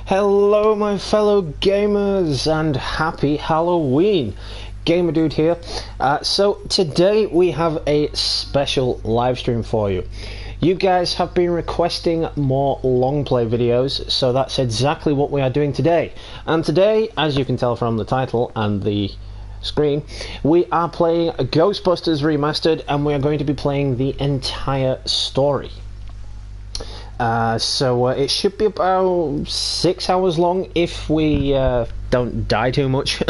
Hello my fellow gamers and happy Halloween. Gamer Dude here. So today we have a special live stream for you. You guys have been requesting more long play videos, so that's exactly what we are doing today. And today, as you can tell from the title and the screen, we are playing Ghostbusters Remastered, and we are going to be playing the entire story. So it should be about 6 hours long if we don't die too much.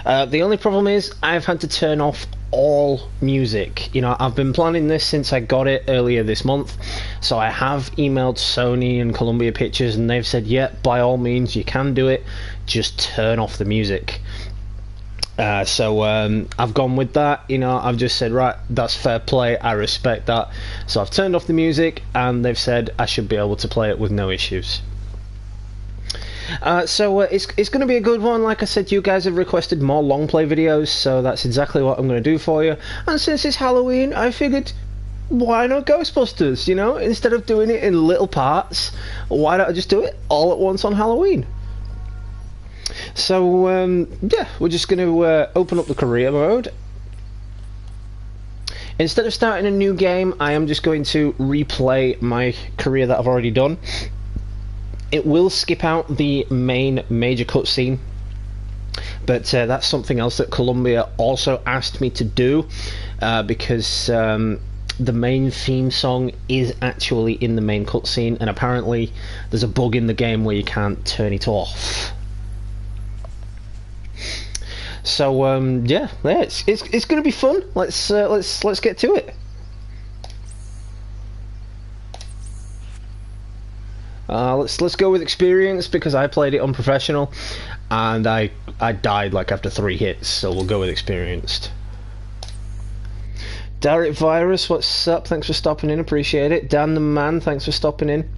The only problem is I've had to turn off all music. You know, I've been planning this since I got it earlier this month, so I have emailed Sony and Columbia Pictures and they've said, yeah, by all means you can do it, just turn off the music. So I've gone with that. You know, I've just said, right, that's fair play, I respect that. So I've turned off the music and they've said I should be able to play it with no issues. So it's going to be a good one. Like I said, you guys have requested more long play videos, so that's exactly what I'm going to do for you. And since it's Halloween, I figured, why not Ghostbusters, you know? Instead of doing it in little parts, why don't I just do it all at once on Halloween? So, yeah, we're just going to open up the career mode. Instead of starting a new game, I am just going to replay my career that I've already done. It will skip out the main major cutscene, but that's something else that Columbia also asked me to do, because the main theme song is actually in the main cutscene, and apparently there's a bug in the game where you can't turn it off. So yeah, it's going to be fun. Let's get to it. Let's go with experience because I played it unprofessional, and I died like after 3 hits. So we'll go with experienced. Direct Virus, what's up? Thanks for stopping in. Appreciate it. Dan the Man, thanks for stopping in.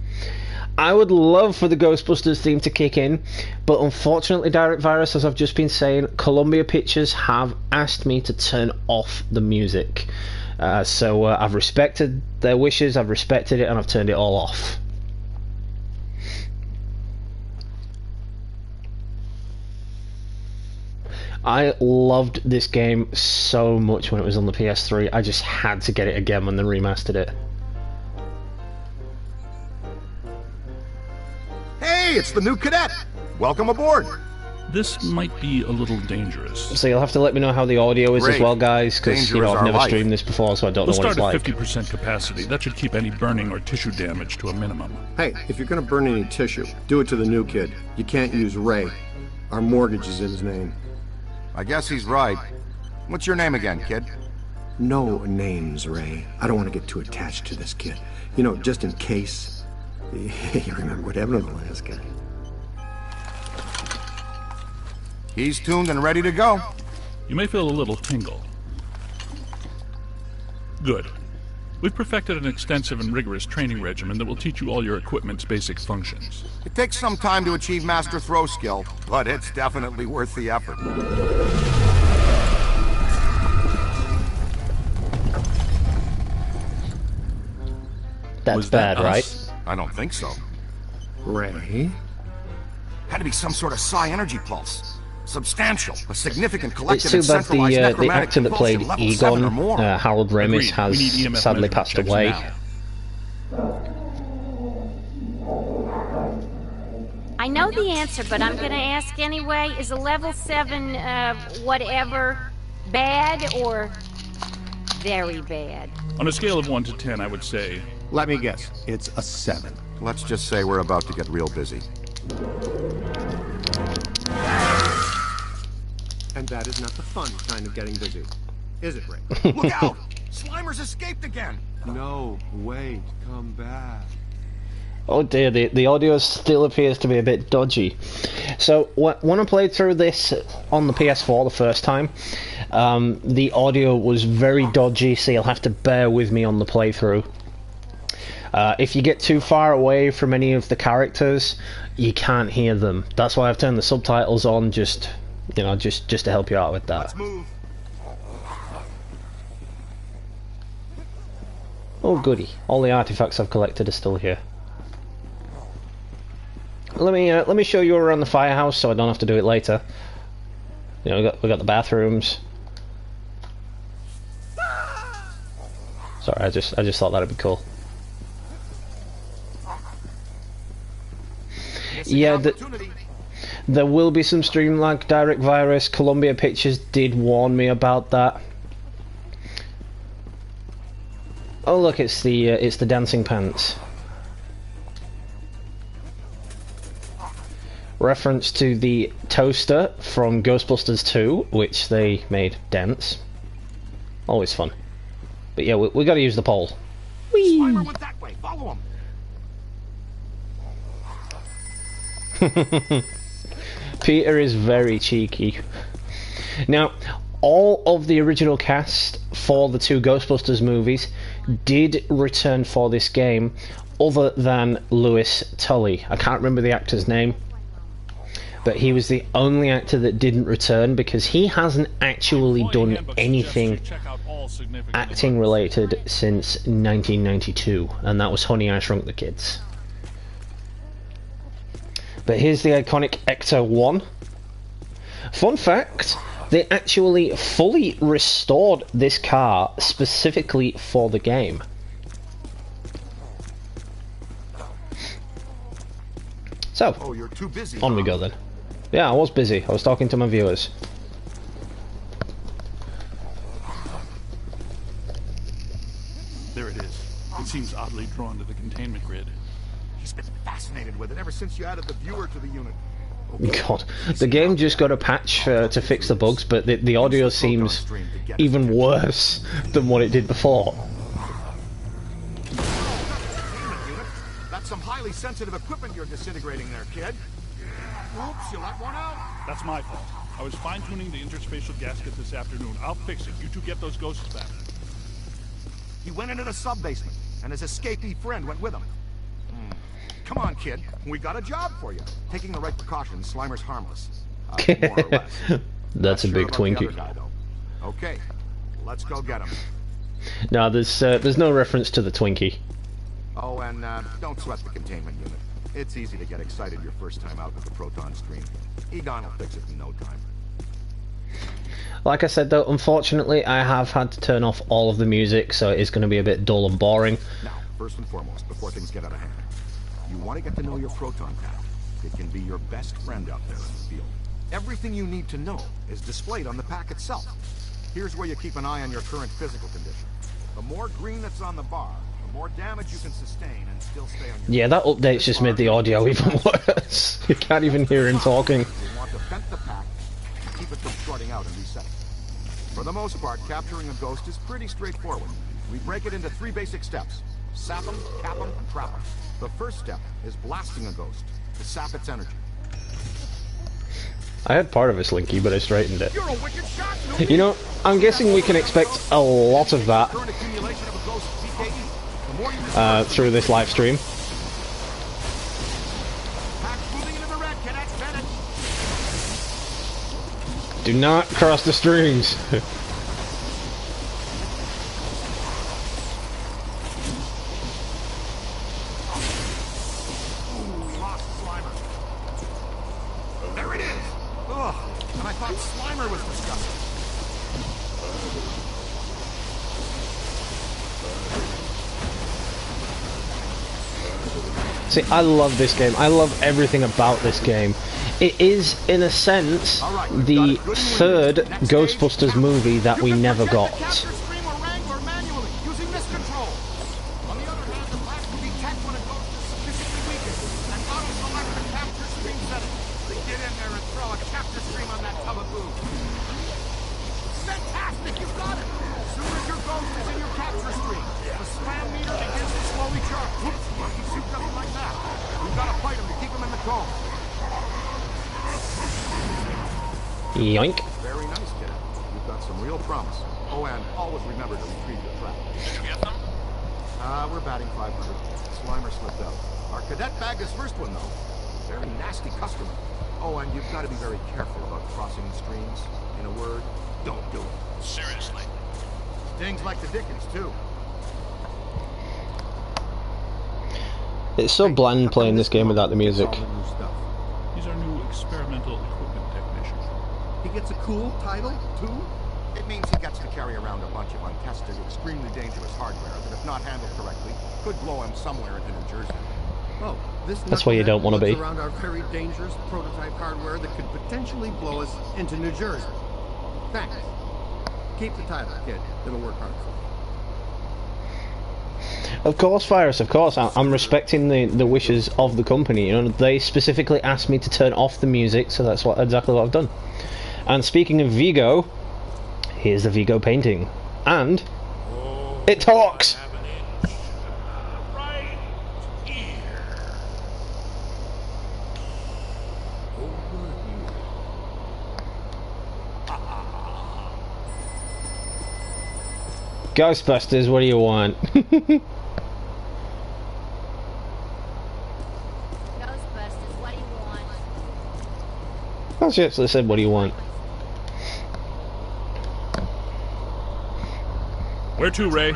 I would love for the Ghostbusters theme to kick in, but unfortunately, Direct Virus, as I've just been saying, Columbia Pictures have asked me to turn off the music. So I've respected their wishes, I've respected it, and I've turned it all off. I loved this game so much when it was on the PS3, I just had to get it again when they remastered it. Hey, it's the new cadet! Welcome aboard! This might be a little dangerous. So you'll have to let me know how the audio is as well, guys, because you know I've never streamed this before, so I don't know what it's like. We'll start at 50% capacity. That should keep any burning or tissue damage to a minimum. Hey, if you're gonna burn any tissue, do it to the new kid. You can't use Ray. Our mortgage is in his name. I guess he's right. What's your name again, kid? No names, Ray. I don't want to get too attached to this kid. You know, just in case. You remember what happened to the last guy. He's tuned and ready to go. You may feel a little tingle. Good. We've perfected an extensive and rigorous training regimen that will teach you all your equipment's basic functions. It takes some time to achieve master throw skill, but it's definitely worth the effort. That's bad, right? I don't think so. Ray? Had to be some sort of psi energy pulse. Substantial, a significant It's collective too and bad centralized the necromantic actor that played compulsion level 7 or Egon, more. Harold Ramis, Agreed. has We need EMF sadly measurement passed checks away. now. I know the answer, but I'm going to ask anyway. Is a level 7 whatever bad or very bad? On a scale of 1 to 10, I would say... Let me guess. It's a 7. Let's just say we're about to get real busy. And that is not the fun kind of getting busy. Is it, Ray? Look out! Slimer's escaped again! No, wait, come back. Oh dear, the audio still appears to be a bit dodgy. So, when I played through this on the PS4 the first time, the audio was very dodgy, so you'll have to bear with me on the playthrough. If you get too far away from any of the characters, you can't hear them. That's why I've turned the subtitles on, just to help you out with that. Let's move. Oh goody, all the artifacts I've collected are still here. let me show you around the firehouse so I don't have to do it later. You know, we got the bathrooms. Sorry, I just thought that'd be cool. Yeah, there will be some stream lag, direct virus. Columbia Pictures did warn me about that. Oh look, it's the dancing pants. Reference to the toaster from Ghostbusters 2, which they made dance. Always fun. But yeah, we got to use the pole. Whee! Slimer went that way. Follow him. Peter is very cheeky. Now, all of the original cast for the 2 Ghostbusters movies did return for this game, other than Louis Tully. I can't remember the actor's name, but he was the only actor that didn't return because he hasn't actually done anything acting related since 1992, and that was Honey, I Shrunk the Kids. But here's the iconic Ecto 1. Fun fact, they actually fully restored this car specifically for the game. So, Oh, you're too busy. on we go then. Yeah, I was busy. I was talking to my viewers. There it is. It seems oddly drawn to the containment grid. He's been fascinated with it ever since you added the viewer to the unit. God, the game just got a patch to fix the bugs, but the audio seems even worse than what it did before. That's some highly sensitive equipment you're disintegrating there, kid. Oops, you let one out. That's my fault. I was fine-tuning the interspatial gasket this afternoon. I'll fix it. You two get those ghosts back. He went into the sub-basement, and his escapee friend went with him. Come on, kid. We got a job for you. Taking the right precautions, Slimer's harmless. More or less. That's a Not big sure about the Twinkie. other guy, though. Okay, let's go get him. No, there's no reference to the Twinkie. Oh, and don't sweat the containment unit. It's easy to get excited your first time out with the proton stream. Egon will fix it in no time. Like I said though, unfortunately I have had to turn off all of the music, so it is going to be a bit dull and boring. Now, first and foremost, before things get out of hand, you want to get to know your proton pack. It can be your best friend out there in the field. Everything you need to know is displayed on the pack itself. Here's where you keep an eye on your current physical condition. The more green that's on the bar, the more damage you can sustain and still stay on your... Yeah, that update's just made the audio even worse. You can't even hear him talking. You want to vent the pack and keep it from shorting out and resetting. For the most part, capturing a ghost is pretty straightforward. We break it into 3 basic steps. Sap them, cap them, and trap them. The first step is blasting a ghost to sap its energy. I had part of a slinky, but I straightened it. You're a wicked shot, Newbie. You know, I'm guessing we can expect a lot of that Current accumulation of a ghost PKE. The more you through this live stream. pack's moving into the red, cadets, vent it. Do not cross the streams. We lost Slimer. There it is. Ugh, and I thought Slimer was disgusting. See, I love this game. I love everything about this game. It is, in a sense, the 3rd Ghostbusters movie that we never got. Capture stream or wrangler manually using this control. On the other hand, the blast will detect when a ghost is sufficiently weakened and auto-select the capture stream setting. Get in there and throw a capture stream on that tub of goo. Fantastic, you got it! As soon as your ghost is in your capture stream, the slam meter begins to slowly charge. Oops, monkey suit doesn't like that. We've got to fight him to keep him in the cone. Yoink. Very nice, kid. You've got some real promise. Oh, and always remember to retrieve your trap. Did you get them? We're batting 500. Slimer slipped out. Our cadet bagged his first one, though. Very nasty customer. Oh, and you've got to be very careful about crossing the streams. In a word, don't do it. Seriously. Stings like the Dickens, too. It's so bland playing this game without the music. All the new stuff. experimental equipment technician. He gets a cool title, too? It means he gets to carry around a bunch of untested, extremely dangerous hardware that, if not handled correctly, could blow him somewhere into New Jersey. Oh, That's where you don't want to be. Around our very dangerous prototype hardware that could potentially blow us into New Jersey. Thanks. Keep the title, kid. It'll work hard for you. Of course, Virus, of course. I'm respecting the wishes of the company. You know, they specifically asked me to turn off the music, so that's exactly what I've done. And speaking of Vigo, here's the Vigo painting. And it talks! Right here. Ghostbusters, what do you want? Ghostbusters, what do you want? That's actually said, what do you want? Where to, Ray?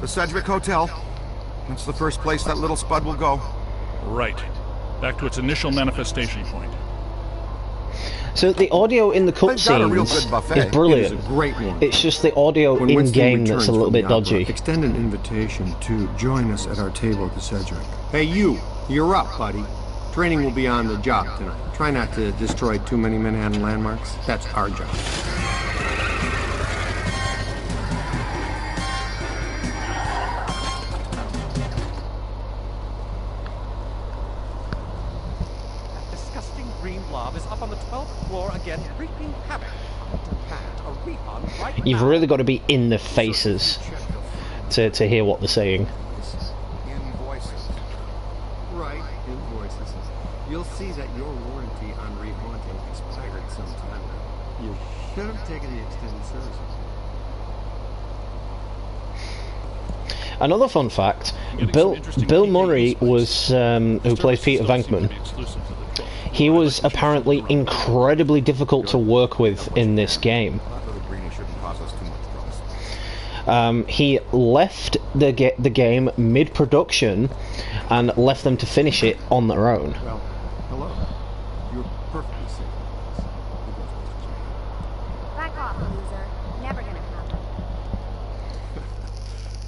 The Sedgwick Hotel. That's the first place that little spud will go. Right. Back to its initial manifestation point. So the audio in the They've got a real cutscenes good buffet. is brilliant. It is a great one. It's just the audio When in Winston game returns that's a little from bit the opera, dodgy. extend an invitation to join us at our table at the Sedgwick. Hey, you're up, buddy. Training will be on the job tonight. Try not to destroy too many Manhattan landmarks. That's our job. Is up on the 12th floor again, wreaking havoc. A refund right You've now. really got to be in the faces to hear what they're saying. Invoices. Right, invoices. You'll see that your warranty on rehaunting expired some time ago. You should have taken the extended service. Another fun fact: Bill Murray was who plays Peter Venkman. He was apparently incredibly difficult to work with in this game. He left the game mid-production and left them to finish it on their own. Well, hello. You're perfectly safe. Back off, loser. Never gonna happen.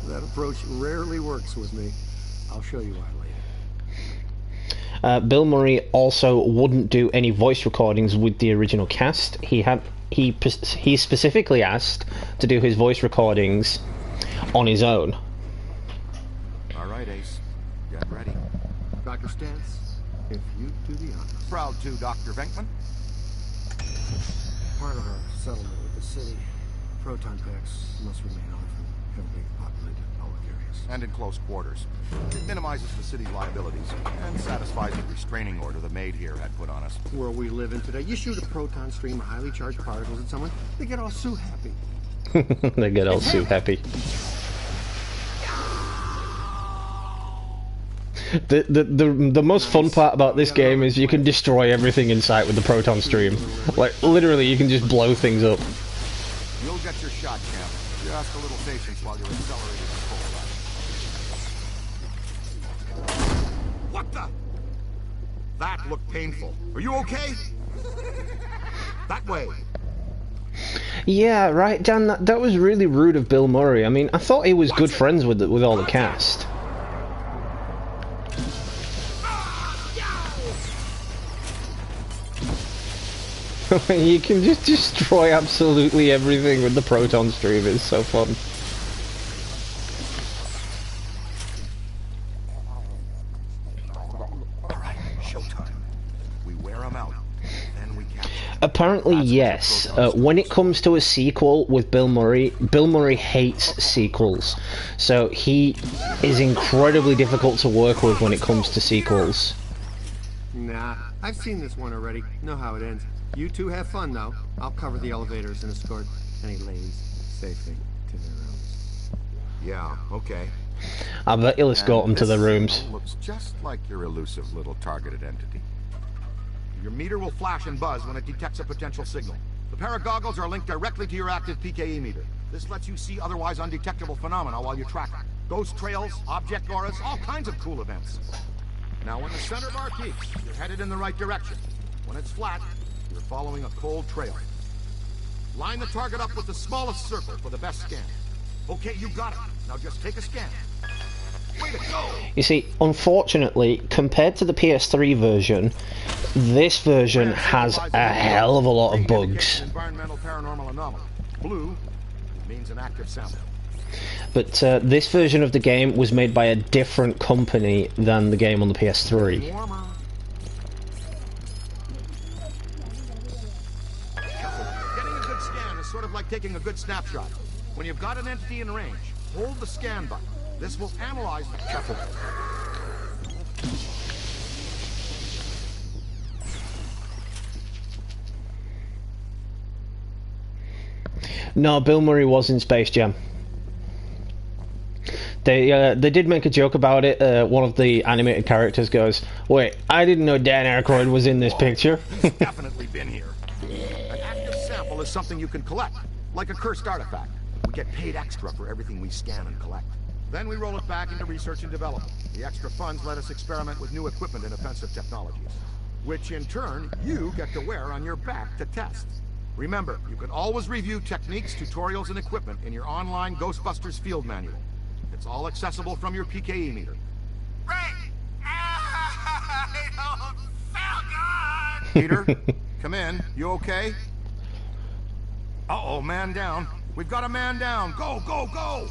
That approach rarely works with me. I'll show you why later. Bill Murray also wouldn't do any voice recordings with the original cast. He specifically asked to do his voice recordings on his own. All right, Ace. Get ready. Dr. Stantz, if you do the honors. Proud to, Dr. Venkman. Part of our settlement with the city, proton packs must remain off in heavily populated public areas. And in close quarters. It minimizes the city's liabilities and satisfies the restraining order the maid here had put on us. World we live in today, you shoot a proton stream of highly charged particles at someone, they get all so happy. They get all so happy. The most fun part about this game is you can destroy everything in sight with the proton stream. Like, literally, you can just blow things up. You'll get your shot, champ. Just a little patience while you're accelerating the full run. What the? That looked painful. Are you okay? That way. Yeah, right, Dan. That was really rude of Bill Murray. I mean, I thought he was good friends with all the cast. You can just destroy absolutely everything with the proton stream. It's so fun. Alright, showtime. We wear them out, then we capture them. Apparently, yes. When it comes to a sequel with Bill Murray hates sequels. So he is incredibly difficult to work with when it comes to sequels. Nah, I've seen this one already. Know how it ends. You two have fun, though. I'll cover the elevators and escort any ladies safely to their rooms. Yeah, okay. I bet he'll escort them to their rooms. Looks just like your elusive little targeted entity. Your meter will flash and buzz when it detects a potential signal. The pair of goggles are linked directly to your active PKE meter. This lets you see otherwise undetectable phenomena while you track them. Ghost trails, object auras, all kinds of cool events. Now when the center bar peaks, you're headed in the right direction. When it's flat, you're following a cold trail. Line the target up with the smallest circle for the best scan. Okay, you got it. Now just take a scan. Way to go! You see, unfortunately, compared to the PS3 version, this version has a hell of a lot of bugs. Environmental paranormal anomaly. Blue means an active sample. But this version of the game was made by a different company than the game on the PS3. Warmer. Getting a good scan is sort of like taking a good snapshot. When you've got an entity in range, hold the scan button. This will analyze the careful. No, Bill Murray was in Space Jam. They did make a joke about it. One of the animated characters goes, "Wait, I didn't know Dan Aykroyd was in this picture." He's definitely been here. An active sample is something you can collect, like a cursed artifact. We get paid extra for everything we scan and collect. Then we roll it back into research and development. The extra funds let us experiment with new equipment and offensive technologies, which in turn you get to wear on your back to test. Remember, you can always review techniques, tutorials, and equipment in your online Ghostbusters field manual. It's all accessible from your PKE meter. Ray! I don't feel good! Peter, come in. You okay? Uh-oh, man down. We've got a man down. Go, go, go!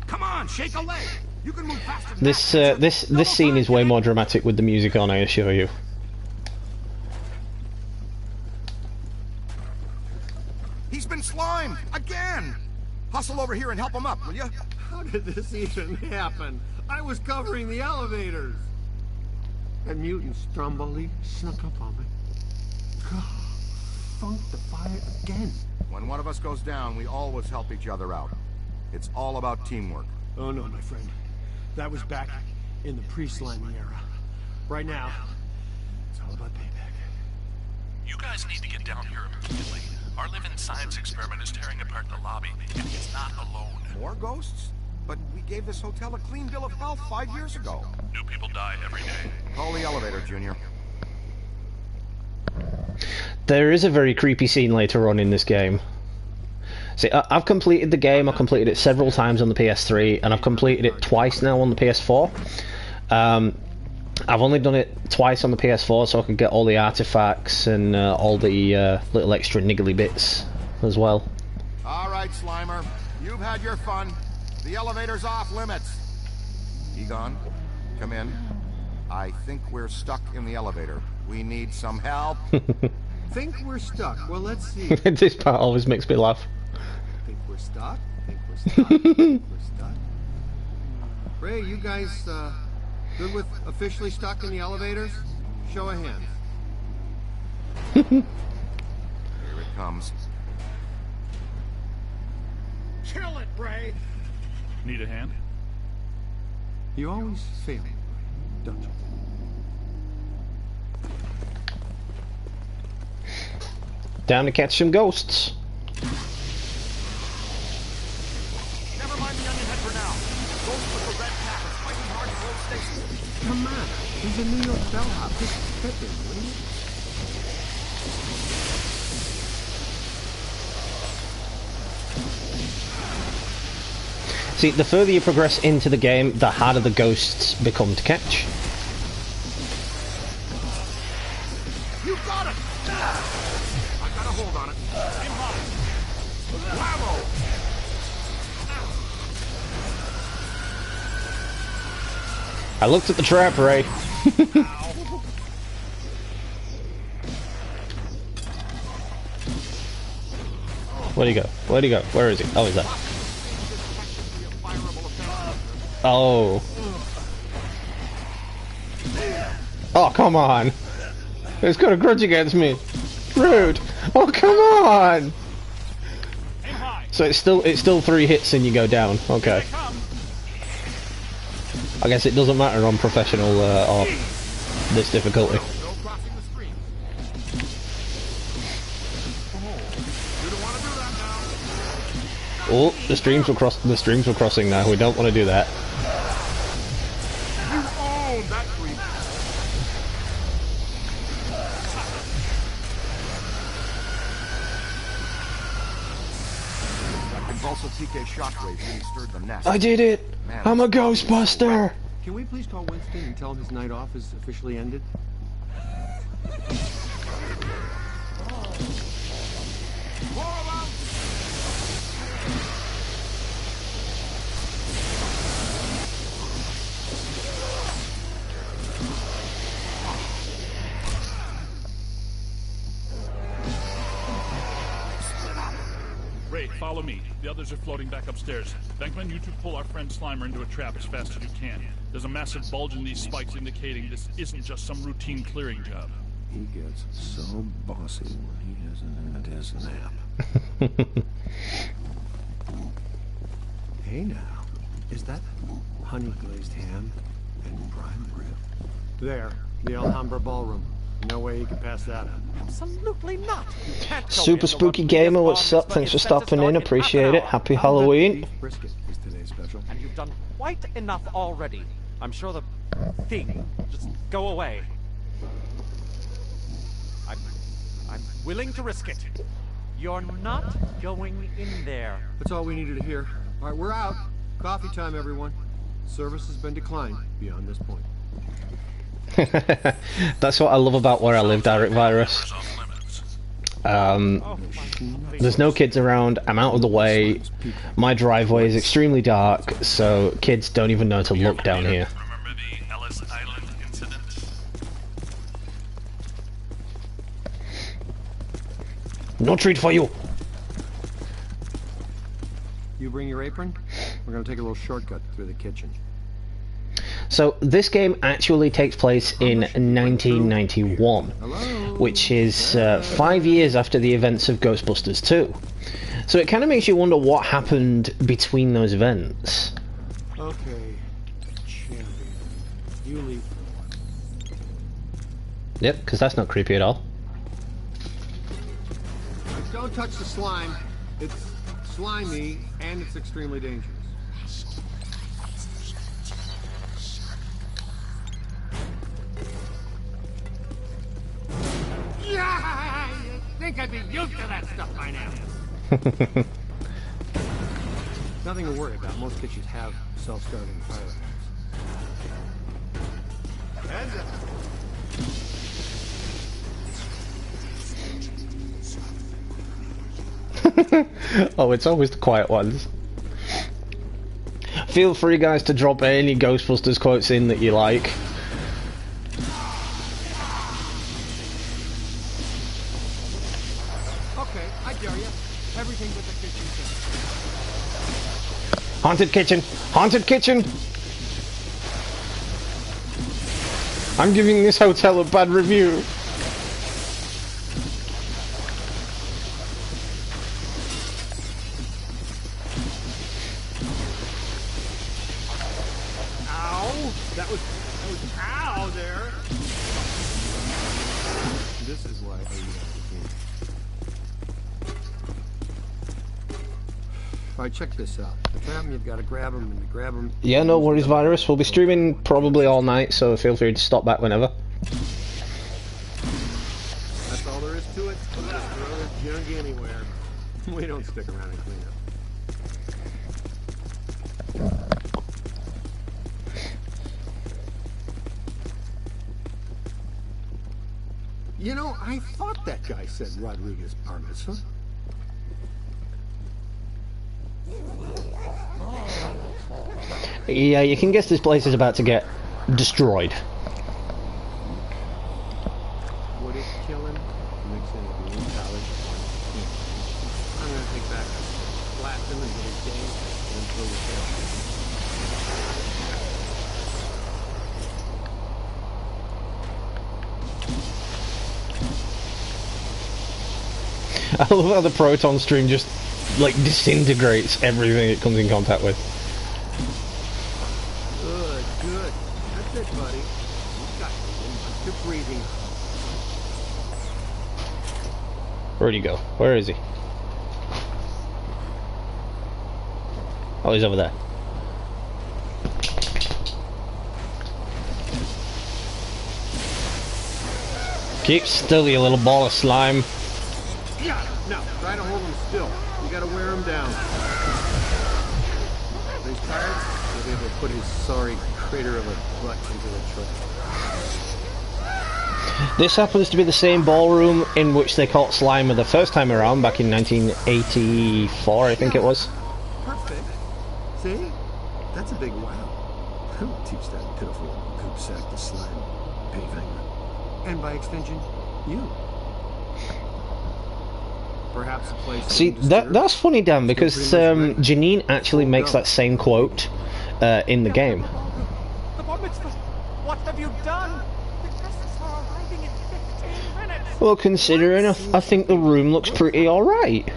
Come on, shake a leg. You can move faster than that. This scene is way more dramatic with the music on, I assure you. He's been slimed again. Hustle over here and help him up, will you? How did this even happen? I was covering the elevators. That mutant Stromboli snuck up on me. God, funked the fire again. When one of us goes down, we always help each other out. It's all about teamwork. Oh no, my friend. That was back in the pre-slimy era. Right now, it's all about payback. You guys need to get down here immediately. Our living science experiment is tearing apart the lobby, and he's not alone. More ghosts? But we gave this hotel a clean bill of health 5 years ago. New people die every day. Call the elevator, Junior. There is a very creepy scene later on in this game. See, I've completed the game. I've completed it several times on the PS3, and I've completed it twice now on the PS4. I've only done it twice on the PS4, so I can get all the artifacts and all the little extra niggly bits as well. All right, Slimer. You've had your fun. The elevator's off limits. Egon, come in. I think we're stuck in the elevator. We need some help. Think we're stuck? Well, let's see. This part always makes me laugh. Think we're stuck? Think we're stuck? Think we're stuck? Ray, you guys good with officially stuck in the elevators? Show of hands. Here it comes. Kill it, Ray! Need a hand? You always fail, don't you? Down to catch some ghosts. Never mind the onion head for now. Ghost with the red cap is fighting hard to hold stasis. Come on, he's a New York bellhop. Just fit him, will you? See, the further you progress into the game, the harder the ghosts become to catch. You got it! I got a hold on it. Aim high. Bravo! I looked at the trap, Ray. Where'd he go? Where'd he go? Where is he? Oh, he's there. Oh. Oh, come on. He's got a grudge against me. Rude. Oh, come on. So it's still 3 hits and you go down. Okay. I guess it doesn't matter on professional or this difficulty. No crossing the stream. You don't want to do that now. Oh, the streams were crossing now. We don't want to do that. You own that creep. Also, PK's shockwave really stirred the nest. I did it! Man, I'm a Ghostbuster! Can we please call Winston and tell him his night off is officially ended? Ray, follow me. The others are floating back upstairs. Venkman, you two pull our friend Slimer into a trap as fast as you can. There's a massive bulge in these spikes indicating this isn't just some routine clearing job. He gets so bossy when he isn't at his nap. Hey now, is that honey glazed ham and prime rib? There, the Alhambra Ballroom. No way he could pass that up. Absolutely not. You can't go Super in the Spooky one Gamer, biggest what's bomb up? Thanks for is set to stopping start in, half an appreciate it. hour. Happy Halloween. Beef brisket is today's special. And you've done quite enough already. I'm sure the thing just go away. I'm willing to risk it. You're not going in there. That's all we needed to hear. All right, we're out. Coffee time, everyone. Service has been declined beyond this point. That's what I love about where I live, Direct Virus. There's no kids around, I'm out of the way, my driveway is extremely dark, so kids don't even know to look down here. Remember the Ellis Island incident? No treat for you! You bring your apron? We're gonna take a little shortcut through the kitchen. So this game actually takes place in 1991, which is 5 years after the events of Ghostbusters 2. So it kind of makes you wonder what happened between those events. Okay, champion. You leave. Yep, because that's not creepy at all. Don't touch the slime. It's slimy and it's extremely dangerous. Yeah, you'd think I'd be used to that stuff by now. Nothing to worry about. Most kitchens have self-starting fire alarms. Heads up. Oh, it's always the quiet ones. Feel free, guys, to drop any Ghostbusters quotes in that you like. Okay, I dare you. Everything but the kitchen sink. Haunted kitchen! Haunted kitchen! I'm giving this hotel a bad review. Ow! That was ow there. This is why I eat everything. Alright, check this out. To trap them, you've got to grab them, and to grab them... Yeah, no worries, Virus. We'll be streaming probably all night, so feel free to stop back whenever. That's all there is to it. We'll just throw this junk anywhere. We don't stick around and clean up. You know, I thought that guy said Rodriguez bar mitzvah. Yeah, you can guess this place is about to get destroyed. Would it kill him? Mix in a green salad. I'm gonna take back blast him into his game and throw his tail. I love how the proton stream just, like, disintegrates everything it comes in contact with. Good, good. That's it, buddy. You got it. You're breathing. Where'd he go? Where is he? Oh, he's over there. Keep still, you little ball of slime. Yeah, no, try to hold him still. You gotta wear him down. able to put his sorry crater of a butt into the truck. This happens to be the same ballroom in which they caught Slimer the first time around, back in 1984, I think it was. Perfect. See? That's a big wow. Who'll teach that pitiful poop sack to slime paving? And by extension, you. Perhaps a place. See, that's funny, Dan, because Janine actually makes that same quote in the game. The bar mitzvah. What have you done? The guests are arriving in 15 minutes. Well, considering I think the room looks pretty alright.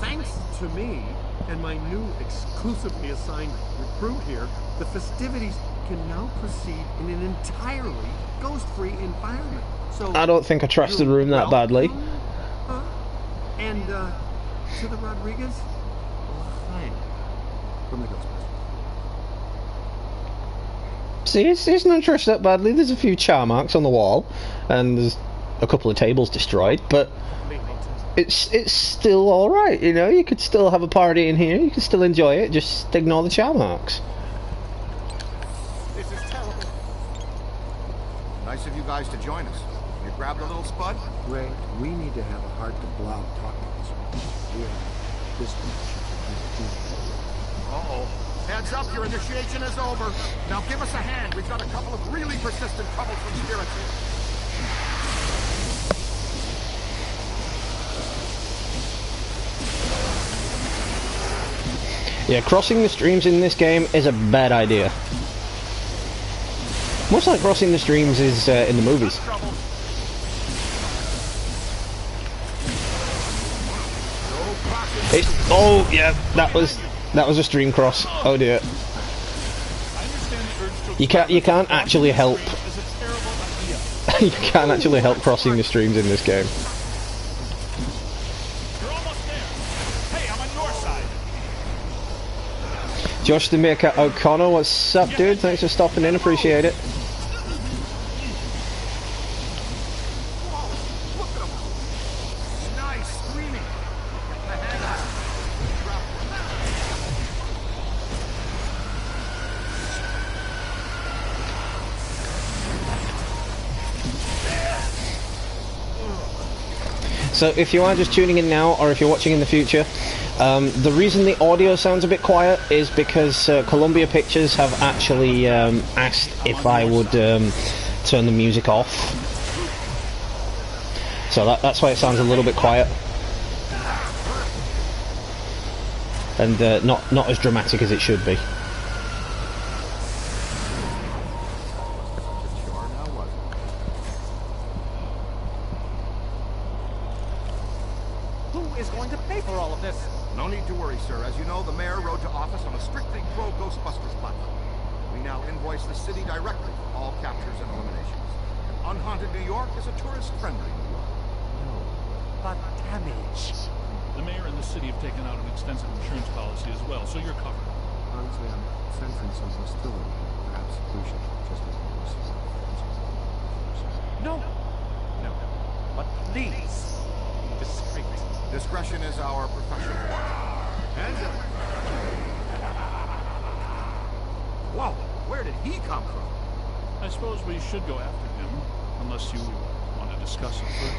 Thanks to me and my new exclusively assigned recruit here, the festivities can now proceed in an entirely ghost-free environment. So I don't think I trashed the room that badly. And to the Rodriguez, hi, from the Ghostbusters. See, it's not trashed that badly. There's a few char marks on the wall, and there's a couple of tables destroyed, but it's still alright, you know? You could still have a party in here, you could still enjoy it, just ignore the char marks. This is terrible. Nice of you guys to join us. You grabbed a little spud? Ray, we need to have a heart-to-blob talk with this one. We are this much. Uh-oh. Heads up, your initiation is over. Now give us a hand. We've got a couple of really persistent troublesome spirits here. Yeah, crossing the streams in this game is a bad idea. Much like crossing the streams is in the movies. Oh yeah, that was a stream cross. Oh dear. You can't actually help. You can't actually help crossing the streams in this game. You're almost there. Hey, I'm on your side. Josh the Meerkat O'Connor, what's up, dude? Thanks for stopping in, appreciate it. So if you are just tuning in now, or if you're watching in the future, the reason the audio sounds a bit quiet is because Columbia Pictures have actually asked if I would turn the music off. So that's why it sounds a little bit quiet. And not as dramatic as it should be. No need to worry, sir. As you know, the mayor rode to office on a strictly pro-Ghostbusters platform. We now invoice the city directly for all captures and eliminations. Unhaunted New York is a tourist-friendly New York. No, but damage. The mayor and the city have taken out an extensive insurance policy as well, so you're covered. Honestly, I'm sensing some hostility, perhaps pollution, just as it was. No. No. But please, be discreet. Discretion is our professional one. Hands up. Whoa, where did he come from? I suppose we should go after him, unless you want to discuss it first.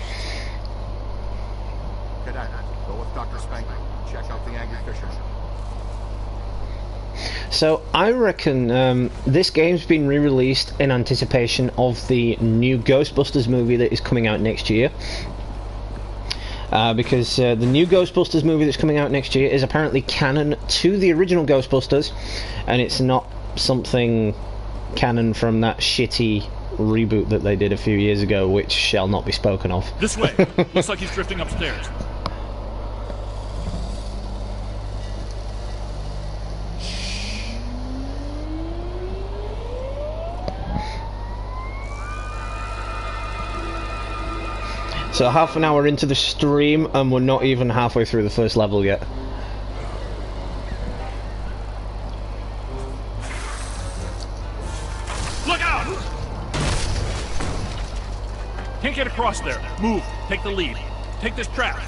Cadet, go with Dr. Spanker. Check out the angry fisherman. So I reckon this game's been re-released in anticipation of the new Ghostbusters movie that is coming out next year. Because the new Ghostbusters movie that's coming out next year is apparently canon to the original Ghostbusters, and it's not something canon from that shitty reboot that they did a few years ago, which shall not be spoken of. This way! Looks like he's drifting upstairs. So half an hour into the stream and we're not even halfway through the first level yet. Look out! Can't get across there. Move. Take the lead. Take this trap.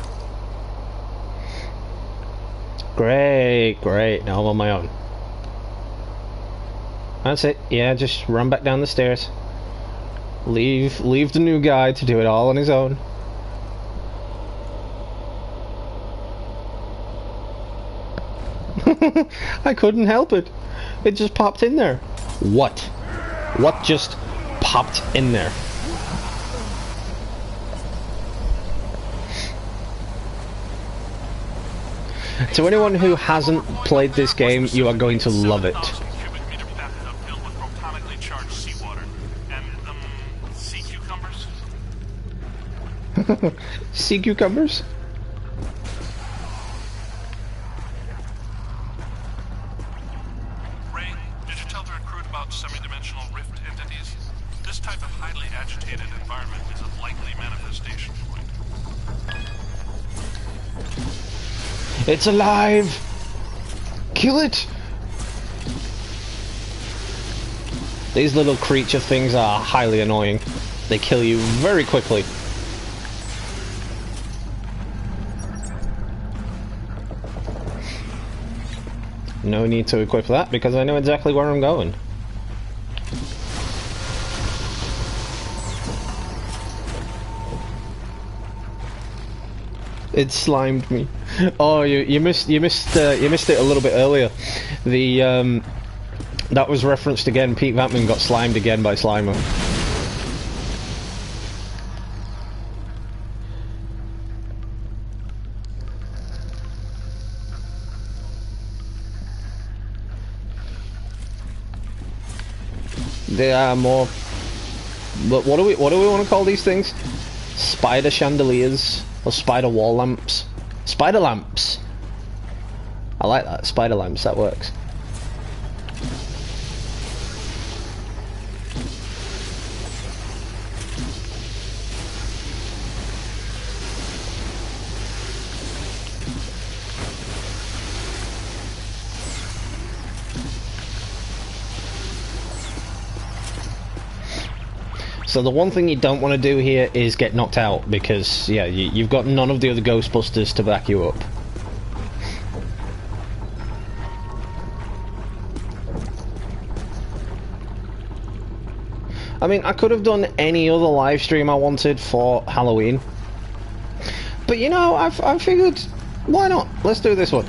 Great, great. Now I'm on my own. That's it. Yeah, just run back down the stairs. Leave the new guy to do it all on his own. I couldn't help it. It just popped in there. What? What just popped in there? To anyone who hasn't played this game, you are going to love it. Sea cucumbers? Ray, did you tell the recruit about semi-dimensional rift entities? This type of highly agitated environment is a likely manifestation point. It's alive! Kill it! These little creature things are highly annoying. They kill you very quickly. No need to equip that because I know exactly where I'm going. It slimed me. Oh, you missed it a little bit earlier. The that was referenced again. Pete Vatman got slimed again by Slimer. There are more. But what do we want to call these things? Spider chandeliers or spider wall lamps? Spider lamps. I like that. Spider lamps. That works. So the one thing you don't want to do here is get knocked out, because yeah, you've got none of the other Ghostbusters to back you up. I mean, I could have done any other live stream I wanted for Halloween, but you know, I figured, why not? Let's do this one.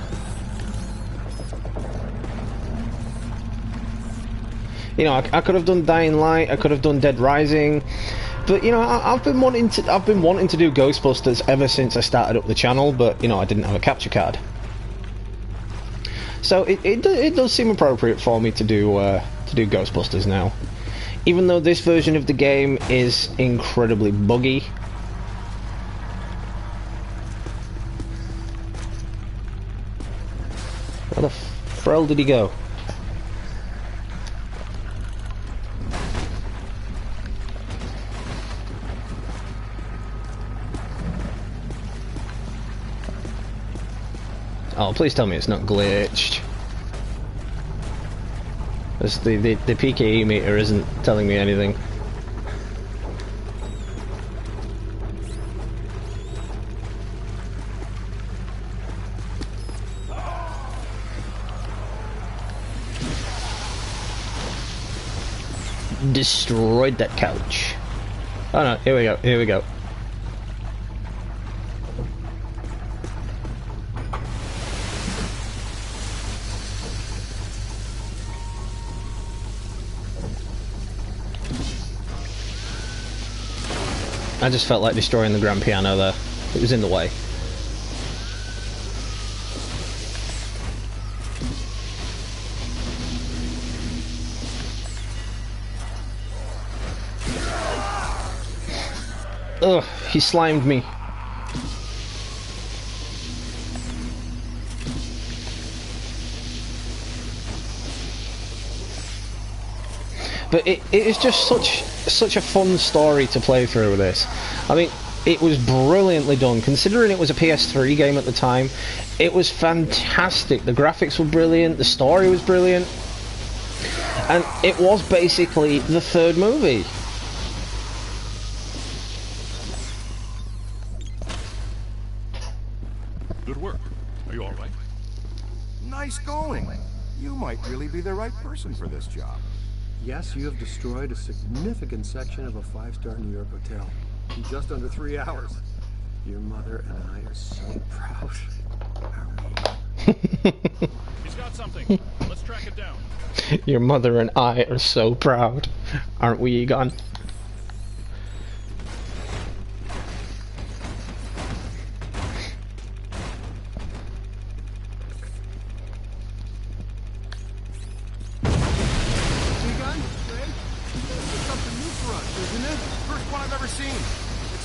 You know, I could have done Dying Light, I could have done Dead Rising, but you know, I've been wanting to do Ghostbusters ever since I started up the channel, but you know, I didn't have a capture card. So it does seem appropriate for me to do Ghostbusters now, even though this version of the game is incredibly buggy. Where the frill did he go? Oh, please tell me it's not glitched. The PKE meter isn't telling me anything. Destroyed that couch. Oh no, here we go, here we go. I just felt like destroying the grand piano there. It was in the way. Ugh, he slimed me. But it is just such a fun story to play through with this. I mean, it was brilliantly done. Considering it was a PS3 game at the time, it was fantastic. The graphics were brilliant, the story was brilliant, and it was basically the third movie. Good work. Are you all right? Nice going. You might really be the right person for this job. Yes, you have destroyed a significant section of a 5-star New York hotel in just under 3 hours. Your mother and I are so proud. He's got something. Let's track it down. Your mother and I are so proud. Aren't we, Egon?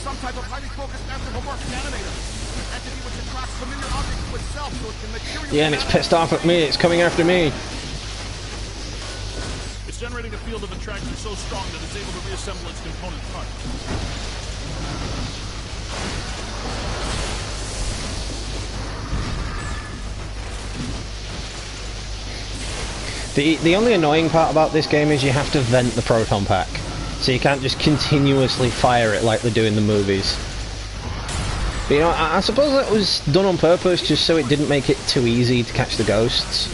Some type of highly focused anthropomorphic animator. An entity which attracts familiar objects to itself so it can materialize. Yeah, and it's pissed off at me. It's coming after me. It's generating a field of attraction so strong that it's able to reassemble its component parts. The only annoying part about this game is you have to vent the proton pack. So you can't just continuously fire it like they do in the movies. But, you know, I suppose that was done on purpose just so it didn't make it too easy to catch the ghosts.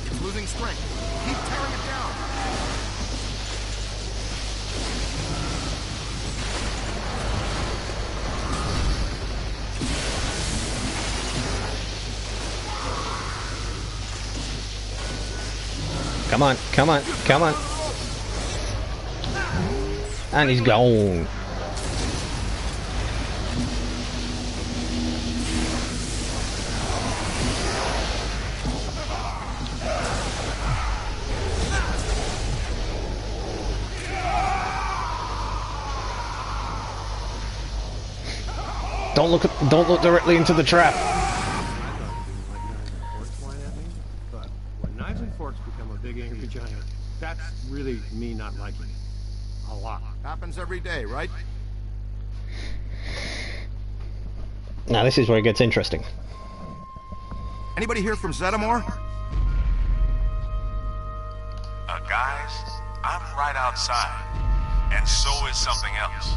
It's losing strength. Keep tearing it down. Come on, come on, come on. And he's gone. Don't look directly into the trap. But when knives and forks become a big angry giant, that's really me not liking it. A lot. Happens every day, right? Now this is where it gets interesting. Anybody here from Zetamore? Guys, I'm right outside. And so is something else.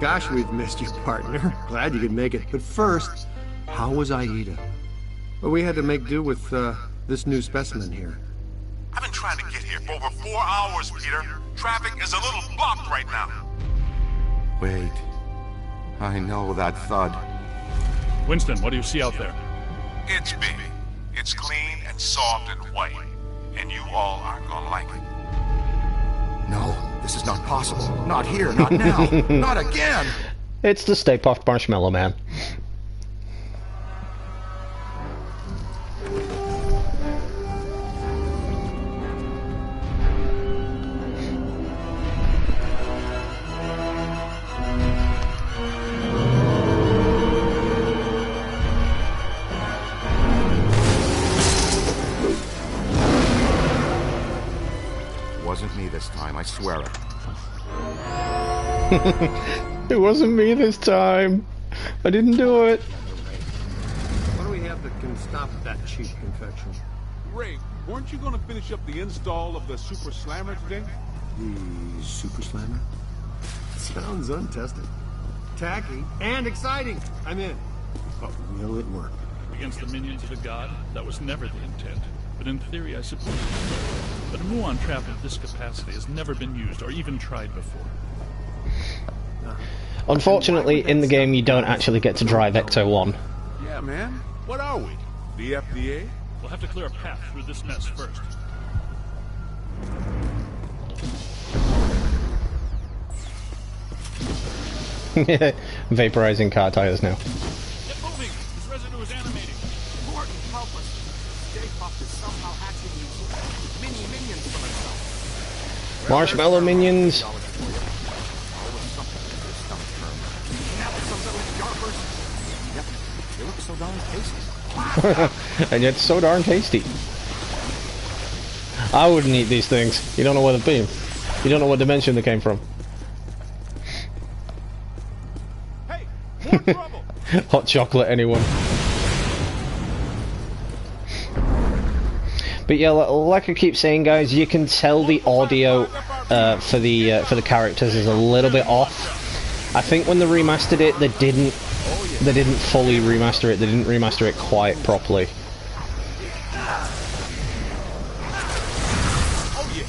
Gosh, we've missed you, partner. Glad you could make it. But first, how was Aida? Well, we had to make do with this new specimen here. I've been trying to get here for over 4 hours, Peter. Traffic is a little blocked right now. Wait. I know that thud. Winston, what do you see out there? It's big. It's clean and soft and white. And you all aren't gonna like it. No, this is not possible. Not here, not now, not again! It's the Stay Puft Marshmallow Man. Wasn't me this time, I swear it. It wasn't me this time. I didn't do it. What do we have that can stop that cheap infection? Ray, weren't you going to finish up the install of the Super Slammer today? The Super Slammer? Sounds untested. Tacky and exciting. I'm in. But will it work? Against the minions of a god? That was never the intent. But in theory, I suppose. But a muon trap of this capacity has never been used or even tried before. Unfortunately, in the game, you don't actually get to drive Ecto-1. Yeah, man. What are we? The FDA? We'll have to clear a path through this mess first. Vaporizing car tires now. Get moving! This residue is animating. Gordon, help us. Stay Puft is somehow hatching these minions from itself. Marshmallow minions. They look so darn tasty. And yet so darn tasty. I wouldn't eat these things. You don't know where they've been. You don't know what dimension they came from. Hey, more trouble! Hot chocolate, anyone. But yeah, like I keep saying, guys, you can tell the audio for the characters is a little bit off. I think when they remastered it, they didn't they didn't fully remaster it. They didn't remaster it quite properly. Oh yeah,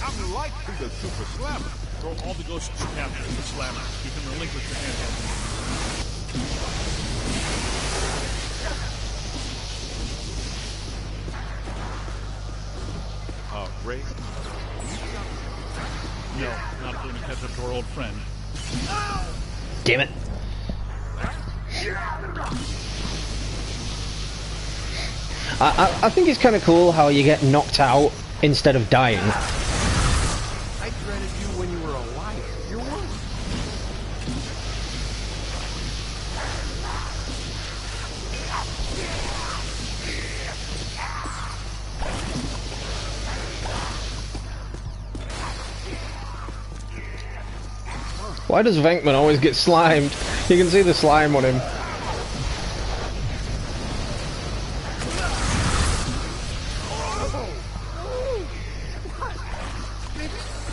I'm like the Super Slammer. Throw all the ghosts you captured in the slammer. You can relinquish your handheld. Ray? No, not if we're gonna catch up to our old friend. Damn it. I think it's kind of cool how you get knocked out instead of dying. I dreaded you when you were alive. You're worse. Why does Venkman always get slimed? You can see the slime on him.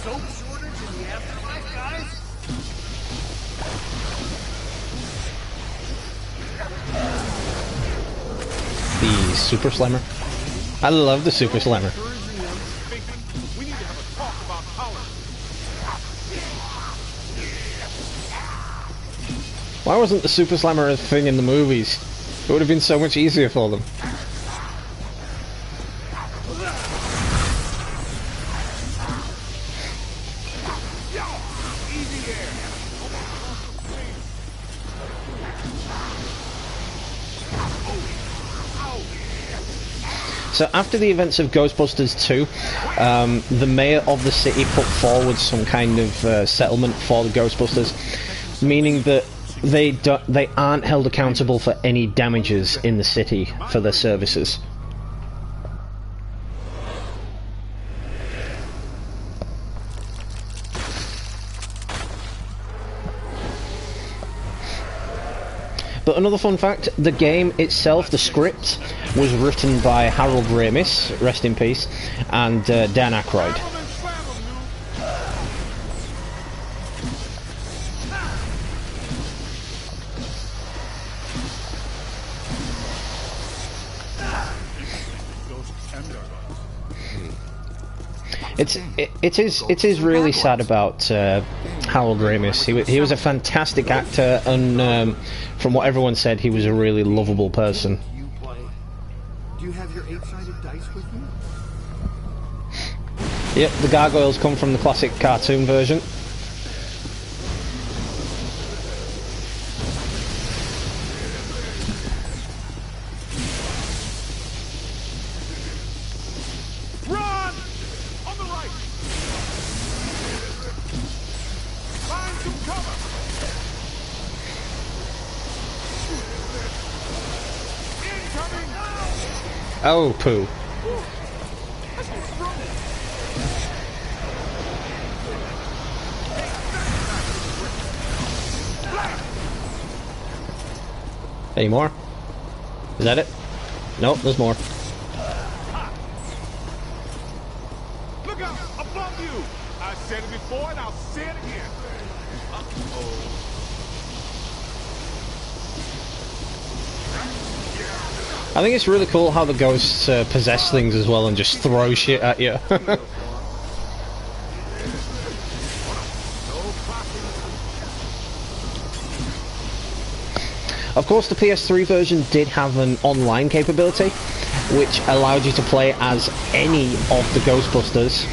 Soap shortage in the afterlife, guys? The Super Slammer. I love the Super Slammer. We need to have a talk about tolerance. Why wasn't the Super Slammer a thing in the movies? It would have been so much easier for them. So after the events of Ghostbusters 2, the mayor of the city put forward some kind of settlement for the Ghostbusters, meaning that they aren't held accountable for any damages in the city for their services. But another fun fact, the game itself, the script, was written by Harold Ramis, rest in peace, and Dan Aykroyd. It is really sad about Harold Ramis. He was a fantastic actor, and from what everyone said, he was a really lovable person. You play. Do you have your 8-sided dice with you? Yep, the gargoyles come from the classic cartoon version. Run! On the right! Find some cover! Incoming! Oh, poo. Any more? Is that it? Nope, there's more. Look out! Above you! I said it before and I'll say it again. I think it's really cool how the ghosts possess things as well and just throw shit at you. Of course, the PS3 version did have an online capability, which allowed you to play as any of the Ghostbusters.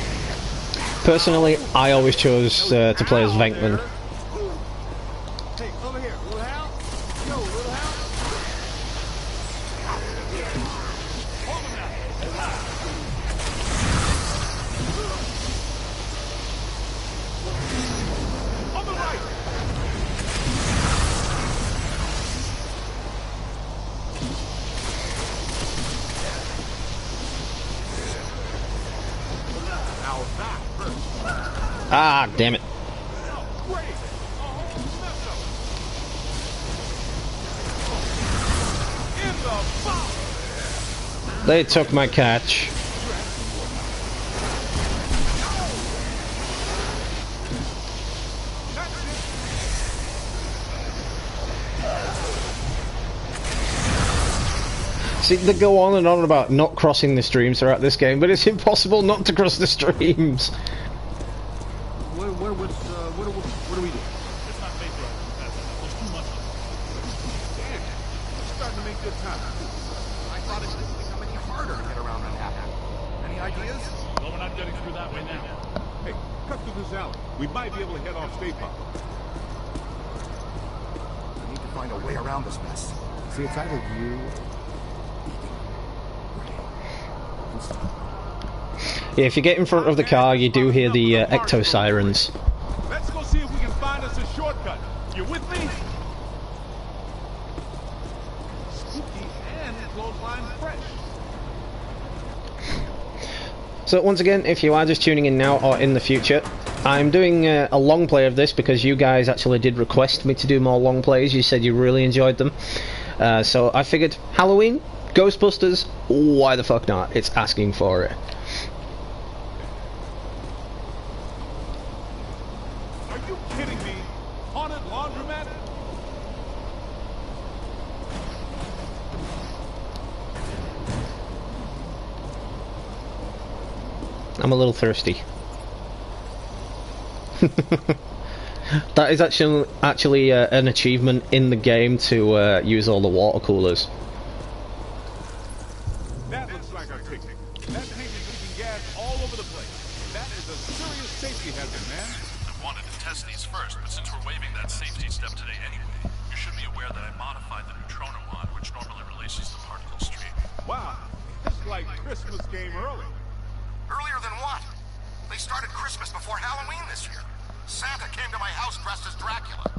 Personally, I always chose to play as Venkman. Hey, over here, little Hal. Yo, little Hal. On the right! Now that hurt. Ah, damn it. Great! A whole mess up. In the box! They took my catch. See, they go on and on about not crossing the streams throughout this game, but it's impossible not to cross the streams. What do we do? It's not made right. There's too much. Damn, we're starting to make good time. I thought it didn't become any harder to get around Manhattan. Any ideas? Well, we're not getting through that way now. Hey, cut through this alley. We might be able to head off State Park. I need to find a way around this mess. See, it's either you. Yeah, if you get in front of the car, you do hear the ecto sirens. Let's go see if we can find us a shortcut. You with me? Spooky and clothesline fresh. So once again, if you are just tuning in now or in the future, I'm doing a long play of this because you guys actually did request me to do more long plays. You said you really enjoyed them. So I figured Halloween, Ghostbusters, why the fuck not? It's asking for it. Are you kidding me? Haunted laundromat? I'm a little thirsty. That is actually an achievement in the game to use all the water coolers. That looks like our ticket. That tank is leaking gas all over the place. That is a serious safety hazard, man. I wanted to test these first, but since we're waiving that safety step today anyway, you should be aware that I modified the neutrino wand, which normally releases the particle stream. Wow, it's like Christmas came early. Earlier than what? They started Christmas before Halloween this year. Santa came to my house dressed as Dracula.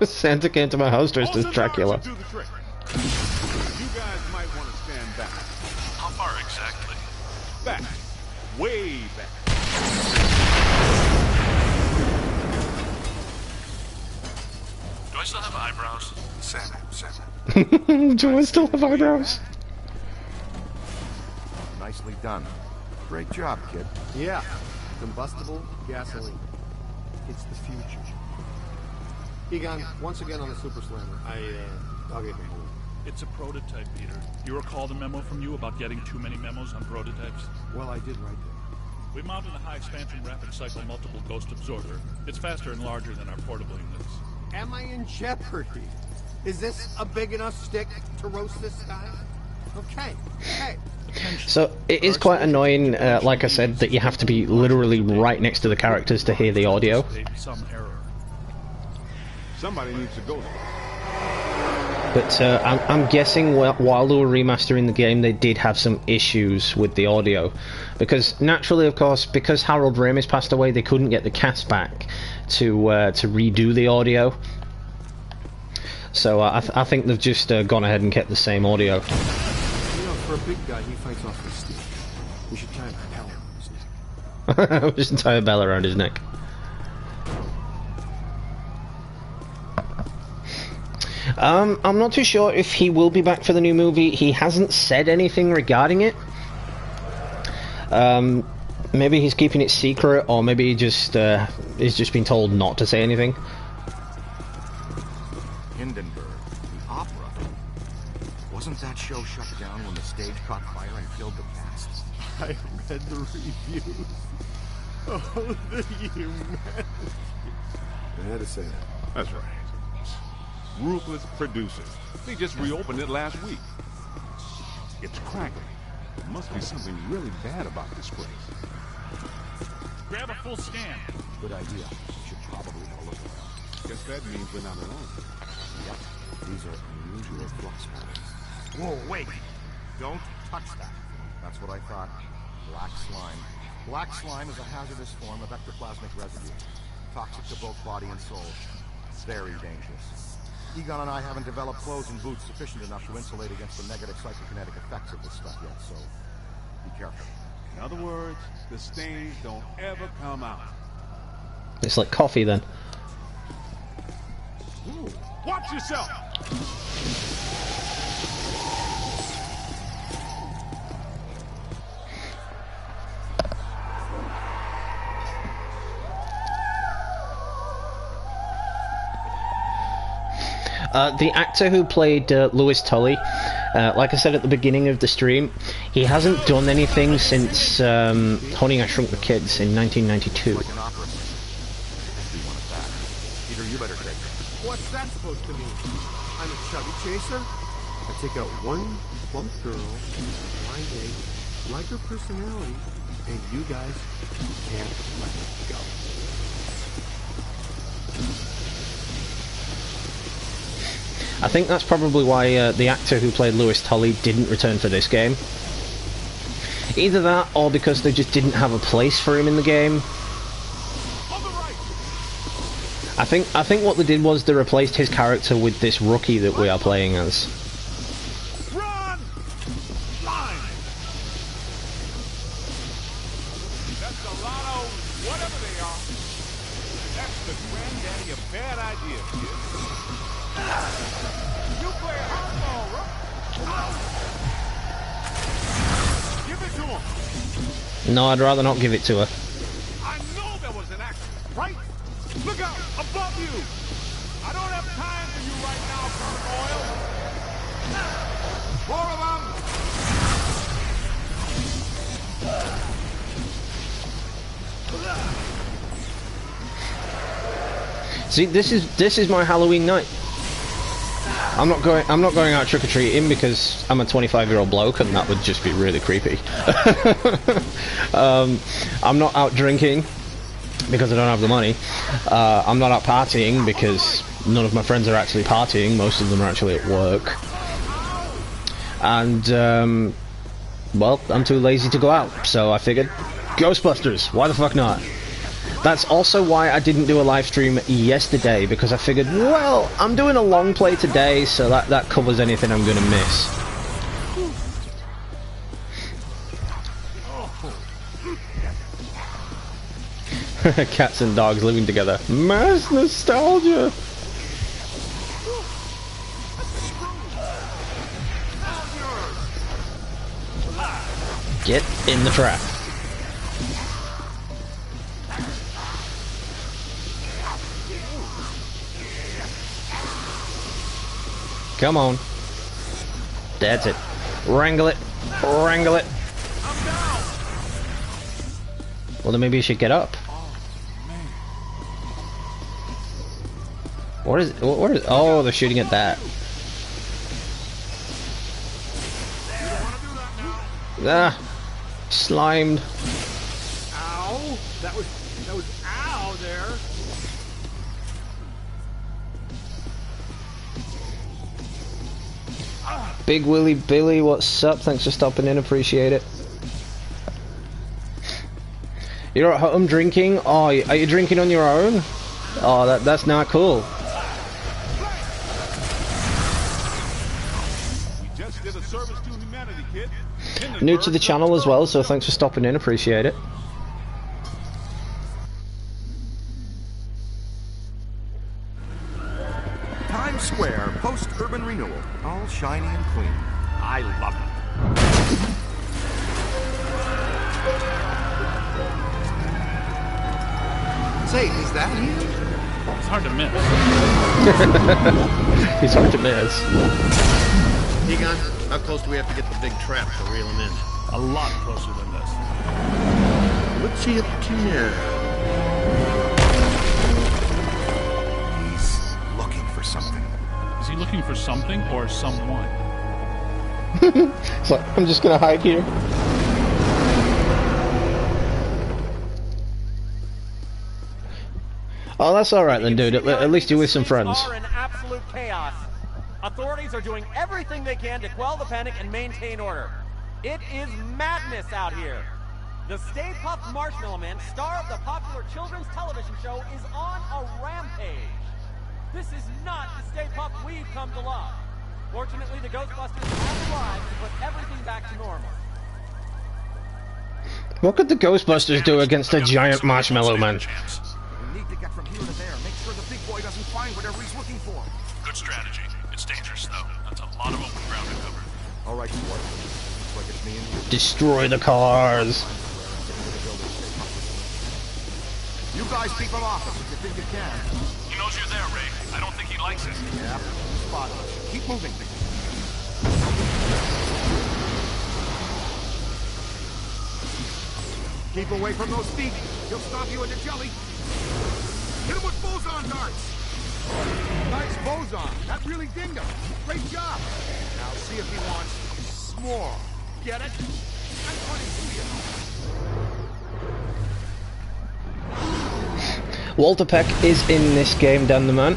Santa came to my house dressed as Dracula. Do the trick. You guys might want to stand back. How far exactly? Back. Way back. Do I still have eyebrows? Santa. Do I still have eyebrows? Nicely done. Great job, kid. Yeah, combustible gasoline. It's the future. Egon, once again on the Super Slammer. I'll get my home. It's a prototype, Peter. You recall the memo from you about getting too many memos on prototypes? Well, I did right there. We mounted a high-expansion rapid cycle multiple ghost absorber. It's faster and larger than our portable units. Am I in jeopardy? Is this a big enough stick to roast this guy? Okay, hey. So it is quite annoying, like I said, that you have to be literally right next to the characters to hear the audio. Some error. Somebody needs to go. But I'm guessing while they were remastering the game, they did have some issues with the audio. Because naturally, of course, because Harold Ramis passed away, they couldn't get the cast back to redo the audio. So I think they've just gone ahead and kept the same audio. You know, for a big guy, he fights off the steel. We should tie a bell around his neck. Just tie a bell around his neck. I'm not too sure if he will be back for the new movie. He hasn't said anything regarding it. Maybe he's keeping it secret, or maybe he just he's just been told not to say anything. Hindenburg, the opera. Wasn't that show shut down when the stage caught fire and killed the cast? I read the reviews. Oh, the humanity. I had to say that. That's right. Ruthless producers. They just reopened it last week. It's cracking. There must be something really bad about this place. Grab a full scan. Good idea. Should probably have a look around. Guess that means we're not alone. Yep. These are unusual flux patterns. Whoa, wait! Don't touch that. That's what I thought. Black slime. Black slime is a hazardous form of ectoplasmic residue. Toxic to both body and soul. Very dangerous. Egon and I haven't developed clothes and boots sufficient enough to insulate against the negative psychokinetic effects of this stuff yet, so be careful. In other words, the stains don't ever come out. It's like coffee then. Ooh, watch yourself! The actor who played Louis Tully, like I said at the beginning of the stream, he hasn't done anything since Honey, I Shrunk the Kids in 1992. Like an opera singer. Do one of that. Peter, you better take it. What's that supposed to mean? I'm a chubby chaser? I take out one plump girl, blind date, like her personality, and you guys can't let it go. I think that's probably why the actor who played Louis Tully didn't return for this game. Either that, or because they just didn't have a place for him in the game. I think what they did was they replaced his character with this rookie that we are playing as. Run! Line! That's a lot of whatever they are. That's the granddaddy of bad ideas, kid. You play hardball, right? Give it to him. No, I'd rather not give it to her. I know there was an accident, right? Look out! Above you! I don't have time for you right now, Colonel Oil! More of them! See, this is my Halloween night. I'm not going out trick or treating because I'm a 25-year-old bloke and that would just be really creepy. I'm not out drinking because I don't have the money. I'm not out partying because none of my friends are actually partying. Most of them are actually at work. And well, I'm too lazy to go out, so I figured Ghostbusters. Why the fuck not? That's also why I didn't do a live stream yesterday, because I figured, well, I'm doing a long play today, so that covers anything I'm gonna miss. Cats and dogs living together. Mass nostalgia! Get in the trap. Come on. That's it. Wrangle it. Wrangle it. Well, then maybe you should get up. What is? What is? Oh, they're shooting at that. Ah, slimed. Ow! That was ow there. Big Willy Billy, what's up? Thanks for stopping in, appreciate it. You're at home drinking? Oh, are you drinking on your own? Oh, that's not cool. We just did a service to humanity, kid. New to the channel as well, so thanks for stopping in, appreciate it. Times Square, post-urban renewal. All shiny and clean. I love it. Say, is that him? It's hard to miss. He's hard to miss. Egon, how close do we have to get the big trap to reel him in? A lot closer than this. What's he up to now? He's looking for something. Is he looking for something or someone? So I'm just gonna hide here. Oh, that's alright then, dude. At least you're with some friends. Are in absolute chaos. Authorities are doing everything they can to quell the panic and maintain order. It is madness out here. The Stay Puft Marshmallow Man, star of the popular children's television show, is on a rampage. This is not the Stay Puft we've come to love. Fortunately, the Ghostbusters have arrived to put everything back to normal. What could the Ghostbusters do against a giant marshmallow man? We need to get from here to there. Make sure the big boy doesn't find whatever he's looking for. Good strategy. It's dangerous, though. That's a lot of open ground to cover. All right, Sport. Looks like it's me and you. Destroy the cars. You guys keep him off us if you think you can. He knows you're there, Ray. I don't think he likes it. Yeah, spot on. Keep moving. Keep away from those feet. He'll stop you in the jelly. Hit him with boson darts. Nice boson. That really dinged him. Great job. Now see if he wants more. Get it? I'm pointing to you. Walter Peck is in this game, Dan the Man.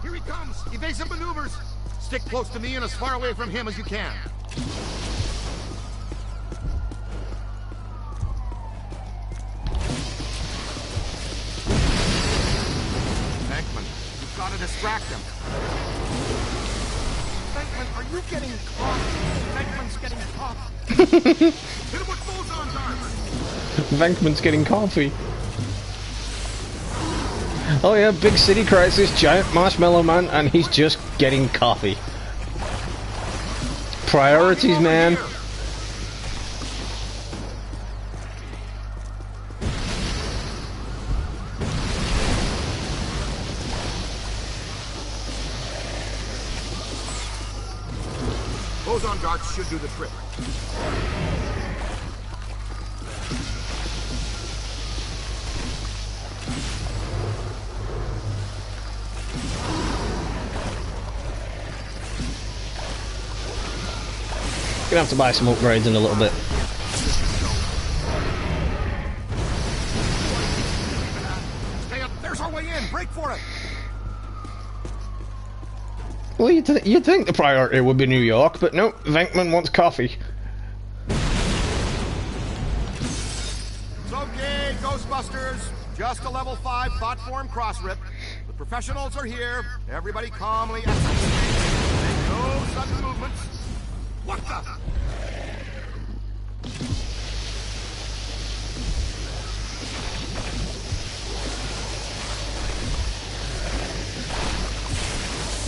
Here he comes. Evasive maneuvers. Stick close to me and as far away from him as you can. Venkman, you've got to distract him. Venkman, are you getting caught? Venkman's getting caught. Hit him with boson darts. Venkman's getting coffee. Oh yeah, big city crisis, giant marshmallow man, and he's just getting coffee. Priorities, man. Boson darts should do the trick. Gonna have to buy some upgrades in a little bit. Stay up. There's our way in. Break for it. Well, you'd think the priority would be New York, but no, Venkman wants coffee. It's okay, Ghostbusters. Just a level 5 platform cross-rip. The professionals are here. Everybody calmly execute. No sudden movements. What the?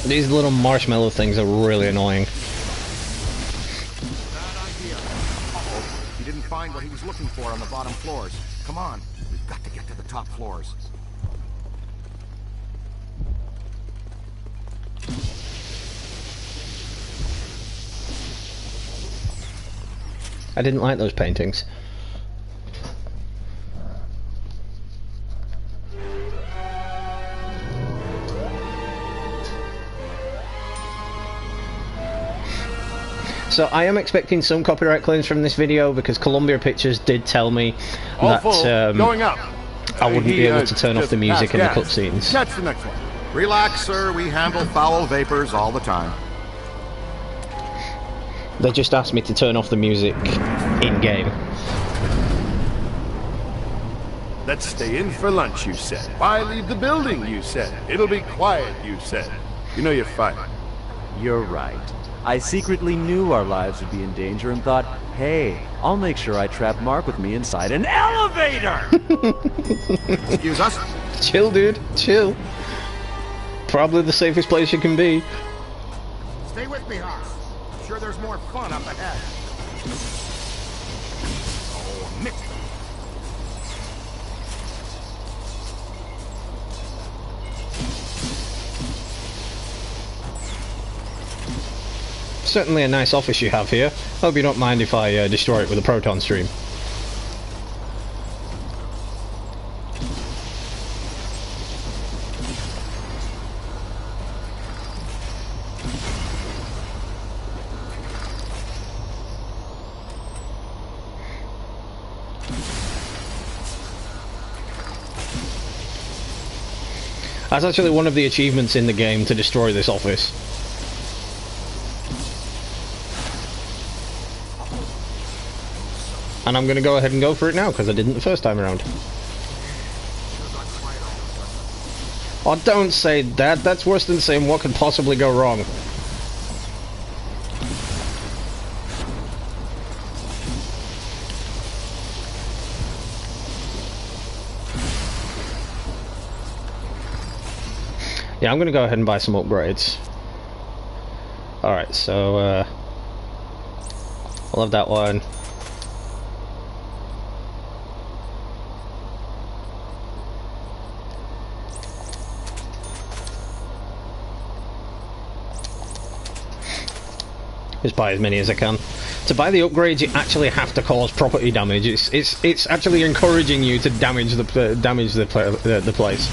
These little marshmallow things are really annoying. Bad idea. Uh-oh. He didn't find what he was looking for on the bottom floors. Come on. We've got to get to the top floors. I didn't like those paintings. So I am expecting some copyright claims from this video because Columbia Pictures did tell me that going up. I wouldn't be able to turn off the music in the cutscenes. That's the next one. Relax, sir. We handle foul vapors all the time. They just asked me to turn off the music in-game. Let's stay in for lunch, you said. Why leave the building, you said. It'll be quiet, you said. You know you're fired. You're right. I secretly knew our lives would be in danger and thought, hey, I'll make sure I trap Mark with me inside an elevator! Excuse us? Chill, dude. Chill. Probably the safest place you can be. Stay with me, Hoss. I'm sure there's more fun up ahead. Oh, mixed. Certainly a nice office you have here. Hope you don't mind if I destroy it with a proton stream. That's actually one of the achievements in the game, to destroy this office. And I'm going to go ahead and go for it now, because I didn't the first time around. Oh, don't say that. That's worse than saying what could possibly go wrong. Yeah, I'm going to go ahead and buy some upgrades. Alright, so I'll have that one. Just buy as many as I can. To buy the upgrades, you actually have to cause property damage. It's actually encouraging you to damage the place.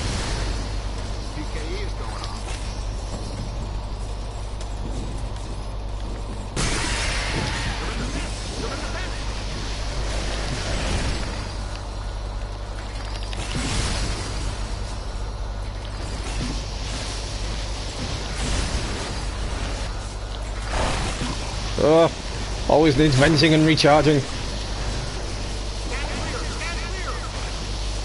PKE is going on. Oh, always needs venting and recharging.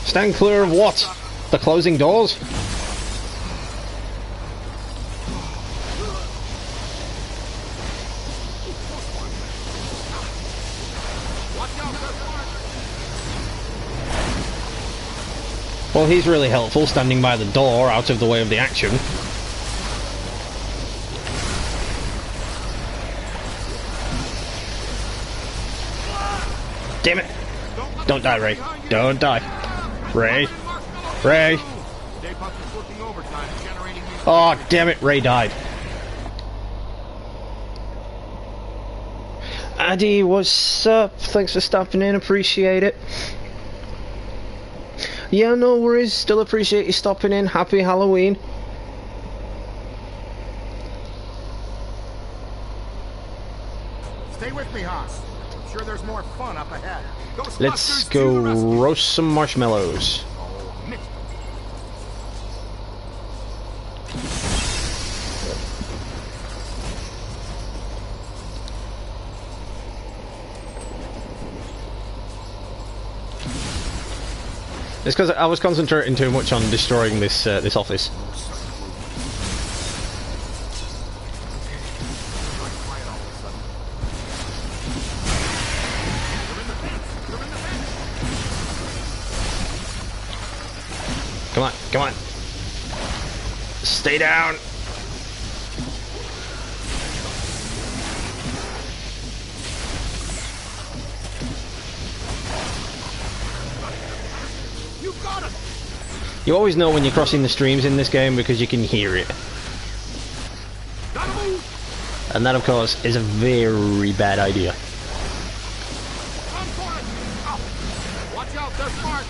Stand clear of what? The closing doors? Well, he's really helpful, standing by the door, out of the way of the action. Damn it! Don't die, Ray. Don't die. Ray. Ray. Oh, damn it, Ray died. Addy, what's up? Thanks for stopping in, appreciate it. Yeah, no worries, still appreciate you stopping in. Happy Halloween. Stay with me, Haas. I'm sure there's more fun up ahead. Let's go roast some marshmallows. It's because I was concentrating too much on destroying this this office. Come on, come on. Stay down. You got him. You always know when you're crossing the streams in this game because you can hear it. And that, of course, is a very bad idea. Watch out, they're smart.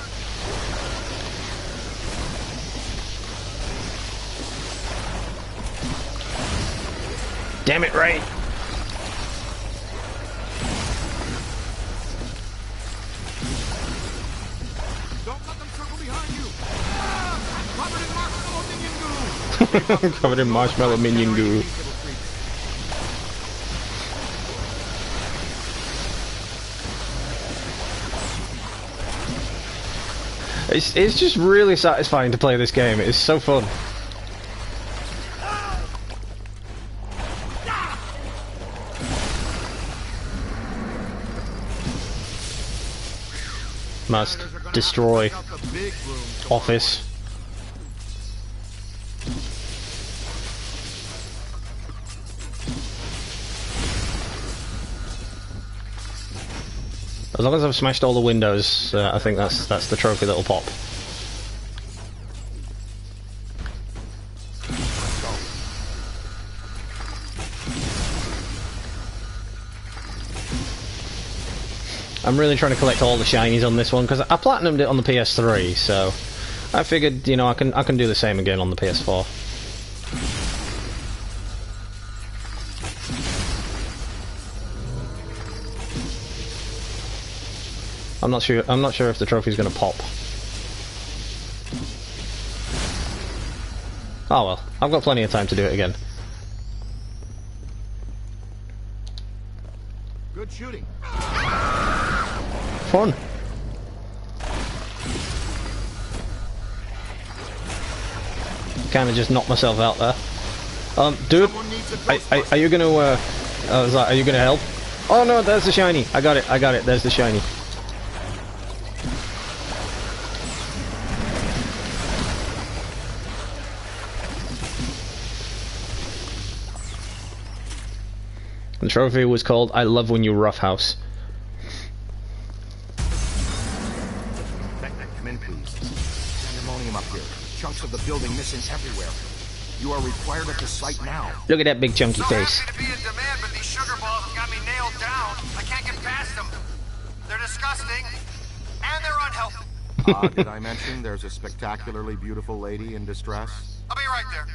Damn it, Ray. Don't let them circle behind you. Covered in marshmallow minion goo. Covered in marshmallow minion goo. It's just really satisfying to play this game. It's so fun. Must destroy office. As long as I've smashed all the windows, I think that's the trophy that'll pop. I'm really trying to collect all the shinies on this one because I platinumed it on the PS3, so I figured, you know, I can do the same again on the PS4. I'm not sure if the trophy's gonna pop. Oh well, I've got plenty of time to do it again. Good shooting. Fun. Kind of just knocked myself out there. Dude, are you gonna? I was like, are you gonna help? Oh no, there's the shiny. I got it. I got it. There's the shiny. The trophy was called "I Love When You Roughhouse." Come in, please. Pandemonium up here. Chunks of the building missing everywhere. You are required at the site now. Look at that big chunky So face. happy to be in demand, but these sugar balls have got me nailed down. I can't get past them. They're disgusting, and they're unhealthy. Did I mention there's a spectacularly beautiful lady in distress? I'll be right there.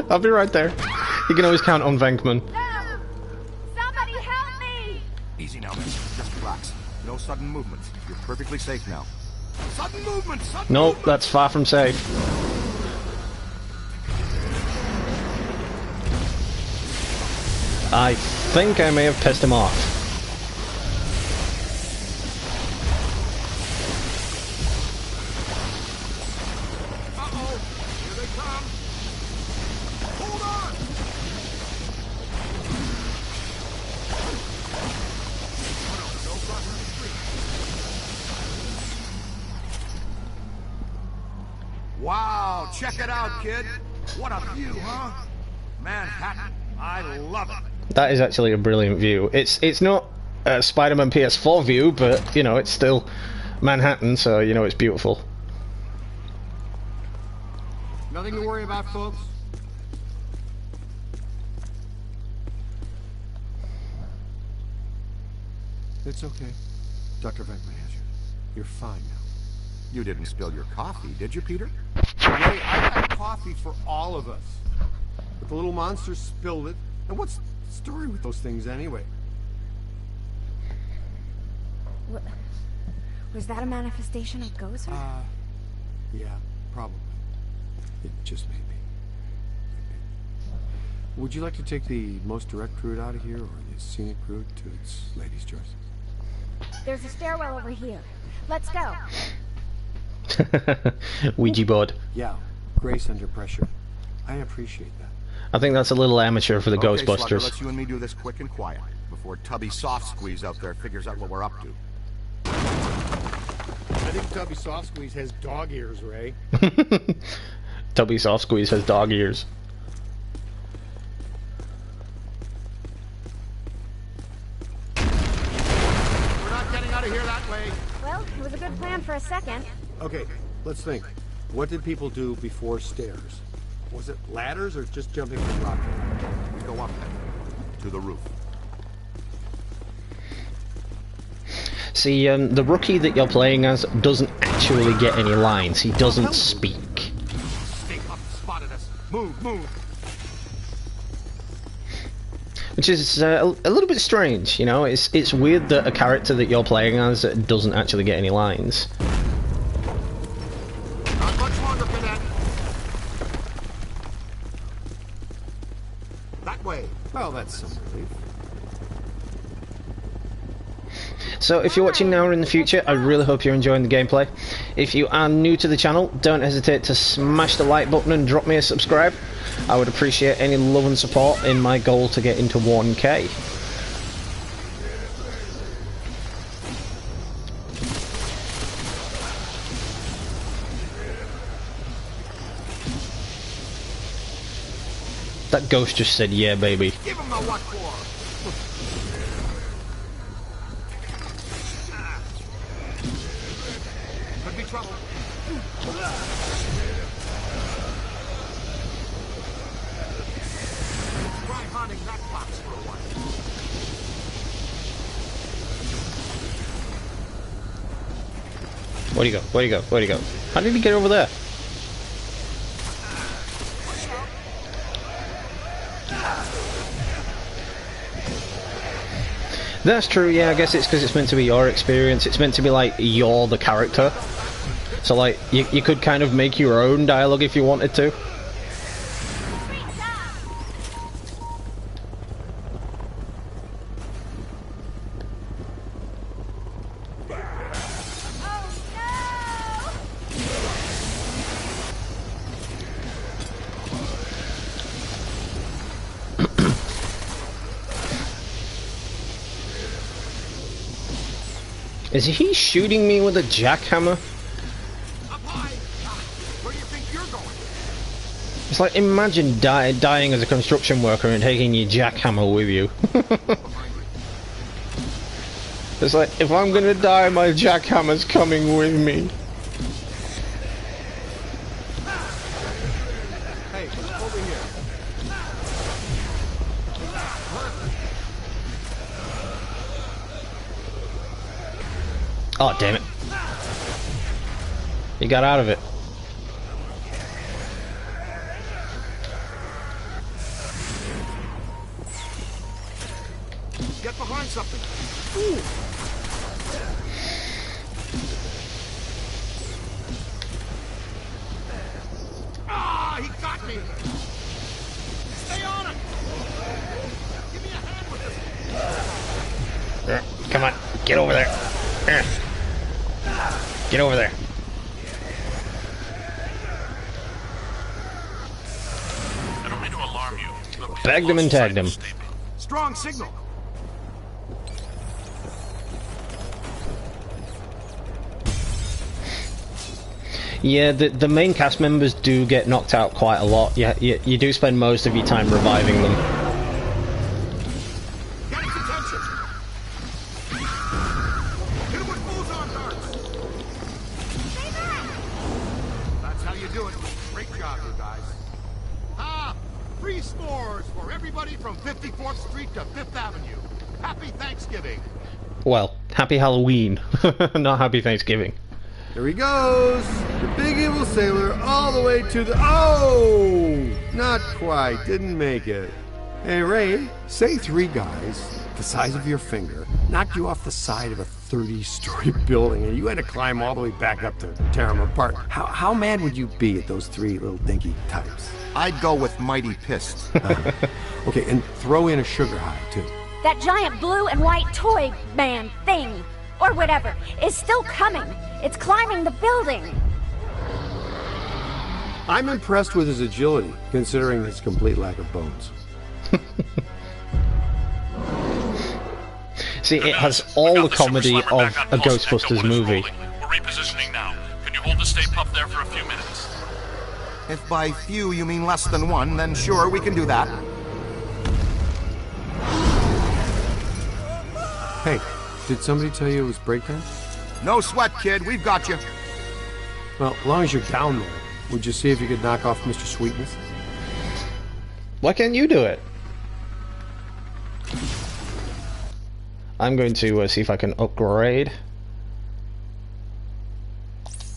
I'll be right there. You can always count on Venkman. No! Somebody help me! Easy now, miss. Just relax. No sudden movements. You're perfectly safe now. Sudden movements! Sudden Nope, movements! that's far from safe. I think I may have pissed him off. Uh-oh! Here they come! Hold on! No crossing the street. Wow, check it out, kid. What a view, huh? Manhattan. I love it. That is actually a brilliant view. It's not a Spider-Man PS4 view, but, you know, it's still Manhattan, so, you know, it's beautiful. Nothing to worry about, folks. It's okay. Dr. Venkman has you. You're fine now. You didn't spill your coffee, did you, Peter? Ray, I got coffee for all of us. But the little monster spilled it. And what's the story with those things anyway? Was that a manifestation of Ghost? Yeah, probably. It just may be. Would you like to take the most direct route out of here, or the scenic route to its lady's choice? There's a stairwell over here. Let's go. Ouija board. Yeah, grace under pressure. I appreciate that. I think that's a little amateur for the Okay, Slugger, Ghostbusters. let's you and me do this quick and quiet before Tubby Soft Squeeze out there figures out what we're up to. I think Tubby Soft Squeeze has dog ears, Ray. Tubby Soft Squeeze has dog ears. We're not getting out of here that way. Well, it was a good plan for a second. Okay, let's think. What did people do before stairs? Was it ladders or just jumping from rock? We go up then, to the roof. See, the rookie that you're playing as doesn't actually get any lines. He doesn't speak. Stay up, spotted us. Move, move. Which is a little bit strange, you know? It's weird that a character that you're playing as doesn't actually get any lines. Not much longer, Cadet. That way. Well, that's some relief. So if you're watching now or in the future, I really hope you're enjoying the gameplay. If you are new to the channel, don't hesitate to smash the like button and drop me a subscribe. I would appreciate any love and support in my goal to get into 1K. That ghost just said, yeah, baby. Give him the what for. Could be trouble. Try haunting that box for a while. Where'd he go? Where'd he go? Where'd he go? How did he get over there? That's true, yeah, I guess it's because it's meant to be your experience. It's meant to be like, you're the character. So like, you could kind of make your own dialogue if you wanted to. Is he shooting me with a jackhammer? Up high. Where do you think you're going? It's like, imagine dying as a construction worker and taking your jackhammer with you. It's like, if I'm gonna die, my jackhammer's coming with me. Oh, damn it. He got out of it. Get behind something. Ooh. Ah, he got me. Stay on it. Give me a hand with this. Come on, get over there. Get over there. I don't mean to alarm you, but Bagged him and tagged him. Strong signal. Yeah, the main cast members do get knocked out quite a lot. Yeah, you do spend most of your time reviving them. Get his attention. Hit him with bullseye darts. That's how you do it. Great job, you guys. Ah, free s'mores for everybody from 54th Street to 5th Avenue. Happy Thanksgiving. Well, happy Halloween, not happy Thanksgiving. Here he goes! The big evil sailor all the way to the... Oh! Not quite. Didn't make it. Hey, Ray, say 3 guys, the size of your finger, knocked you off the side of a 30-story building and you had to climb all the way back up to tear them apart. How mad would you be at those 3 little dinky types? I'd go with mighty pissed. Okay, and throw in a sugar high, too. That giant blue and white toy man thing, or whatever, is still coming. It's climbing the building. I'm impressed with his agility, considering his complete lack of bones. See, it has all the comedy of a Ghostbusters movie. We're repositioning now. Can you hold the Stay Puft there for a few minutes? If by few you mean less than 1, then sure, we can do that. Hey, did somebody tell you it was break time? No sweat, kid. We've got you. Well, as long as you're down there, would you see if you could knock off Mr. Sweetness? Why can't you do it? I'm going to see if I can upgrade.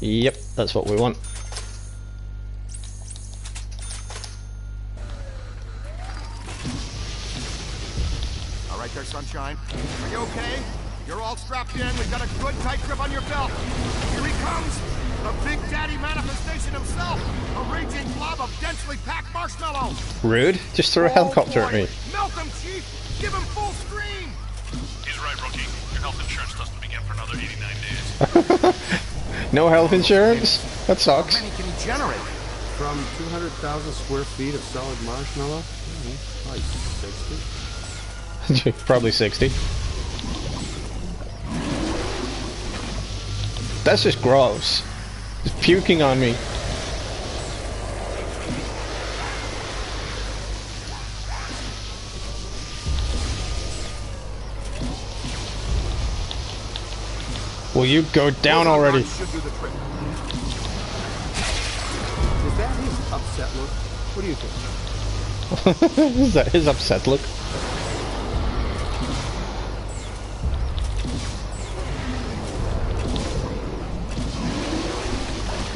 Yep, that's what we want. All right there, sunshine. Are you okay? You're all strapped in. We've got a good tight grip on your belt. Here he comes. The Big Daddy manifestation himself. A raging blob of densely packed marshmallow. Rude. Just throw a helicopter at me. Melt him, Chief. Give him full scream. He's right, Rookie. Your health insurance doesn't begin for another 89 days. No health insurance? That sucks. How many can he generate? From 200,000 square feet of solid marshmallow? Probably 60. Probably 60. That's just gross. It's puking on me. Will you go down already? Is that his upset look? What do you think? Is that his upset look?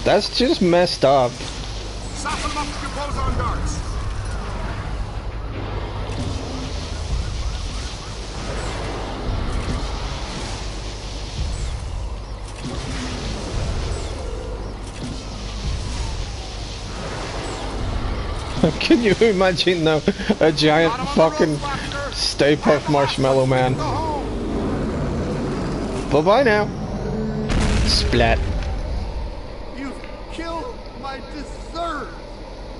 That's just messed up. Soften him up with your boson darts. Can you imagine though, a giant fucking Stay Puft Marshmallow Man? Bye bye now. Splat. You've killed my dessert.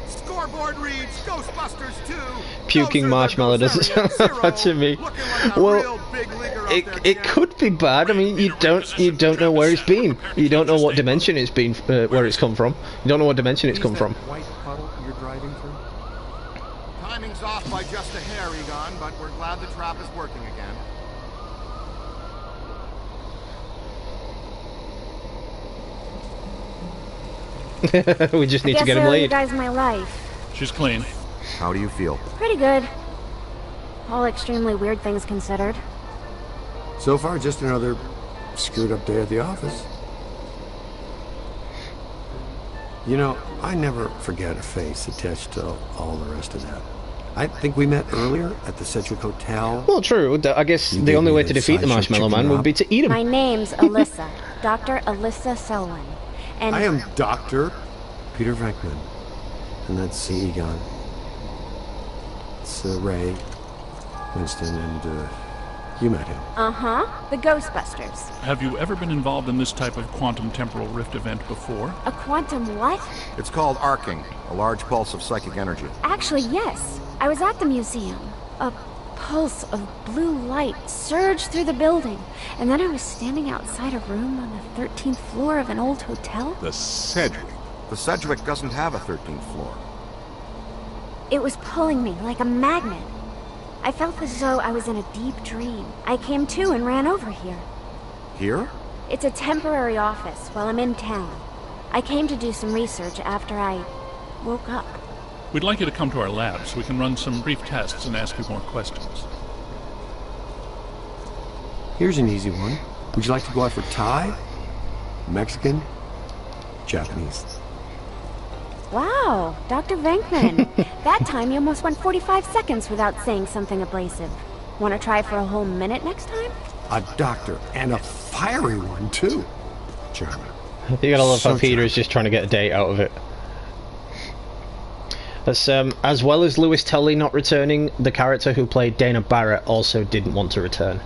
Scoreboard reads Ghostbusters 2. Puking marshmallow doesn't sound like that to me. Well, it could be bad. I mean, you don't know where it's been. You don't know what dimension it's been, where it's come from. You don't know what dimension it's come from. White puddle you're driving through? Timing's off by just a hair, Egon, but we're glad the trap is working again. We just need to get him you laid. guys my life. She's clean. How do you feel? Pretty good. All extremely weird things considered. So far, just another screwed up day at the office. You know, I never forget a face attached to all the rest of that. I think we met earlier at the Sedgwick Hotel. Well, true. I guess the only way to defeat the Marshmallow Man would be to eat him. My name's Alyssa. Dr. Alyssa Selwyn. And I am Dr. Peter Venkman. And that's Egon. It's Ray, Winston, and you met him. Uh-huh. The Ghostbusters. Have you ever been involved in this type of quantum temporal rift event before? A quantum what? It's called arcing, a large pulse of psychic energy. Actually, yes. I was at the museum. A pulse of blue light surged through the building, and then I was standing outside a room on the 13th floor of an old hotel. The Sedgwick. The Sedgwick doesn't have a 13th floor. It was pulling me like a magnet. I felt as though I was in a deep dream. I came to and ran over here. Here? It's a temporary office while I'm in town. I came to do some research after I woke up. We'd like you to come to our lab so we can run some brief tests and ask you more questions. Here's an easy one. Would you like to go out for Thai? Mexican? Japanese? Wow, Dr. Venkman. That time you almost went 45 seconds without saying something abrasive. Want to try for a whole minute next time? A doctor, and a fiery one, too. German. You gotta love So how Peter is just trying to get a date out of it. As well as Lewis Tully not returning, the character who played Dana Barrett also didn't want to return.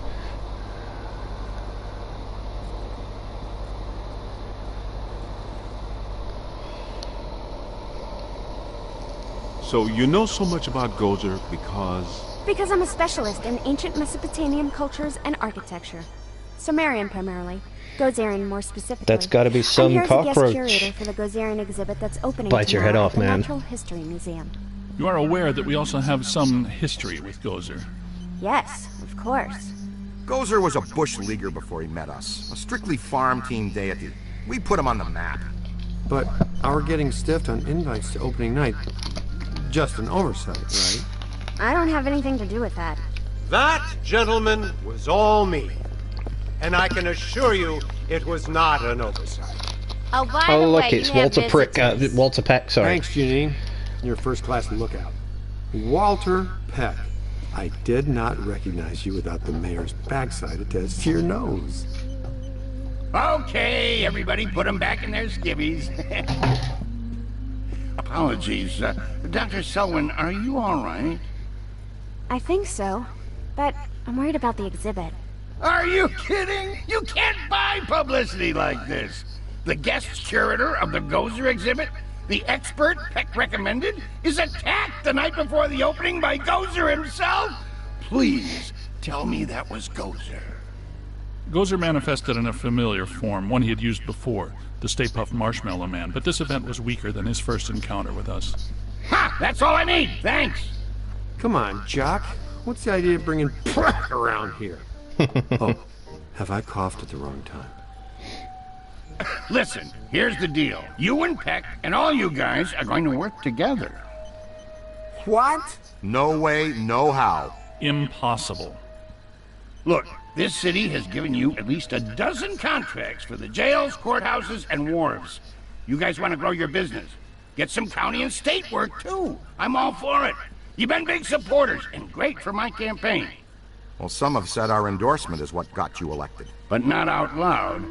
So you know so much about Gozer because... Because I'm a specialist in ancient Mesopotamian cultures and architecture. Sumerian primarily. Gozerian more specifically. That's gotta be some I'm cockroach. here as guest curator for the Gozerian exhibit that's opening Bite your head tomorrow off, at the man. Natural History Museum. You are aware that we also have some history with Gozer. Yes, of course. Gozer was a bush leaguer before he met us. A strictly farm team deity. We put him on the map. But our getting stiffed on invites to opening night, just an oversight, right? I don't have anything to do with that. That, gentlemen, was all me. And I can assure you, it was not an oversight. Oh, by Oh the look, way, it's you have Walter Peck, sorry. Thanks, Janine. You're first-class lookout. Walter Peck. I did not recognize you without the mayor's backside attached to your nose. Okay, everybody put them back in their skivvies. Apologies. Dr. Selwyn, are you all right? I think so. But I'm worried about the exhibit. Are you kidding? You can't buy publicity like this. The guest curator of the Gozer exhibit, the expert Peck recommended, is attacked the night before the opening by Gozer himself? Please, tell me that was Gozer. Gozer manifested in a familiar form, one he had used before, the Stay Puft Marshmallow Man, but this event was weaker than his first encounter with us. Ha! That's all I need, thanks! Come on, Jock. What's the idea of bringing Peck around here? Oh, have I coughed at the wrong time? Listen, here's the deal. You and Peck and all you guys are going to work together. What? No way, no how. Impossible. Look, this city has given you at least a dozen contracts for the jails, courthouses, and wharves. You guys want to grow your business. Get some county and state work, too. I'm all for it. You've been big supporters, and great for my campaign. Well, some have said our endorsement is what got you elected. But not out loud.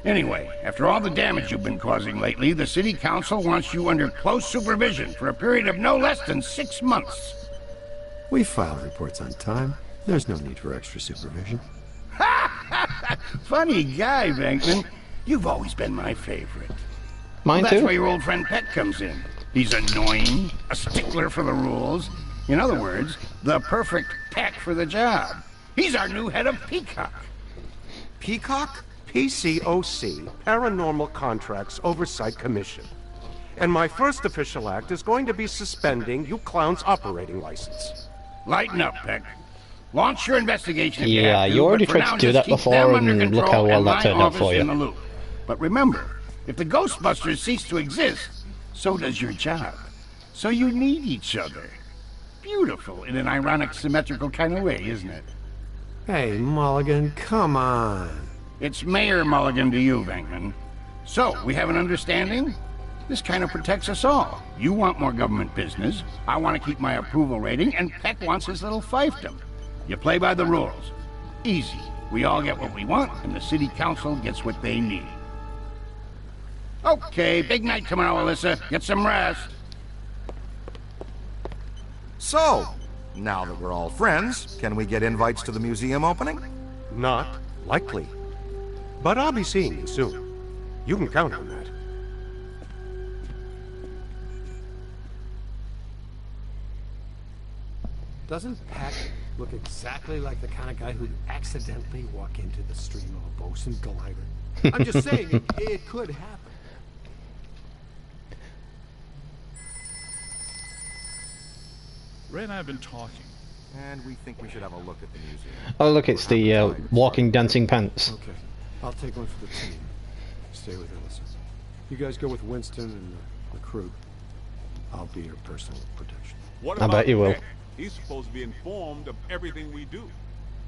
Anyway, after all the damage you've been causing lately, the city council wants you under close supervision for a period of no less than 6 months. We file reports on time. There's no need for extra supervision. Funny guy, Venkman. You've always been my favorite. Mine That's too. where your old friend Peck comes in. He's annoying, a stickler for the rules. In other words, the perfect Peck for the job. He's our new head of Peacock. Peacock? PCOC, Paranormal Contracts Oversight Commission. And my first official act is going to be suspending you clowns' operating license. Lighten up, Peck. Launch your investigation if you Yeah, have to, you already but for tried to now, do just that keep before, them under and look control how well and that my turned out office for you. in the loop. But remember, if the Ghostbusters cease to exist, so does your job. So you need each other. Beautiful in an ironic, symmetrical kind of way, isn't it? Hey, Mulligan, come on. It's Mayor Mulligan to you, Venkman. So, we have an understanding? This kind of protects us all. You want more government business, I want to keep my approval rating, and Peck wants his little fiefdom. You play by the rules. Easy. We all get what we want, and the city council gets what they need. Okay, big night tomorrow, Alyssa. Get some rest. So, now that we're all friends, can we get invites to the museum opening? Not likely. But I'll be seeing you soon. You can count on that. Doesn't Peck look exactly like the kind of guy who'd accidentally walk into the stream of a Bosun glider? I'm just saying, it could happen. Ray and I have been talking. And we think we should have a look at the museum. Oh look, it's the walking dancing pants. Okay, I'll take one for the team. Stay with Alyssa. You guys go with Winston and the crew. I'll be your personal protection. What I about bet you will. Peck? He's supposed to be informed of everything we do.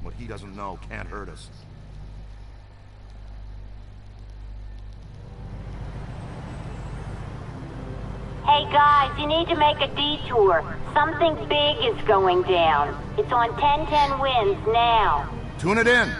What he doesn't know can't hurt us. Hey guys, you need to make a detour. Something big is going down. It's on 1010 Winds now. Tune it in.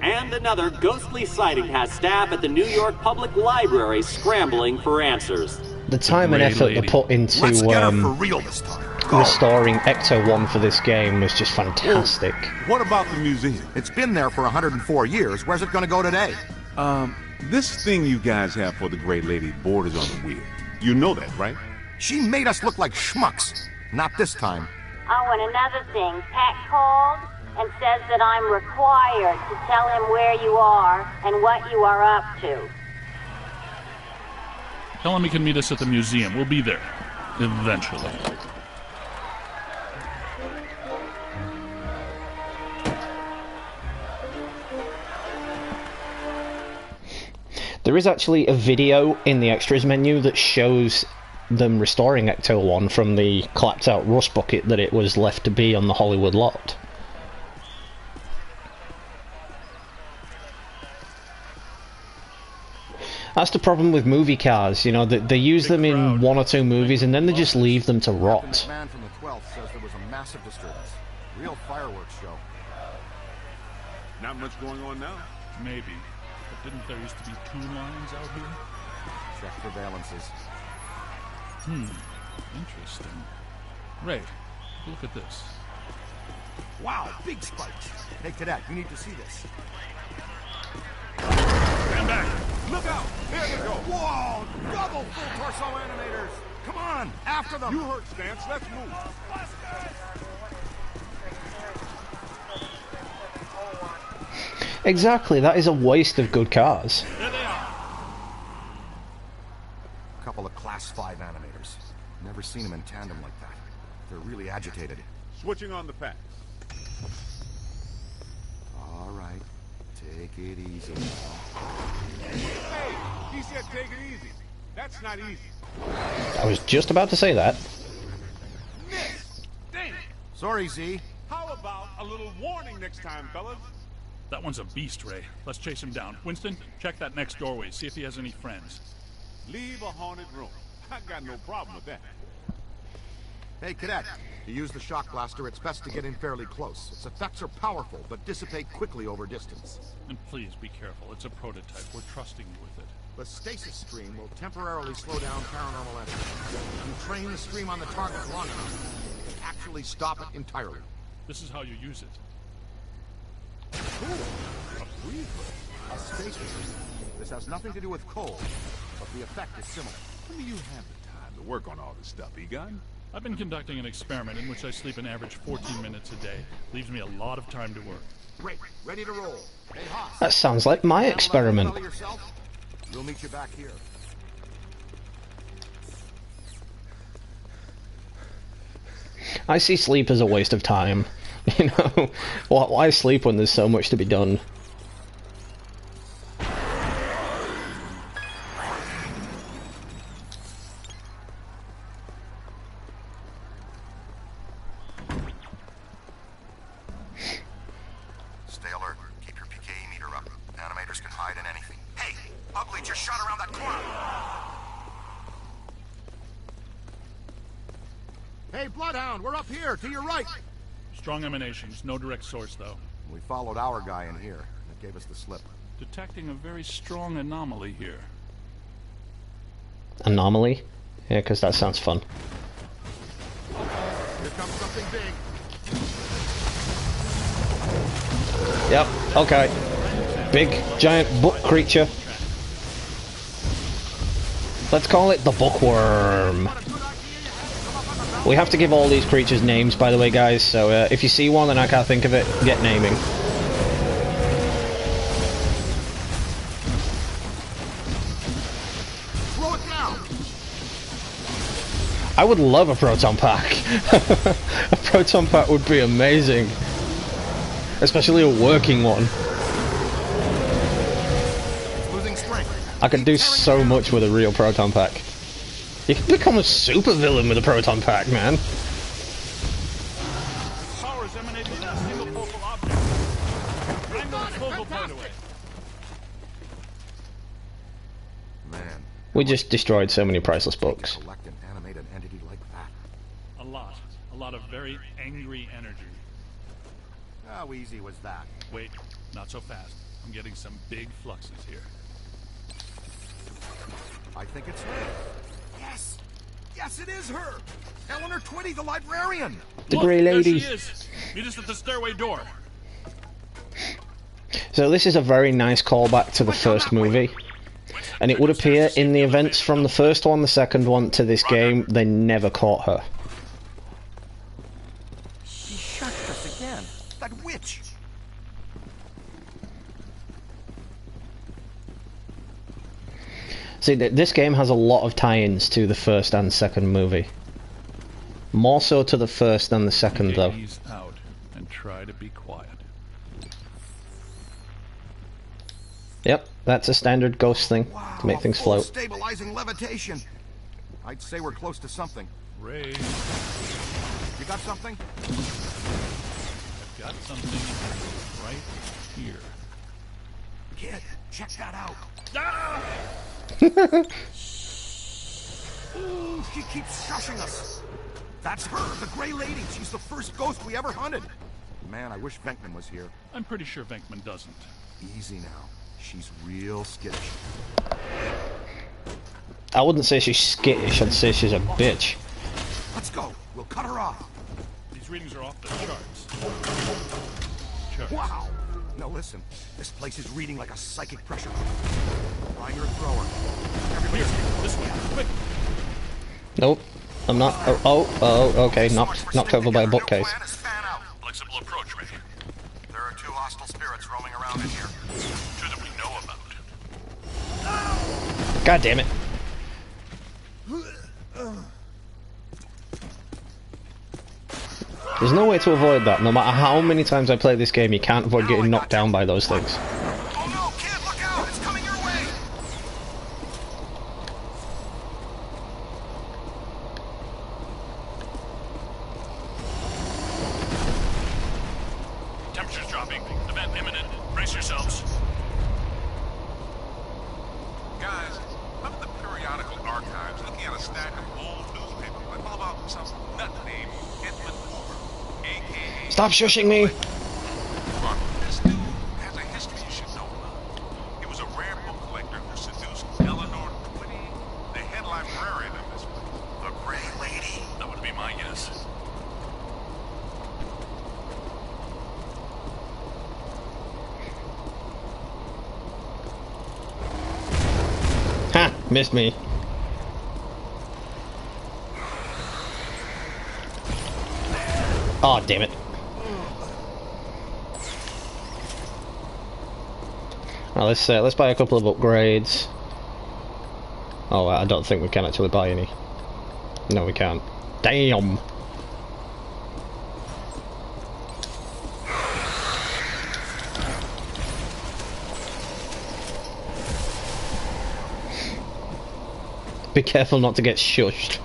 And another ghostly sighting has staff at the New York Public Library scrambling for answers. The time and effort they put into Let's get her for real this time. restoring Ecto-1 for this game was just fantastic. What about the museum? It's been there for 104 years. Where's it going to go today? This thing you guys have for the Great Lady borders on the wheel. You know that, right? She made us look like schmucks. Not this time. Oh, and another thing, Pat called and says that I'm required to tell him where you are and what you are up to. Tell him he can meet us at the museum. We'll be there. Eventually. There is actually a video in the extras menu that shows them restoring Ecto-1 from the collapsed out rust bucket that it was left to be on the Hollywood lot. That's the problem with movie cars, you know, they use them in one or two movies and then they just leave them to rot. The man from the 12th says there was a massive disturbance. Real fireworks show. Not much going on now? Maybe. But didn't there used to be 2 lines out here? Check surveillances. Interesting. Ray, look at this. Wow, big spikes. Hey, Cadet, you need to see this. Stand back! Look out! There they go! Whoa! Double full torso animators! Come on, after them! You heard Stance, let's move! Exactly, that is a waste of good cars. There they are! A couple of Class 5 animators. Never seen them in tandem like that. They're really agitated. Switching on the facts. All right, take it easy. Hey, he said take it easy. That's not easy. I was just about to say that. Miss! Damn! Sorry, Z. How about a little warning next time, fellas? That one's a beast, Ray. Let's chase him down. Winston, check that next doorway. See if he has any friends. Leave a haunted room. I got no problem with that. Hey, Cadet. To use the shock blaster, it's best to get in fairly close. Its effects are powerful, but dissipate quickly over distance. And please be careful. It's a prototype. We're trusting you with it. The stasis stream will temporarily slow down paranormal energy. You train the stream on the target long enough, you can actually stop it entirely. This is how you use it. Cool. A breather. A stasis stream. This has nothing to do with cold, but the effect is similar. When do you have the time to work on all this stuff, Egon? I've been conducting an experiment in which I sleep an average 14 minutes a day. Leaves me a lot of time to work. Great. Ready to roll. Hey, Haas. That sounds like my experiment. We'll meet you back here. I see sleep as a waste of time. You know, why sleep when there's so much to be done? Stay alert. Keep your PKE meter up. Animators Hey, Bloodhound, we're up here, to your right. Strong emanations, no direct source, though. We followed our guy in here. It gave us the slip. Detecting a very strong anomaly here. Anomaly? Yeah, because that sounds fun. Here comes something big. Yep, okay. Big, giant book creature. Let's call it the bookworm. We have to give all these creatures names, by the way, guys, so if you see one and I can't think of it, get naming. Throw it down. I would love a proton pack. A proton pack would be amazing. Especially a working one. Losing strength. I could do so much with a real proton pack. You can become a supervillain with a proton pack, man. Powers emanating from a single focal object. Wrangle its focal point away. Man. We just destroyed so many priceless books. Collect and animate an entity like that. A lot of very angry energy. How easy was that? Wait, not so fast. I'm getting some big fluxes here. I think it's her. Yes! Yes, it is her! Eleanor Twitty, the librarian! The Look, Grey Lady. There she is. Meet us at the stairway door. So this is a very nice callback to the first movie. And it would appear in the events from the first one, the second one, to this game, they never caught her. She shot us again. That witch! See, this game has a lot of tie-ins to the first and second movie. More so to the first than the second, though. Ease out and try to be quiet. Yep, that's a standard ghost thing to make things float. Stabilizing levitation. I'd say we're close to something. Ray, You got something? I've got something right here. Kid, check that out. Ah! Ooh, she keeps shushing us. That's her, the Grey Lady. She's the first ghost we ever hunted. Man, I wish Venkman was here. I'm pretty sure Venkman doesn't. Easy now. She's real skittish. I wouldn't say she's skittish, I'd say she's a bitch. Let's go. We'll cut her off. These readings are off the charts. Wow. Now listen, this place is reading like a psychic pressure cooker. Find your thrower. Everybody, this way, quick. Nope, I'm not. Oh, okay, knocked over by a bookcase. Flexible approach, Ray. There are 2 hostile spirits roaming around in here. 2 that we know about. God damn it. There's no way to avoid that. No matter how many times I play this game, you can't avoid getting knocked down by those things. oh no, kid, look out! It's coming your way! Temperature's dropping. Event imminent. Brace yourselves. Guys, I'm in the periodical archives looking at a stack of old newspapers. I found about some nut named Edmund Hoover, a.k.a. Stop shushing me! This dude has a history you should know about. He was a rare book collector who seduced Eleanor Twitty, the head librarian of this place. The Grey Lady? That would be my guess. Ha! Missed me. Oh, damn it. Well, let's buy a couple of upgrades. Oh, I don't think we can actually buy any. No, we can't. Damn! Be careful not to get shushed.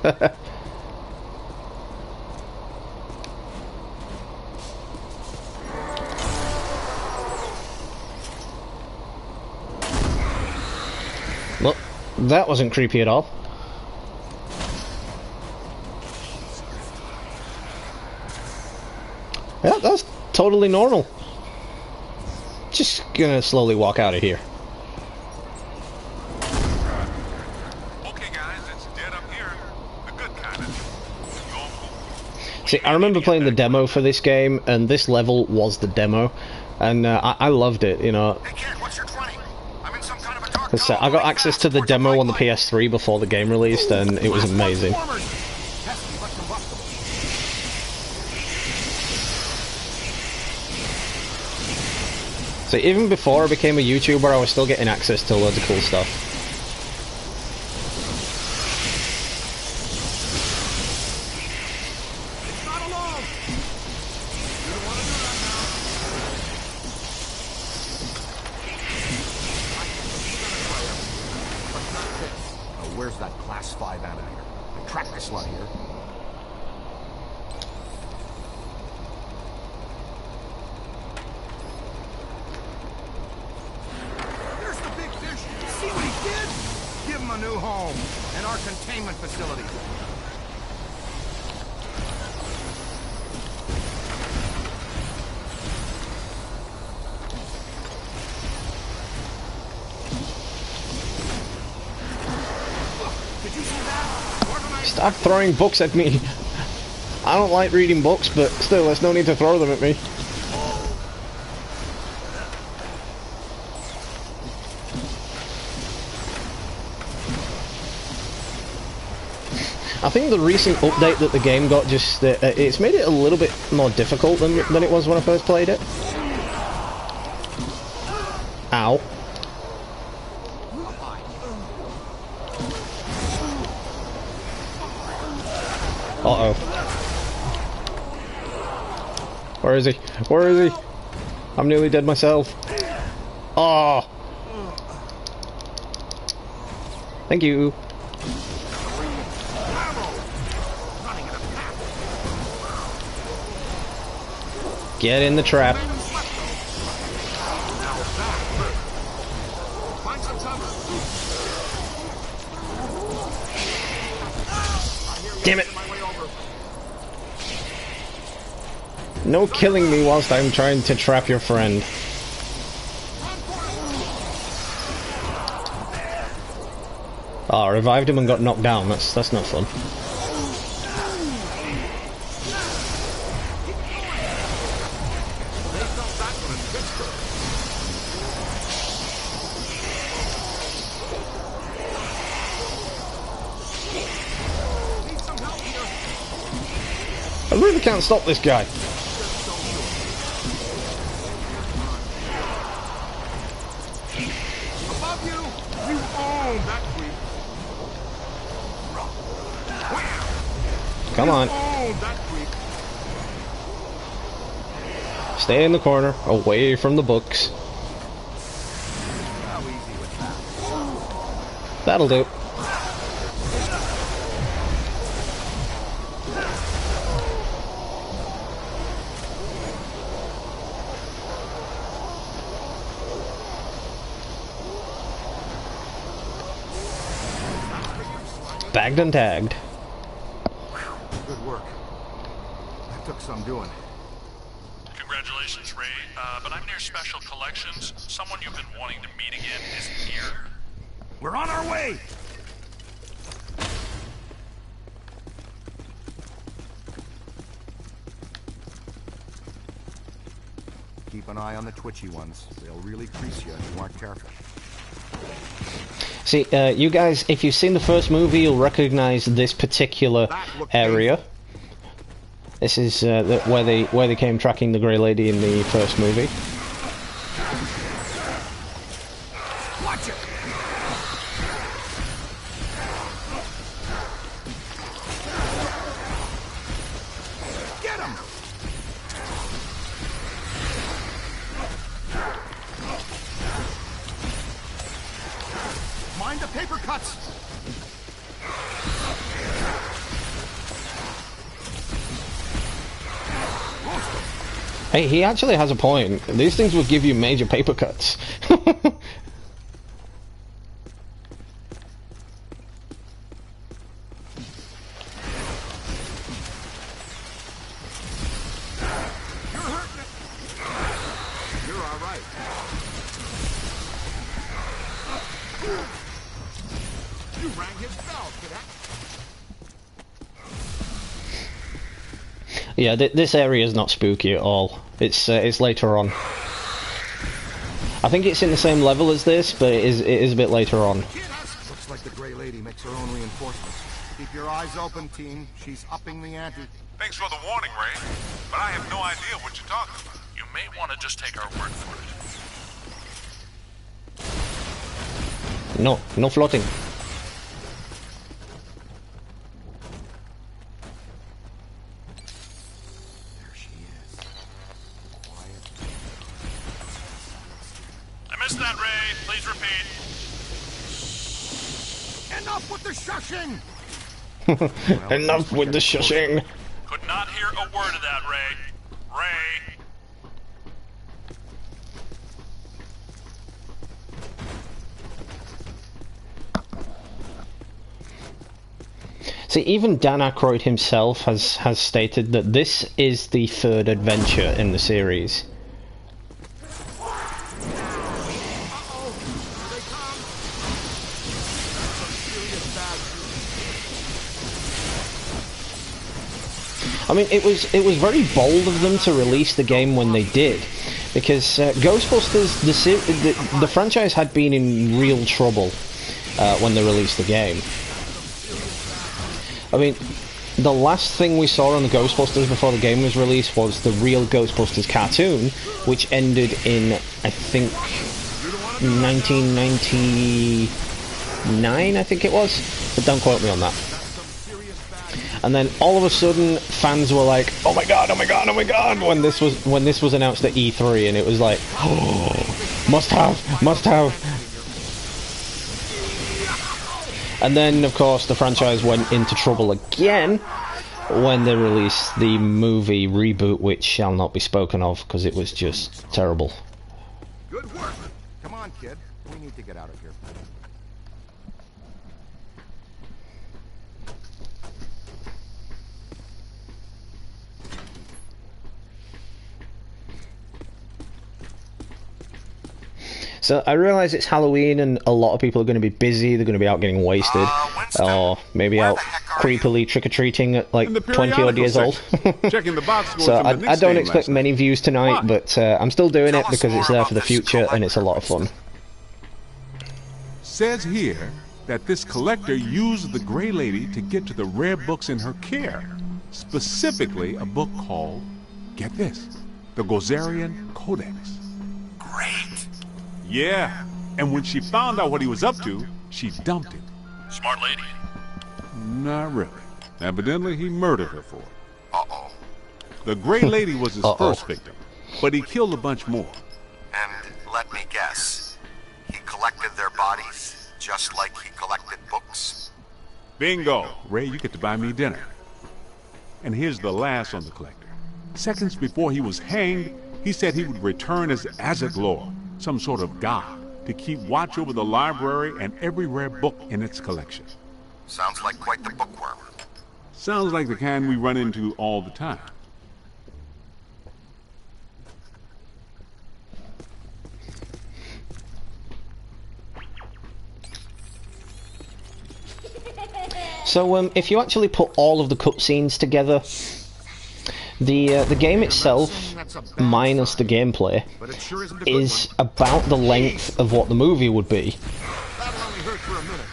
Well, that wasn't creepy at all. totally normal. Just gonna slowly walk out of here. Okay, guys, it's dead up here. The good kind of. See, I remember playing the demo for this game, and this level was the demo, and I loved it, you know. Hey kid, what's your 20? I'm in some kind of a dark I got access to the demo on the PS3 before the game released, and it was amazing. So even before I became a YouTuber, I was still getting access to loads of cool stuff. Where's that Class 5 animator? I tracked this one here. There's the big fish. See what he did? Give him a new home and our containment facility. Stop throwing books at me. I don't like reading books, but still, there's no need to throw them at me. I think the recent update that the game got just it's made it a little bit more difficult than it was when I first played it. Ow. Uh-oh. Where is he? Where is he? I'm nearly dead myself. Oh. Thank you. Get in the trap. Damn it. No killing me whilst I'm trying to trap your friend. Oh, I revived him and got knocked down. That's not fun. I really can't stop this guy. Above you, you own that creep. Come on. Stay in the corner, away from the books. That'll do. Bagged and tagged. Good work. That took some doing. Congratulations, Ray. But I'm near Special Collections. Someone you've been wanting to meet again is here. We're on our way. Keep an eye on the twitchy ones. They'll really crease you if you aren't careful. See, you guys, if you've seen the first movie, you'll recognize this particular area. This is where they came tracking the Grey Lady in the first movie. Watch it. Get him. Mind the paper cuts. Hey, he actually has a point. These things will give you major paper cuts. ring his bell, cadet. Yeah, this area is not spooky at all. It's later on. I think it's in the same level as this, but it is a bit later on. Looks like the Grey Lady makes her own reinforcements. Keep your eyes open, team. She's upping the ante. Thanks for the warning, Ray. But I have no idea what you're talking about. You may want to just take our word for it. No floating. There she is. Quiet. I missed that, Ray. Please repeat. Enough with the shushing! Enough with the shushing. Could not hear a word of that, Ray. Ray. See, even Dan Aykroyd himself has stated that this is the third adventure in the series. I mean, it was very bold of them to release the game when they did, because Ghostbusters, the franchise had been in real trouble when they released the game. I mean, the last thing we saw on the Ghostbusters before the game was released was the real Ghostbusters cartoon, which ended in, I think, 1999, I think it was, but don't quote me on that. And then all of a sudden, fans were like, "Oh my god, oh my god, oh my god!" when this was announced at E3, and it was like, "Oh, must have." And then, of course, the franchise went into trouble again when they released the movie reboot, which shall not be spoken of because it was just terrible. Good work. Come on, kid. We need to get out of here. So I realise it's Halloween and a lot of people are going to be busy, they're going to be out getting wasted, or maybe out creepily trick-or-treating at like 20 odd years old. Checking the box scores So from the I don't game expect last many views tonight, but I'm still doing it because it's there for the future and it's a lot of fun. Says here that this collector used the Grey Lady to get to the rare books in her care, specifically a book called, get this, the Gozerian Codex. Great. Yeah, and when she found out what he was up to, she dumped him. Smart lady. Not really. Evidently, he murdered her for it. Uh-oh. The Grey Lady was his first victim, but he killed a bunch more. And let me guess, he collected their bodies just like he collected books? Bingo! Ray, you get to buy me dinner. And here's the last on the collector. Seconds before he was hanged, he said he would return as Azaglor, some sort of god, to keep watch over the library and every rare book in its collection. Sounds like quite the bookworm. Sounds like the kind we run into all the time. So if you actually put all of the cutscenes together, the game itself, minus the gameplay, is about the length of what the movie would be. That'll only hurt for a minute.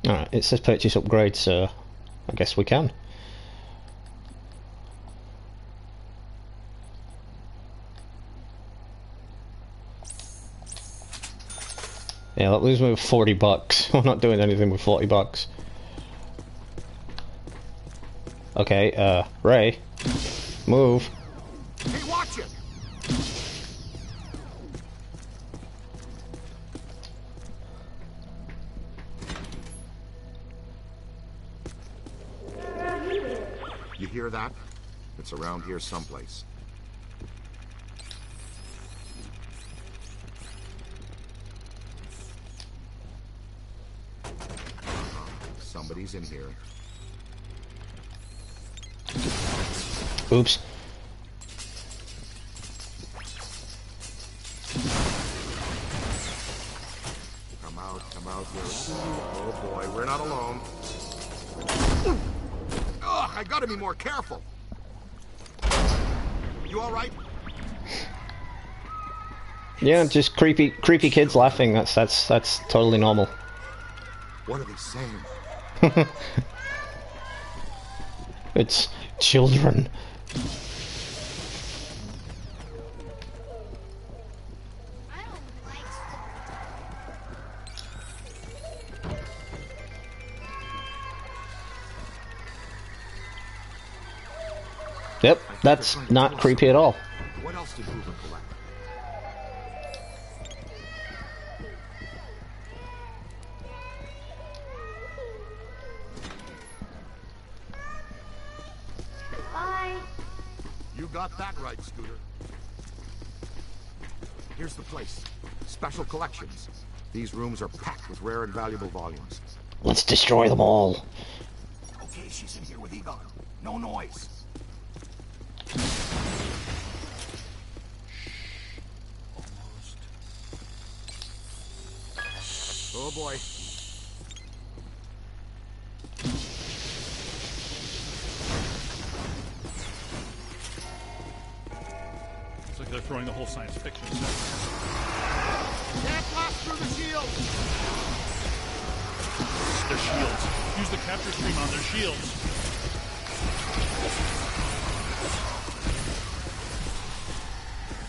Alright, it says purchase upgrade, so I guess we can. Yeah, that leaves me with 40 bucks. I'm not doing anything with 40 bucks. Okay, Ray, move. Hey, watch it! You hear that? It's around here someplace. Somebody's in here. Oops. Come out. Oh boy, we're not alone. Ugh, I gotta be more careful. You all right? Yeah, just creepy kids laughing. That's totally normal. What are they saying? It's children. Yep, that's not creepy at all. What else did Hoover collect? Bye. You got that right, Scooter. Here's the place. Special collections. These rooms are packed with rare and valuable volumes. Let's destroy them all. Okay, she's in here with Egon. No noise. Almost. Oh boy. Looks like they're throwing the whole science fiction stuff. Can't blast through the shield! Their shields. Use the capture stream on their shields.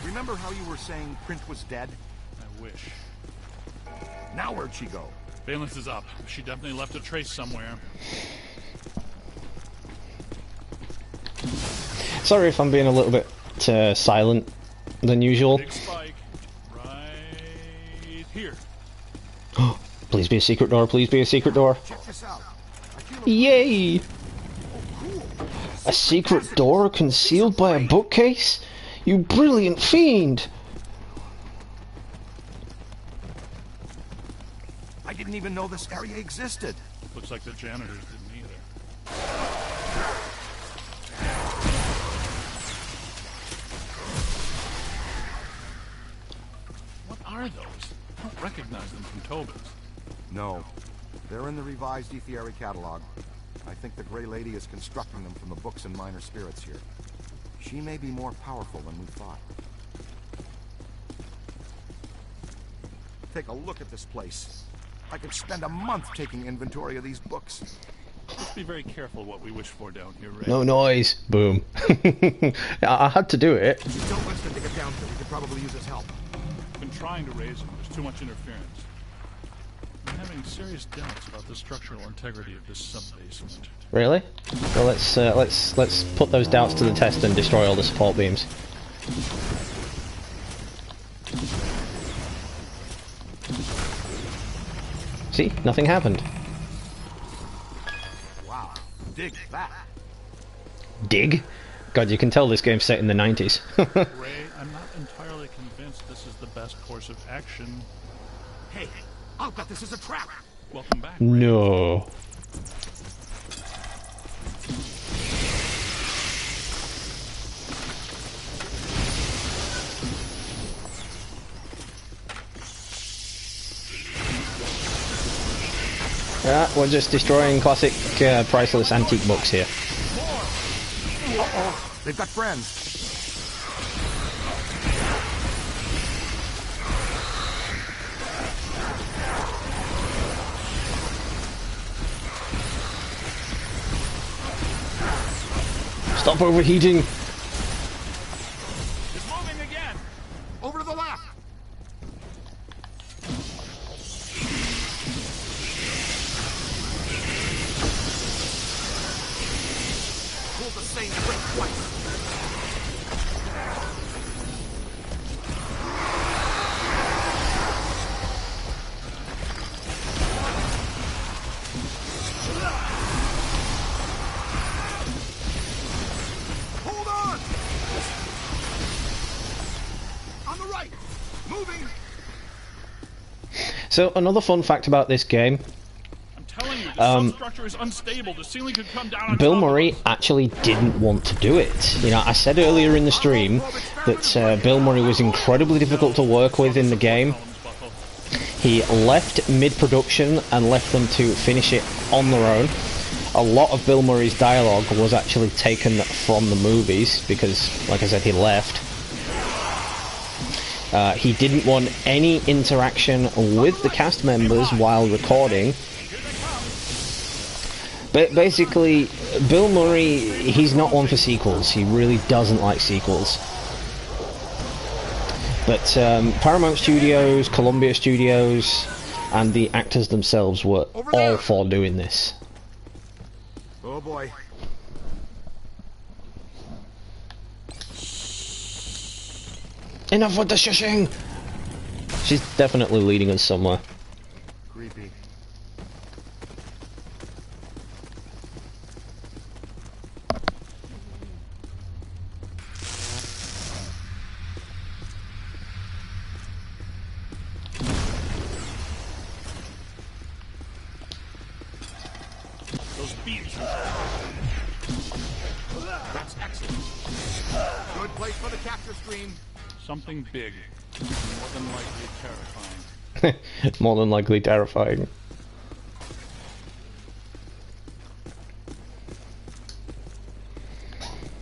Remember how you were saying Print was dead? I wish. Now where'd she go? Valence is up. She definitely left a trace somewhere. Sorry if I'm being a little bit silent than usual. Big spike. Right here. Please be a secret door, please be a secret door. Check this out. Yay! A secret door concealed by a bookcase? You brilliant fiend! I didn't even know this area existed. Looks like the janitors didn't either. What are those? I don't recognize them from Tobin's. No. They're in the revised Ethiary catalog. I think the Grey Lady is constructing them from the books and minor spirits here. She may be more powerful than we thought. Take a look at this place. I could spend a month taking inventory of these books. Let's be very careful what we wish for down here, Ray. No noise. Boom. I had to do it. Don't listen to get down here. We could probably use his help. I've been trying to raise him. There's too much interference. I'm having serious doubts about the structural integrity of this sub-basement. Really? Well, let's put those doubts to the test and destroy all the support beams. See? Nothing happened. Wow. Dig that. Dig? God, you can tell this game's set in the 90s. Ray, I'm not entirely convinced this is the best course of action. Hey, I'll bet this is a trap. Welcome back, Ray. No. Yeah, we're just destroying classic priceless antique books here. Uh-oh, they've got friends. Stop overheating. It's moving again. Over to the left. Pull the same trick twice. Hold on. On the right. Moving. So another fun fact about this game, I'm telling you, substructure is unstable. The ceiling could come down on Bill top of Murray us. actually didn't want to do it. You know, I said earlier in the stream that Bill Murray was incredibly difficult to work with in the game. He left mid-production and left them to finish it on their own. A lot of Bill Murray's dialogue was actually taken from the movies because, like I said, he left. He didn't want any interaction with the cast members while recording. But basically, Bill Murray, he's not one for sequels. He really doesn't like sequels. But Paramount Studios, Columbia Studios, and the actors themselves were all for doing this. Oh boy. Enough with the shushing! She's definitely leading us somewhere. Creepy. Those beams. That's excellent. Good place for the capture stream. Something big. More than likely terrifying. More than likely terrifying.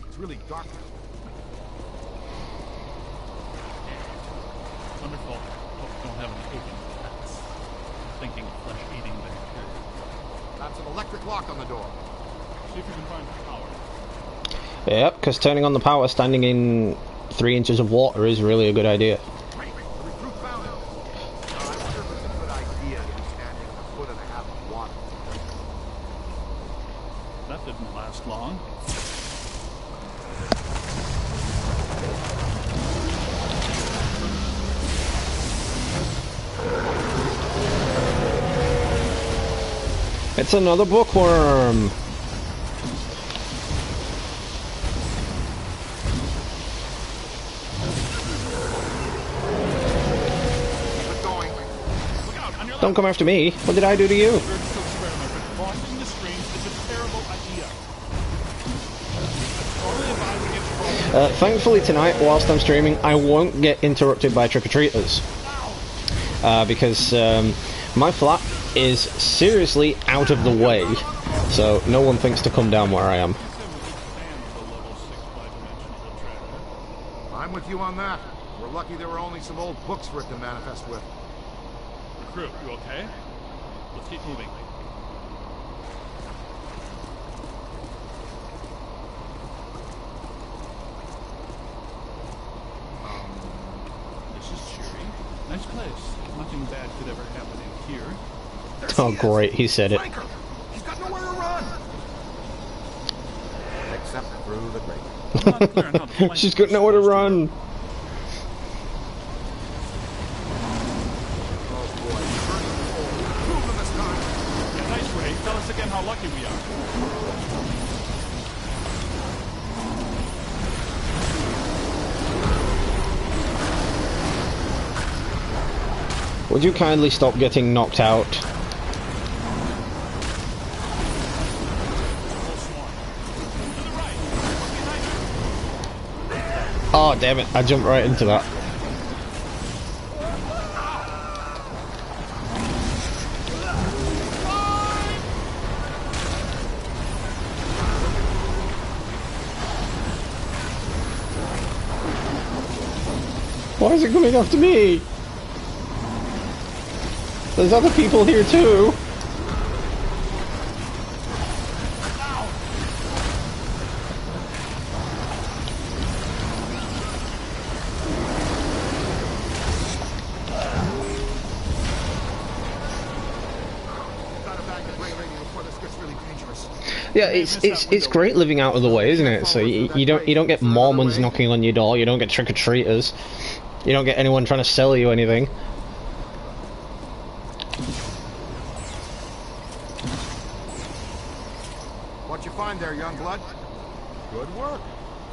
It's really dark. Wonderful. Hope we don't have any open cracks. Thinking flesh-eating bacteria. That's an electric lock on the door. See if you can find power. Yep, because turning on the power standing in 3 inches of water is really a good idea. The recruit found it. I wonder if it's a good idea to be standing in a foot and a half of water. That didn't last long. It's another bookworm! Don't come after me. What did I do to you? Crossing the streams is a terrible idea. Thankfully tonight, whilst I'm streaming, I won't get interrupted by trick-or-treaters. Because my flat is seriously out of the way, so no one thinks to come down where I am. I'm with you on that. We're lucky there were only some old books for it to manifest with. Recruit, you okay? Let's keep moving. This is cheery. Nice place. Nothing bad could ever happen in here. Oh great, he said it. He's got nowhere to run! Except through the grate. She's got nowhere to run. Nice, Ray. Tell us again how lucky we are. Would you kindly stop getting knocked out? Oh damn it, I jumped right into that. Why is it coming after me? There's other people here too. Yeah, it's great living out of the way, isn't it? So you don't get Mormons knocking on your door, you don't get trick-or-treaters, you don't get anyone trying to sell you anything. What'd you find there, young blood? Good work.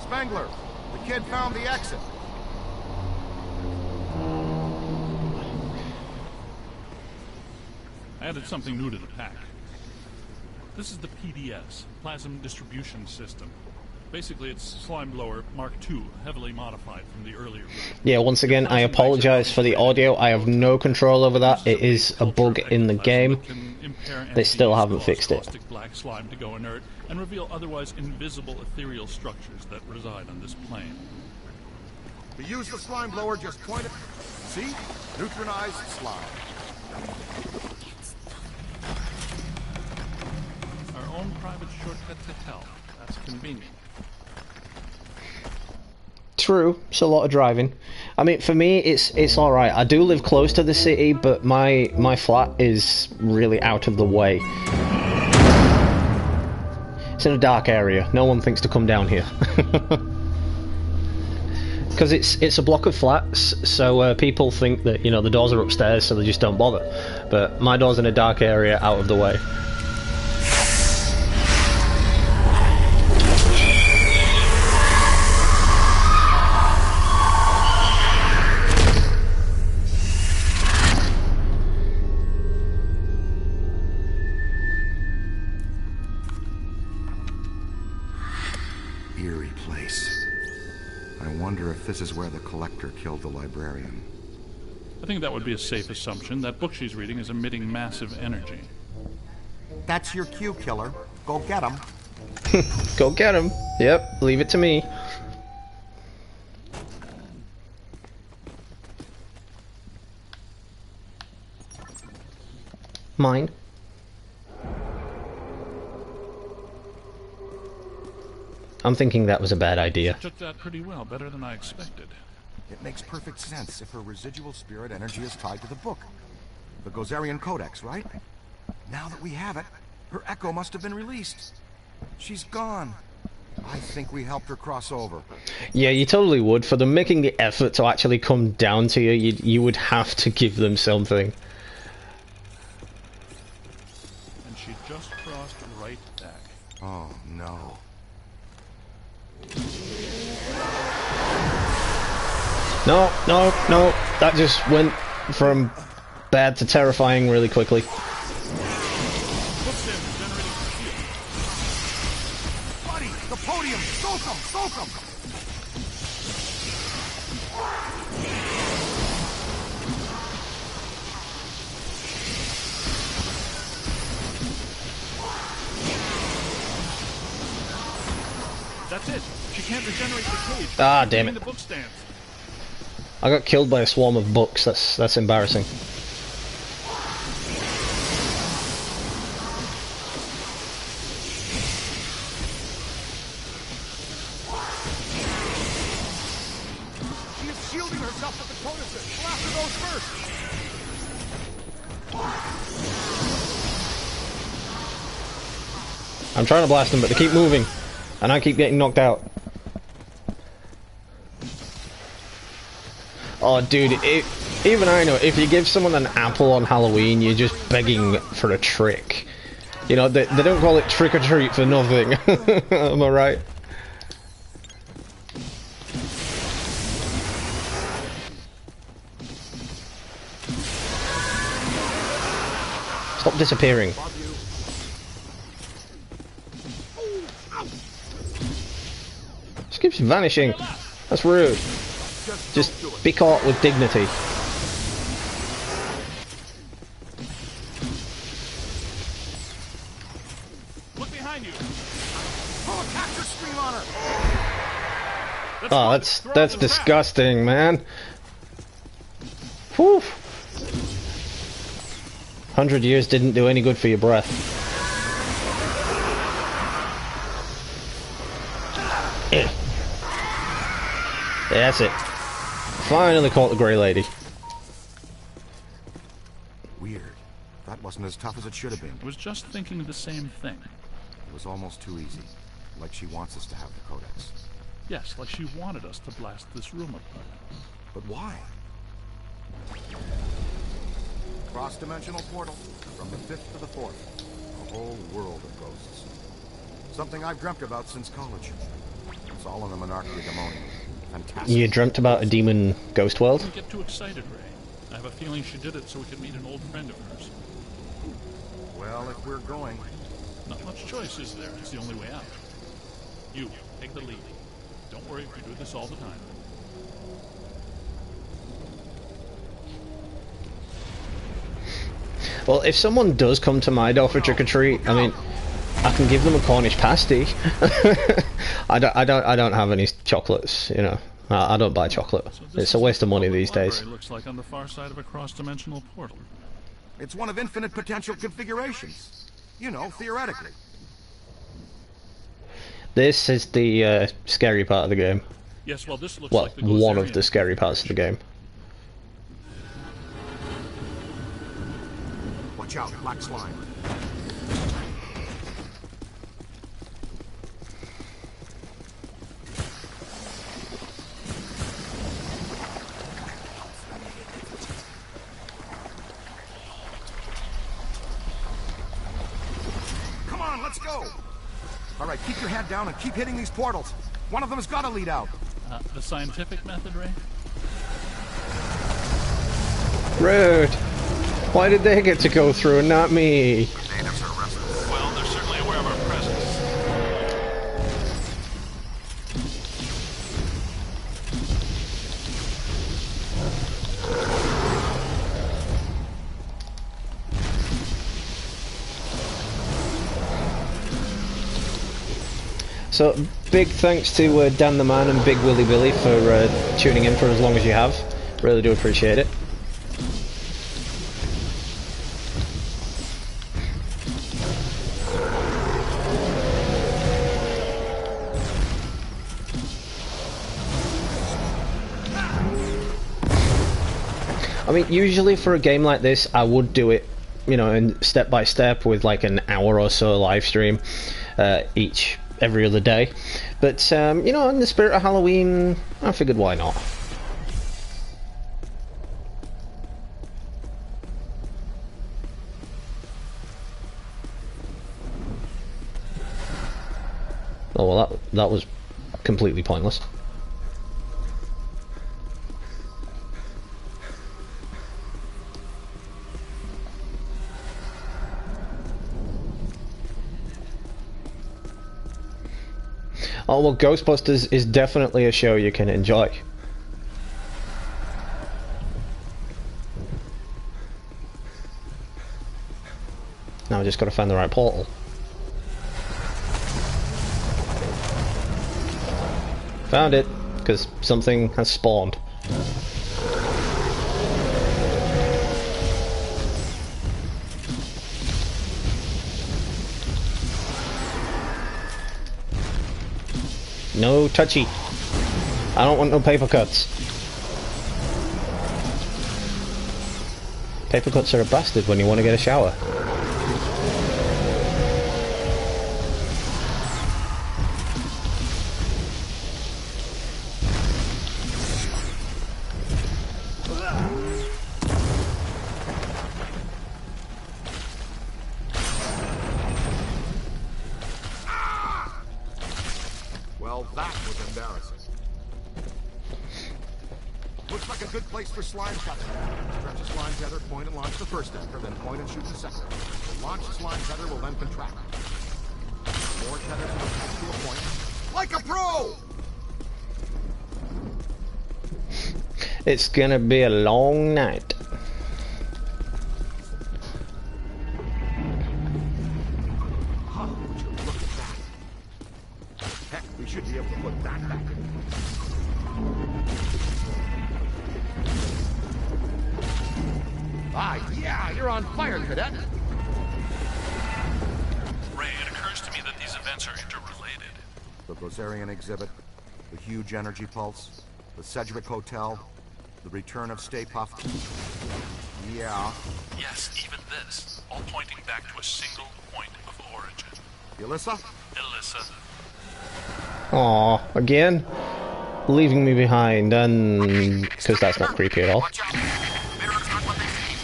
Spangler, the kid found the exit. I added something new to the pack. This is the PDS, Plasma Distribution System. Basically, it's Slime Blower Mark II, heavily modified from the earlier version. Yeah, once again, I apologize for the audio. I have no control over that. It is a bug in the game. They still haven't fixed it. Black slime to go inert and reveal otherwise invisible ethereal structures that reside on this plane. To use the slime blower, just point it. See? Neutronized slime. Our own private shortcut to hell. That's convenient. True, it's a lot of driving. I mean, for me, it's all right. I do live close to the city, but my flat is really out of the way. It's in a dark area. No one thinks to come down here. Because it's a block of flats, so people think that, you know, the doors are upstairs, so they just don't bother. But my door's in a dark area, out of the way. Eerie place. I wonder if this is where the collector killed the librarian. I think that would be a safe assumption. That book she's reading is emitting massive energy. That's your cue, killer. Go get him. Go get him. Yep, leave it to me. Mine. I'm thinking that was a bad idea. Took that pretty well, better than I expected. It makes perfect sense if her residual spirit energy is tied to the book. The Gozerian Codex, right? Now that we have it, her echo must have been released. She's gone. I think we helped her cross over. Yeah, you totally would. For them making the effort to actually come down to you, you would have to give them something. And she just crossed right back. Oh, no. No, no, no. That just went from bad to terrifying really quickly. Buddy, the podium! Soak him! Soak him! That's it. She can't regenerate the cage. Ah, damn it. The book stands. I got killed by a swarm of books. That's embarrassing. She is shielding herself with the codices. Go after those first. I'm trying to blast them, but they keep moving. And I keep getting knocked out. Oh, dude, even I know, if you give someone an apple on Halloween, you're just begging for a trick. You know, they don't call it trick-or-treat for nothing. Am I right? Stop disappearing. Just keeps vanishing. That's rude. Just be caught with dignity. Look behind you. Oh, attack her, scream on her. Oh, that's disgusting, man. Whew. 100 years didn't do any good for your breath. Yeah, that's it. Finally caught the Grey Lady. Weird. That wasn't as tough as it should have been. I was just thinking the same thing. It was almost too easy. Like she wants us to have the Codex. Yes, like she wanted us to blast this room apart. But why? Cross-dimensional portal. From the 5th to the 4th. A whole world of ghosts. Something I've dreamt about since college. It's all in the Monarchy of Demonia. Fantastic. You dreamt about a demon ghost world? Don't get too excited, Ray. I have a feeling she did it so we could meet an old friend of hers. Well, if we're going, Not much choice, is there? It's the only way out. You, take the lead. Don't worry, we do this all the time. Well, if someone does come to my door for trick-or-treat, I mean, I can give them a Cornish pasty. I don't have any chocolates, you know. I don't buy chocolate. So it's a waste of money these days. Looks like on the far side of a cross-dimensional portal. It's one of infinite potential configurations. You know, theoretically. This is the scary part of the game. Yes, well, this looks well, like the one of the scary parts of the game. Watch out, black slime. Come on, let's go. All right, keep your head down and keep hitting these portals. One of them has got to lead out. The scientific method, Ray? Rude. Why did they get to go through and not me? The natives are restless. Well, they're certainly aware of our presence. So, big thanks to Dan the Man and Big Willy Billy for tuning in for as long as you have. Really do appreciate it. I mean, usually for a game like this, I would do it, you know, in step by step with like an hour or so live stream every other day. But, you know, in the spirit of Halloween, I figured why not. Oh, well, that was completely pointless. Oh, well, Ghostbusters is definitely a show you can enjoy. Now I just got to find the right portal. Found it, because something has spawned. No touchy. I don't want no paper cuts. Paper cuts are a bastard when you want to get a shower. Well, that was embarrassing. Looks like a good place for slime cutter. Stretch a slime tether, point and launch the first anchor, then point and shoot the second. The launched slime tether will then contract. More tethers will attach to a point. Like a pro! It's gonna be a long night. Oh, would you look at that? Heck, we should be able to put that back in. Ah, yeah, you're on fire, Cadet. Ray, it occurs to me that these events are interrelated. The Rosarian exhibit, the huge energy pulse, the Sedgwick Hotel, the return of Stay Puft. Yeah. Yes, even this. All pointing back to a single point of origin. Alyssa? Alyssa. Aw, again? Leaving me behind, and... because that's not creepy at all. Watch out! Mirrors not what they seem.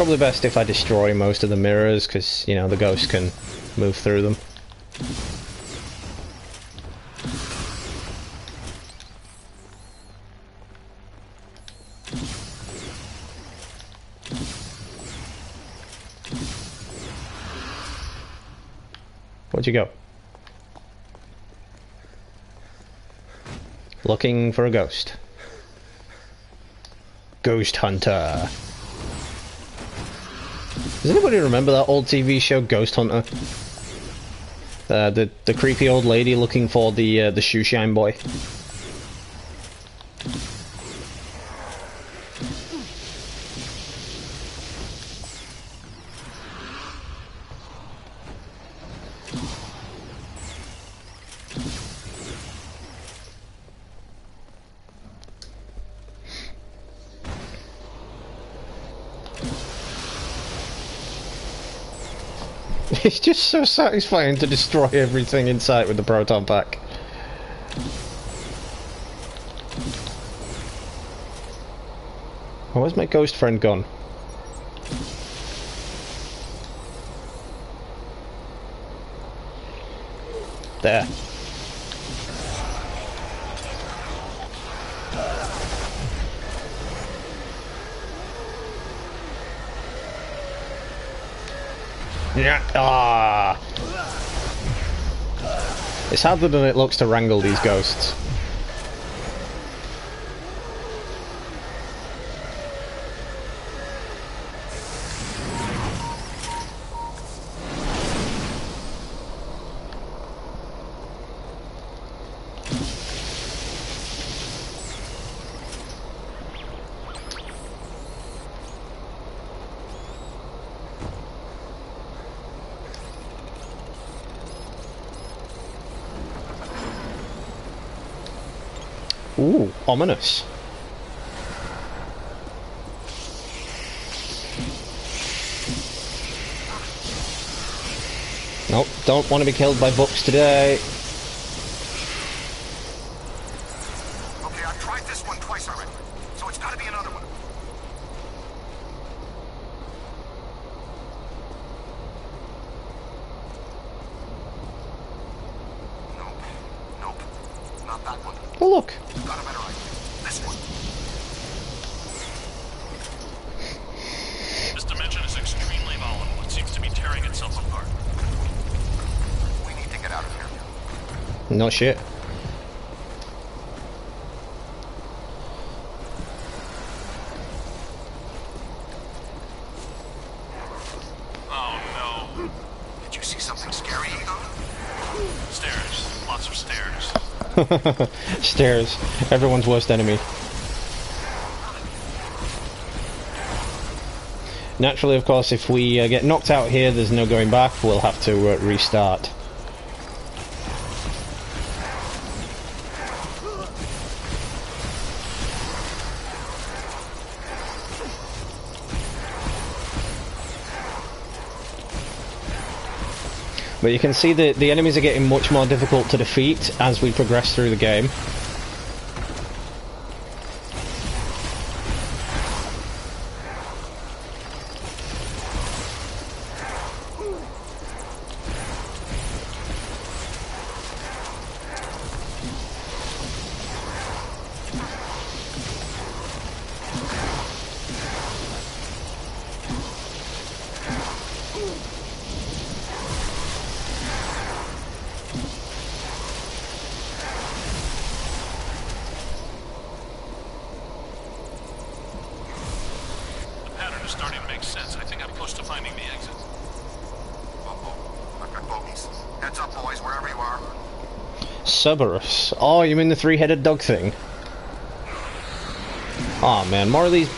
Probably best if I destroy most of the mirrors, because, you know, the ghost can move through them. Where'd you go? Looking for a ghost. Ghost Hunter. Does anybody remember that old TV show, Ghost Hunter? The creepy old lady looking for the shoe shine boy. It's just so satisfying to destroy everything in sight with the proton pack. Oh, where's my ghost friend gone? There. Yeah. Ah. It's harder than it looks to wrangle these ghosts. Ooh, ominous. Nope, don't want to be killed by books today. Okay, I've tried this one twice already, so it's gotta be another one. Nope. Not that one. Oh, look. Got a better idea. This one. This dimension is extremely volatile. It seems to be tearing itself apart. We need to get out of here. No shit. Oh no. Did you see something scary, Ego? Stairs. Lots of stairs. Stairs. Everyone's worst enemy. Naturally, of course, if we get knocked out here, there's no going back. We'll have to restart. But you can see that the enemies are getting much more difficult to defeat as we progress through the game. Starting to make sense. I think I'm close to finding the exit. I've got bogeys. Heads up, boys, wherever you are. Cerberus. Oh, you mean the three-headed dog thing? Oh man, more of these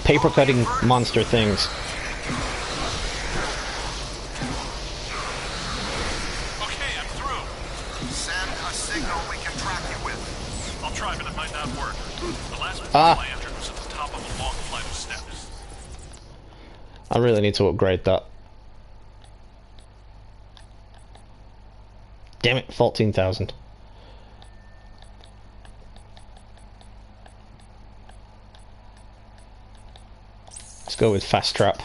paper-cutting monster things. Okay, I'm through. Send a signal we can track you with. I'll try, but it might not work. The last place I entered was at the top of a long flight of steps. I really need to upgrade that. Damn it, 14,000. Let's go with fast trap.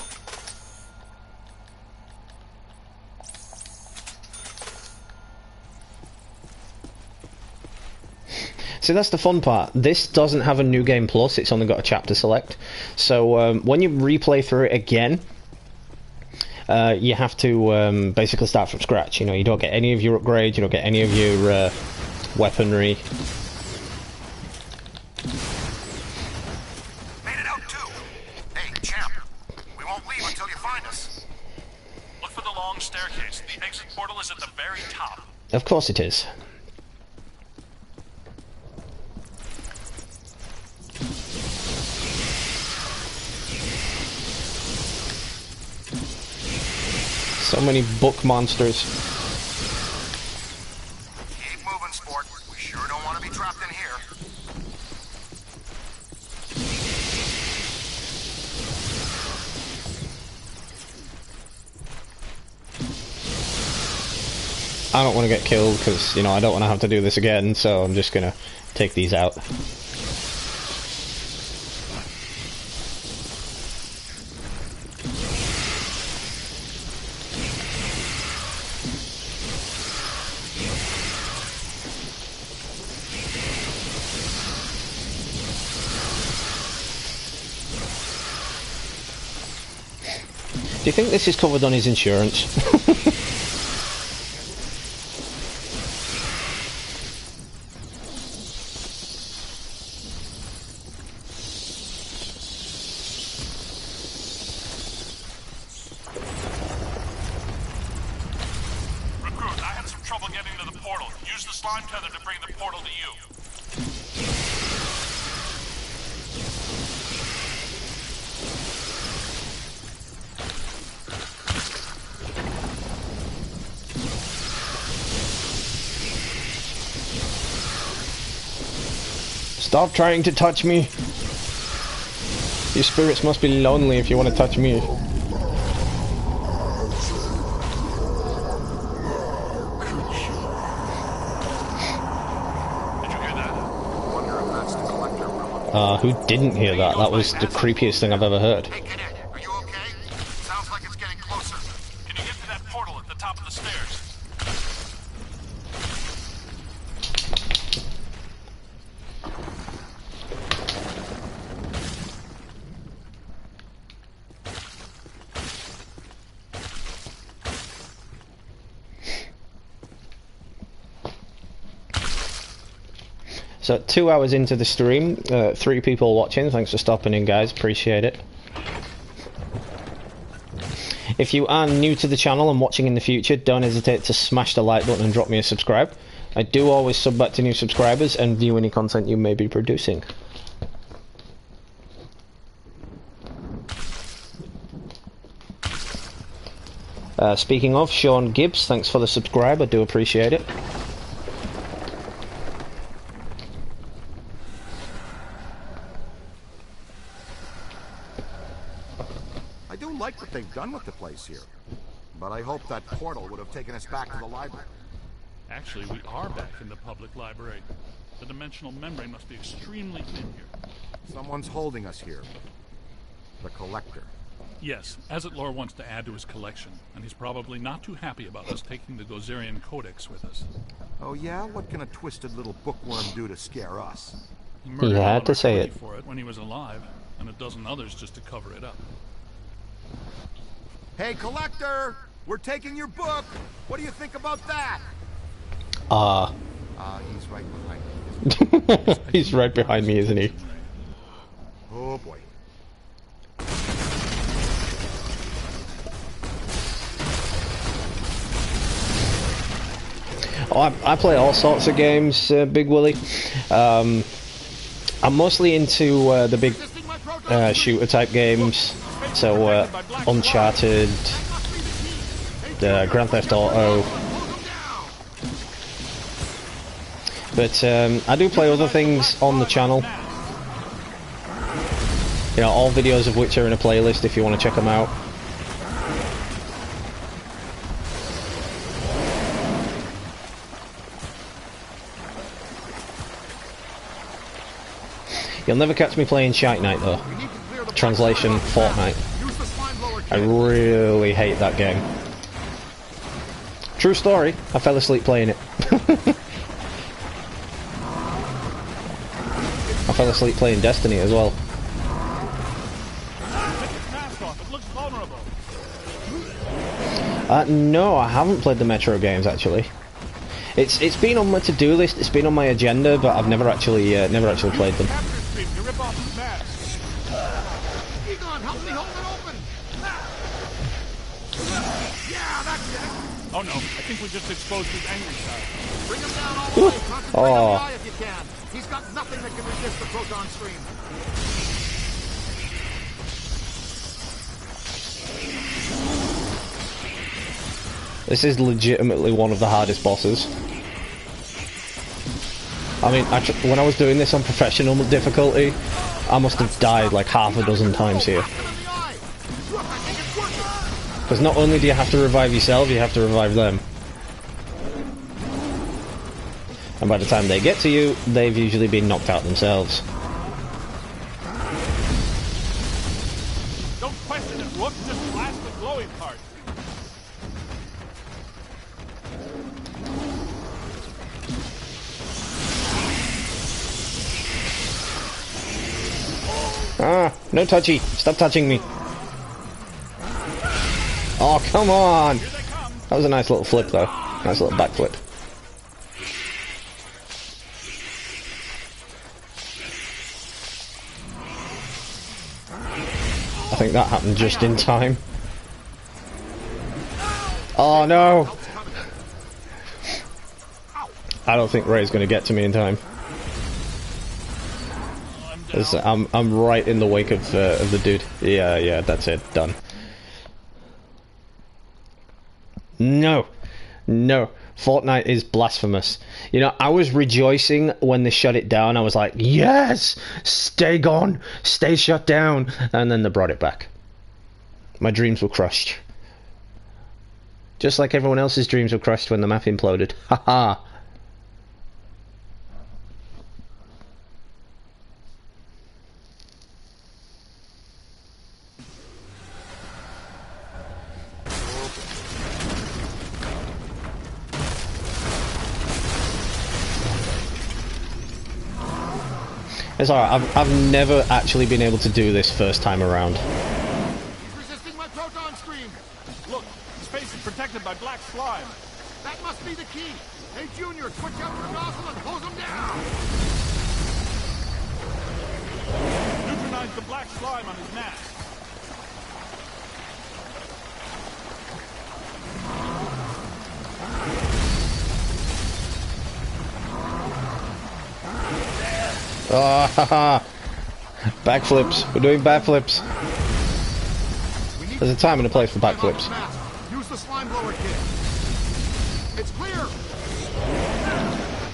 See, that's the fun part. This doesn't have a New Game Plus, it's only got a chapter select. So when you replay through it again, you have to basically start from scratch. You know, you don't get any of your upgrades, you don't get any of your weaponry. Made it out too. Hey, champ, we won't leave until you find us. Look for the long staircase. The exit portal is at the very top. Of course it is. So many book monsters. Keep moving, sport. We sure don't want to be trapped in here. I don't want to get killed because, you know, I don't want to have to do this again, so I'm just gonna take these out. Do you think this is covered on his insurance? Recruit, I had some trouble getting to the portal. Use the slime tether to bring the portal to you. Stop trying to touch me. Your spirits must be lonely if you want to touch me. Who didn't hear that? That was the creepiest thing I've ever heard. Hey, cadet, are you okay? Sounds like it's getting closer. Can you get to that portal at the top of the stairs? So 2 hours into the stream, 3 people watching. Thanks for stopping in, guys. Appreciate it. If you are new to the channel and watching in the future, don't hesitate to smash the like button and drop me a subscribe. I do always sub back to new subscribers and view any content you may be producing. Speaking of, Sean Gibbs, thanks for the subscribe. I do appreciate it. I do like what they've done with the place here. But I hope that portal would have taken us back to the library. Actually, we are back in the public library. The dimensional membrane must be extremely thin here. Someone's holding us here. The Collector. Yes, Azet wants to add to his collection, and he's probably not too happy about us taking the Gozerian Codex with us. Oh yeah? What can a twisted little bookworm do to scare us? He had to say it. For it when he was alive, and a dozen others just to cover it up. Hey, Collector! We're taking your book! What do you think about that? He's right behind me. He's right behind me, isn't he? Oh boy. Oh, I play all sorts of games, Big Willie. I'm mostly into the big shooter type games, so Uncharted, Grand Theft Auto. But I do play other things on the channel. You know, all videos of which are in a playlist if you want to check them out. You'll never catch me playing Shite Night though. Translation, Fortnite. I really hate that game. True story, I fell asleep playing it. I fell asleep playing Destiny as well. It looks vulnerable. No, I haven't played the Metro games actually. It's been on my to-do list. It's been on my agenda, but I've never actually played them. Oh no, I think we just exposed his angry side. Bring him down all the way. Concentrate on the Oh. eye if you can. He's got nothing that can resist the proton stream. This is legitimately one of the hardest bosses. I mean, when I was doing this on professional difficulty, I must have died like half a dozen times here. Because not only do you have to revive yourself, you have to revive them. And by the time they get to you, they've usually been knocked out themselves. Don't question it, Rook. Just blast the glowing part. Ah, no touchy. Stop touching me. Oh, come on. That was a nice little flip, though. Nice little backflip. I think that happened just in time. Oh, no. I don't think Ray's going to get to me in time. I'm right in the wake of the dude. Yeah, that's it. Done. No. Fortnite is blasphemous. You know, I was rejoicing when they shut it down. I was like, yes! Stay gone! Stay shut down! And then they brought it back. My dreams were crushed. Just like everyone else's dreams were crushed when the map imploded. Haha. It's alright, I've never actually been able to do this first time around. He's resisting my proton stream. Look, his face is protected by black slime. That must be the key. Hey, Junior, switch out your nozzle and hose him down. Neutralize the black slime on his mask. Ah, haha. Backflips. We're doing backflips. There's a time and a place for backflips. Use the slime blower kit. It's clear.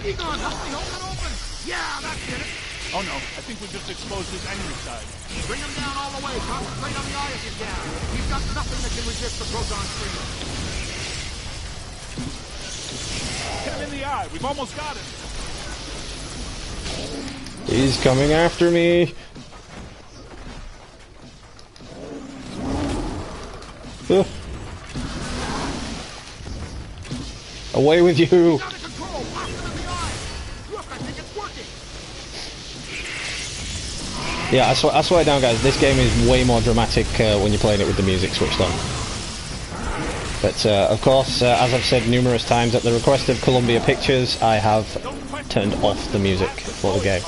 Egon, help me hold it open. Yeah, that did it. Oh no, I think we just exposed his angry side. Bring him down all the way. Concentrate on the eye if you can. He's got nothing that can resist the proton stream. Hit him in the eye. We've almost got him. He's coming after me. Ugh. Away with you. Yeah, I swear down, guys, this game is way more dramatic when you're playing it with the music switched on. But, of course, as I've said numerous times, at the request of Columbia Pictures, I have turned off the music for the game.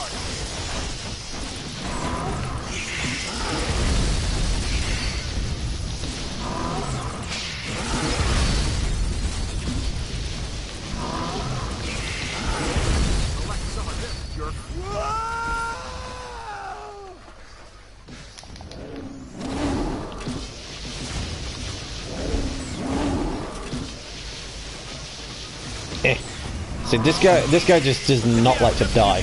See, this guy just does not like to die.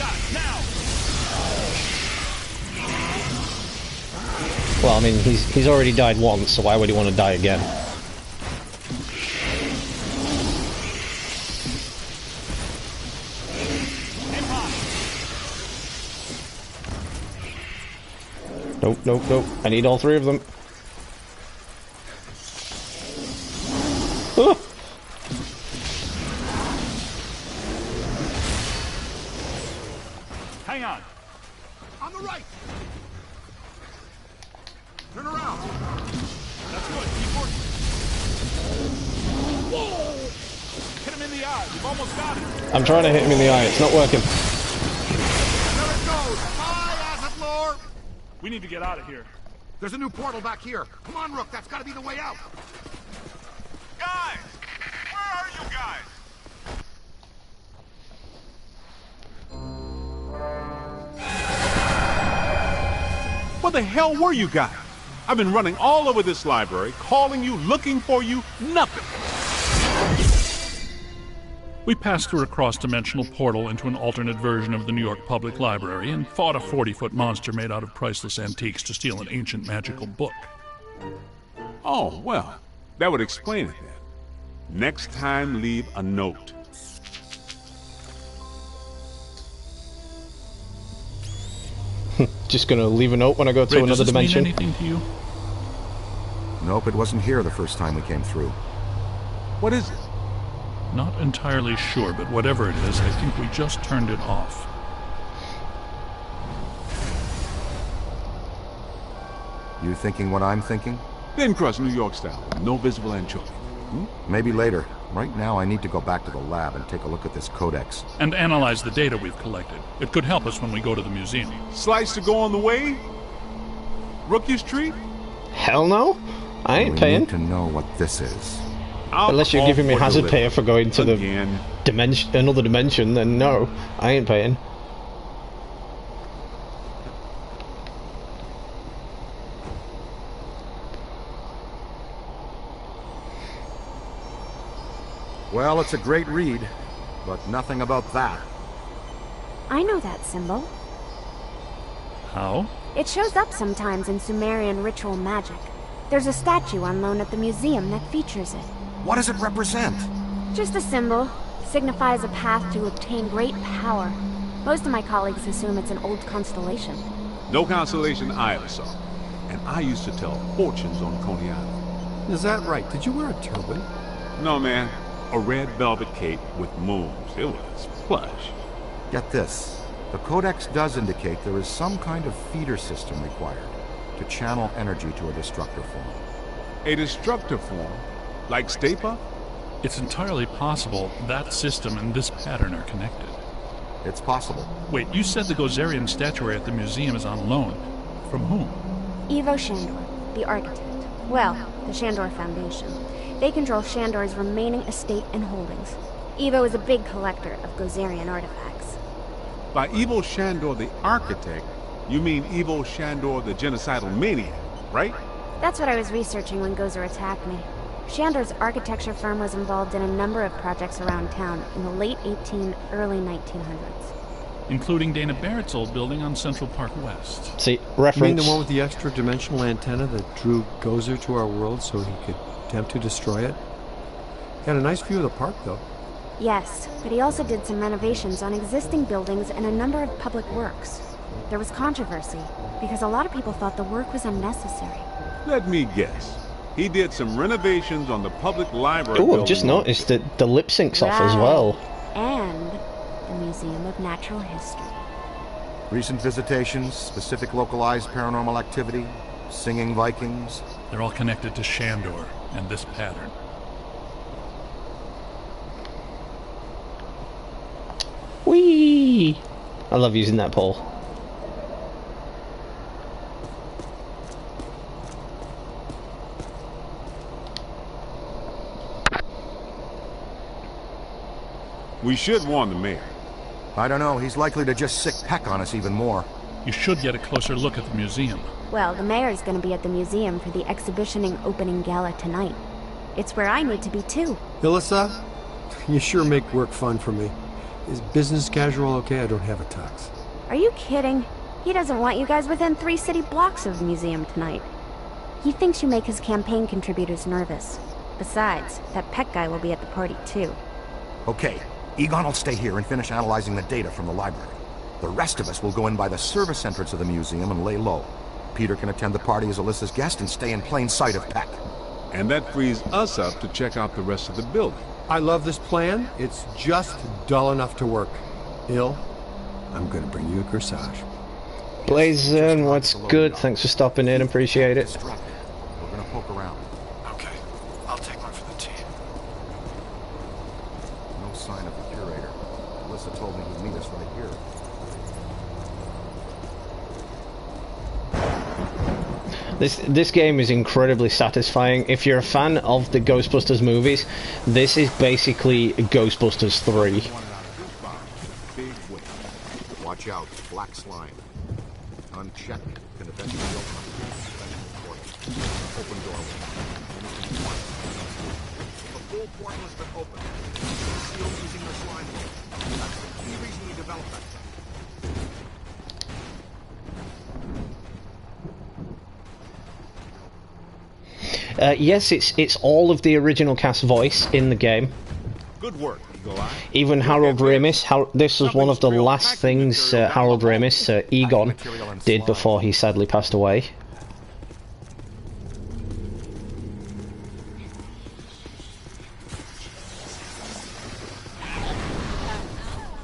Well, I mean, he's already died once, so why would he want to die again? Nope. I need all three of them. Oh. Hang on. eye. We've almost got it. I'm trying to hit him in the eye. It's not working. There it goes! Bye, acid lore! We need to get out of here. There's a new portal back here. Come on, Rook, that's gotta be the way out. Guys! Where are you guys? Where the hell were you guys? I've been running all over this library, calling you, looking for you, nothing. We passed through a cross-dimensional portal into an alternate version of the New York Public Library and fought a 40-foot monster made out of priceless antiques to steal an ancient magical book. Oh, well, that would explain it then. Next time, leave a note. Just gonna leave a note when I go to Ray, another does this dimension. mean anything to you? Nope, it wasn't here the first time we came through. What is it? Not entirely sure, but whatever it is, I think we just turned it off. You thinking what I'm thinking? Thin crust New York style, no visible anchovy. Maybe later. Right now I need to go back to the lab and take a look at this codex. And analyze the data we've collected. It could help us when we go to the museum. Slice to go on the way? Rookie's treat? Hell no. I ain't We paying. need to know what this is. Unless you're giving me hazard pay for going to the another dimension, then no, I ain't paying. Well, it's a great read, but nothing about that. I know that symbol. How? It shows up sometimes in Sumerian ritual magic. There's a statue on loan at the museum that features it. What does it represent? Just a symbol. Signifies a path to obtain great power. Most of my colleagues assume it's an old constellation. No constellation I ever saw. And I used to tell fortunes on Coney Island. Is that right? Did you wear a turban? No, man. A red velvet cape with moons. It was plush. Get this. The codex does indicate there is some kind of feeder system required to channel energy to a destructor form. A destructor form? Like Stay Puft? It's entirely possible that system and this pattern are connected. It's possible. Wait, you said the Gozerian statuary at the museum is on loan. From whom? Ivo Shandor, the architect. Well, the Shandor Foundation. They control Shandor's remaining estate and holdings. Ivo is a big collector of Gozerian artifacts. By Ivo Shandor the architect, you mean Ivo Shandor the genocidal maniac, right? That's what I was researching when Gozer attacked me. Shandor's architecture firm was involved in a number of projects around town in the late early 1900s. Including Dana Barrett's old building on Central Park West. See, You reference. mean the one with the extra-dimensional antenna that drew Gozer to our world so he could attempt to destroy it? Got a nice view of the park, though. Yes, but he also did some renovations on existing buildings and a number of public works. There was controversy, because a lot of people thought the work was unnecessary. Let me guess. He did some renovations on the public library Oh, building. I've just noticed that the lip sync's off as well. And the Museum of Natural History. Recent visitations, specific localized paranormal activity, singing Vikings. They're all connected to Shandor and this pattern. Whee! I love using that pole. We should warn the mayor. I don't know, he's likely to just sick peck on us even more. You should get a closer look at the museum. Well, the mayor's gonna be at the museum for the exhibitioning opening gala tonight. It's where I need to be too. Ilissa, you sure make work fun for me. Is business casual okay? I don't have a tux. Are you kidding? He doesn't want you guys within 3 city blocks of the museum tonight. He thinks you make his campaign contributors nervous. Besides, that Peck guy will be at the party too. Okay, Egon will stay here and finish analyzing the data from the library. The rest of us will go in by the service entrance of the museum and lay low. Peter can attend the party as Alyssa's guest and stay in plain sight of Peck. And that frees us up to check out the rest of the building. I love this plan. It's just dull enough to work. Il, I'm gonna bring you a corsage. Blazin', what's good? Thanks for stopping in, appreciate it. We're gonna poke around. Okay, I'll take one for the team. No sign of the curator. Alyssa told me he'd meet us right here. This game is incredibly satisfying. If you're a fan of the Ghostbusters movies, this is basically Ghostbusters 3. Watch out, black slime. Unchecked can eventually open doorway. The full portal has been opened. Sealed using the slime mold. That's the key reason we developed that. Yes, it's all of the original cast voice in the game. Good work, Eagle Eye. Even Harold Ramis. This was one of the last things Harold Ramis, Egon, did before he sadly passed away.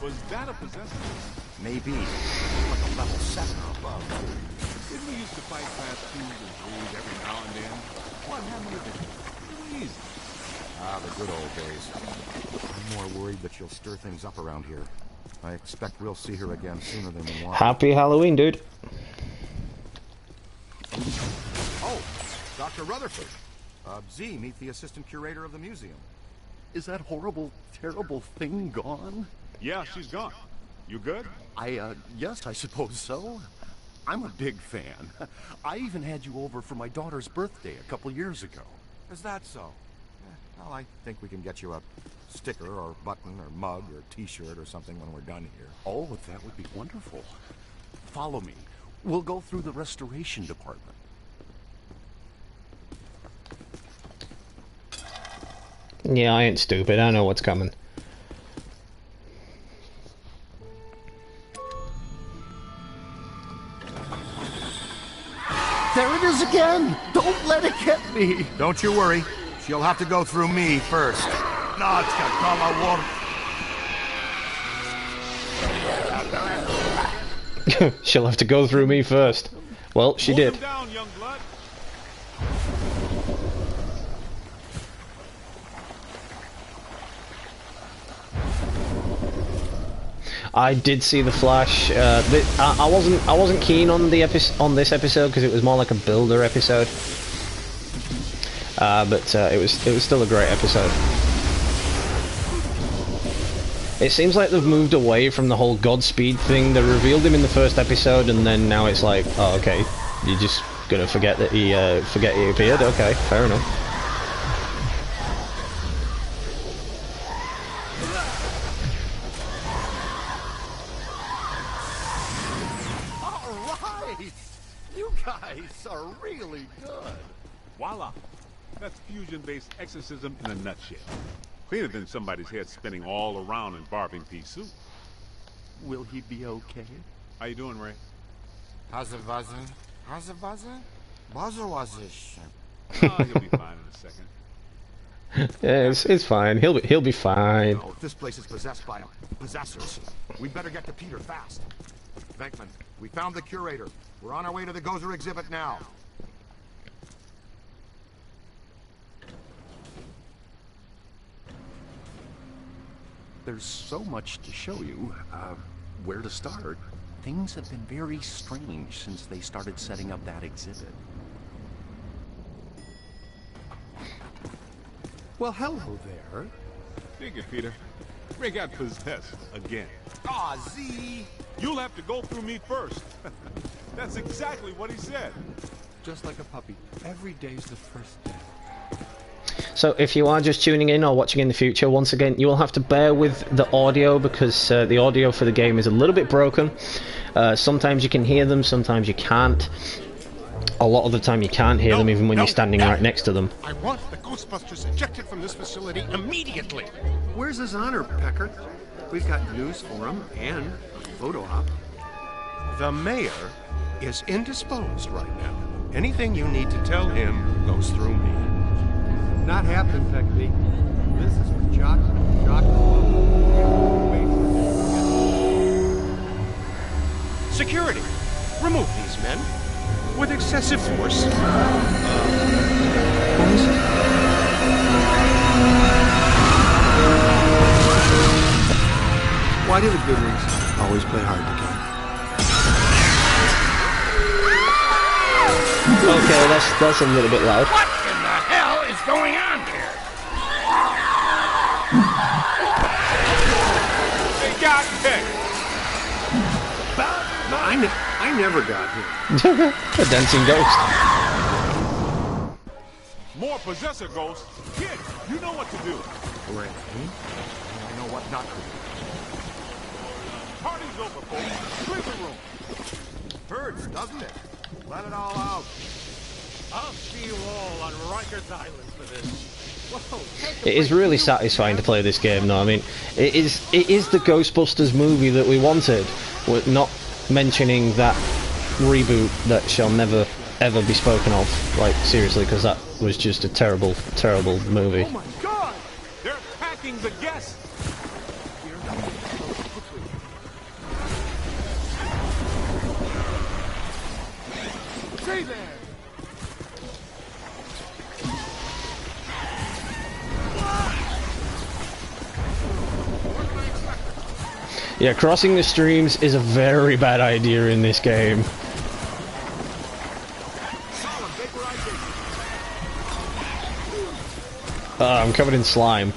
Was that a possessor? Maybe. Like a level 7 or above. Didn't we used to fight past 2s and 3s every now and then? What happened to them? It was easy. Ah, the good old days. I'm more worried that she'll stir things up around here. I expect we'll see her again sooner than we want. Happy Halloween, dude. Oh, Dr. Rutherford. Z, meet the assistant curator of the museum. Is that horrible, terrible thing gone? Yeah, she's gone. You good? Yes, I suppose so. I'm a big fan. I even had you over for my daughter's birthday a couple years ago. Is that so? Well, I think we can get you a sticker or button or mug or t-shirt or something when we're done here. Oh, that would be wonderful. Follow me. We'll go through the restoration department. Yeah, I ain't stupid. I know what's coming. There it is again! Don't let it get me! Don't you worry. She'll have to go through me first. She'll have to go through me first. Well, she did. Down, young blood. I did see the Flash. I wasn't keen on the this episode because it was more like a builder episode. But it was still a great episode. It seems like they've moved away from the whole Godspeed thing. They revealed him in the first episode, and then now it's like, oh, okay, you're just gonna forget that he appeared. Okay, fair enough. Guys are really good. Voila. That's fusion-based exorcism in a nutshell. Cleaner than somebody's head spinning all around in barbing pea soup. Will he be okay? How you doing, Ray? How's it buzzing? Buzzer was-ish. Oh, he'll be fine in a second. Yeah, it's fine. He'll be fine. Oh, if this place is possessed by possessors, we better get to Peter fast. Venkman, we found the curator. We're on our way to the Gozer exhibit now. There's so much to show you. Where to start? Things have been very strange since they started setting up that exhibit. Well, hello there. Dig it, Peter. Ray got possessed again. Aw, Z! You'll have to go through me first. That's exactly what he said. Just like a puppy. Every day's the first day. So if you are just tuning in or watching in the future, once again, you will have to bear with the audio because the audio for the game is a little bit broken. Sometimes you can hear them, sometimes you can't. A lot of the time you can't hear them even when you're standing right next to them. I want the Ghostbusters ejected from this facility immediately. Where's his honor, Pecker? We've got news for him and a photo op. The mayor is indisposed right now. Anything you need to tell him goes through me. Not happening, Peckby. This is for Jock. Security! Remove these men. With excessive force. Boys? Why do the good ones always play hard to get? Okay, that's a little bit loud. What in the hell is going on here? They got picked! I never got here. A dancing ghost. More possessor ghosts. Kid, you know what to do. Ray, I know what not to do. Party's over, folks. Clear the room. Hurts, doesn't it? Let it all out. I'll see you all on Rikers Island for this. Whoa, It is really satisfying to play this game, though. I mean, it is the Ghostbusters movie that we wanted. We're not mentioning that reboot that shall never ever be spoken of. Like, seriously, because that was just a terrible, terrible movie. Oh my god! They're attacking the guests! Stay there! Yeah, crossing the streams is a very bad idea in this game. I'm covered in slime.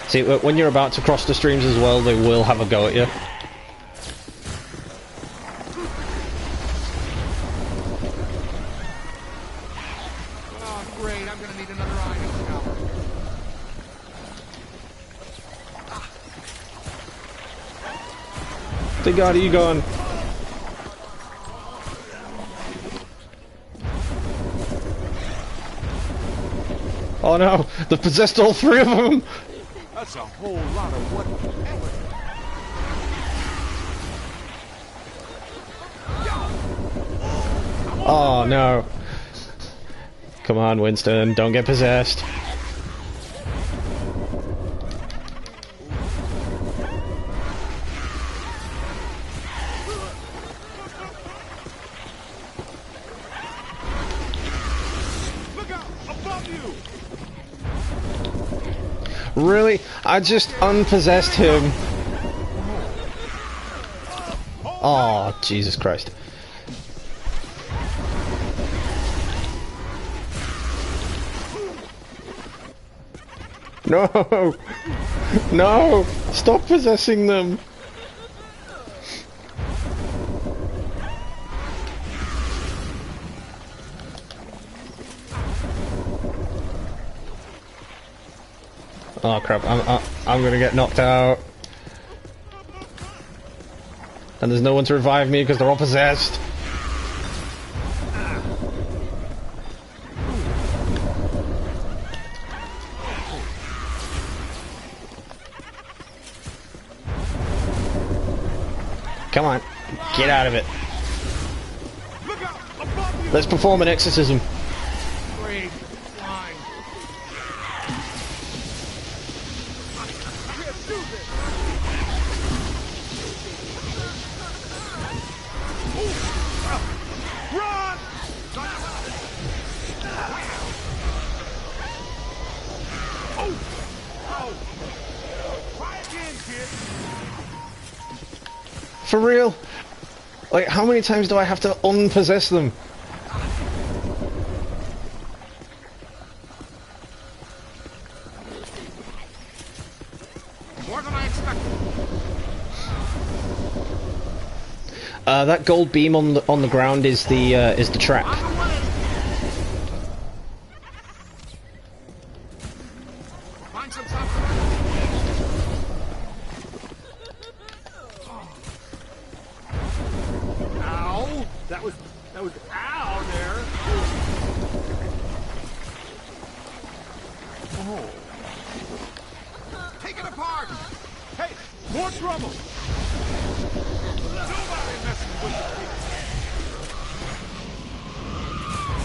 See, when you're about to cross the streams as well, they will have a go at you. Oh, great. I'm gonna need another item shower. Thank God, are you going? Oh no, they've possessed all three of them! That's a whole lot of what? Oh no. Come on, Winston, don't get possessed. Look out! Above you! Really? I just unpossessed him. Oh, Jesus Christ. No! No! Stop possessing them! Oh crap, I'm gonna get knocked out. And there's no one to revive me because they're all possessed. Come on, get out of it. Let's perform an exorcism. Great. Fine. Run! Oh! Try again, kid! For real? Like, how many times do I have to unpossess them? More than I expected. That gold beam on the ground is the trap. Find some stuff. Ow! That was ow there. Oh. Take it apart. Hey! More trouble! Nobody messing with the kid.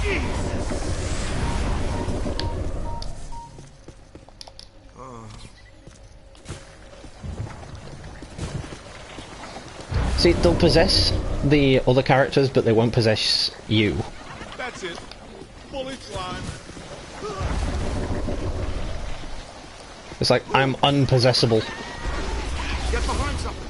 Jesus! See, they'll possess the other characters, but they won't possess you. That's it. Fully slime. It's like, I'm unpossessable. Get behind something.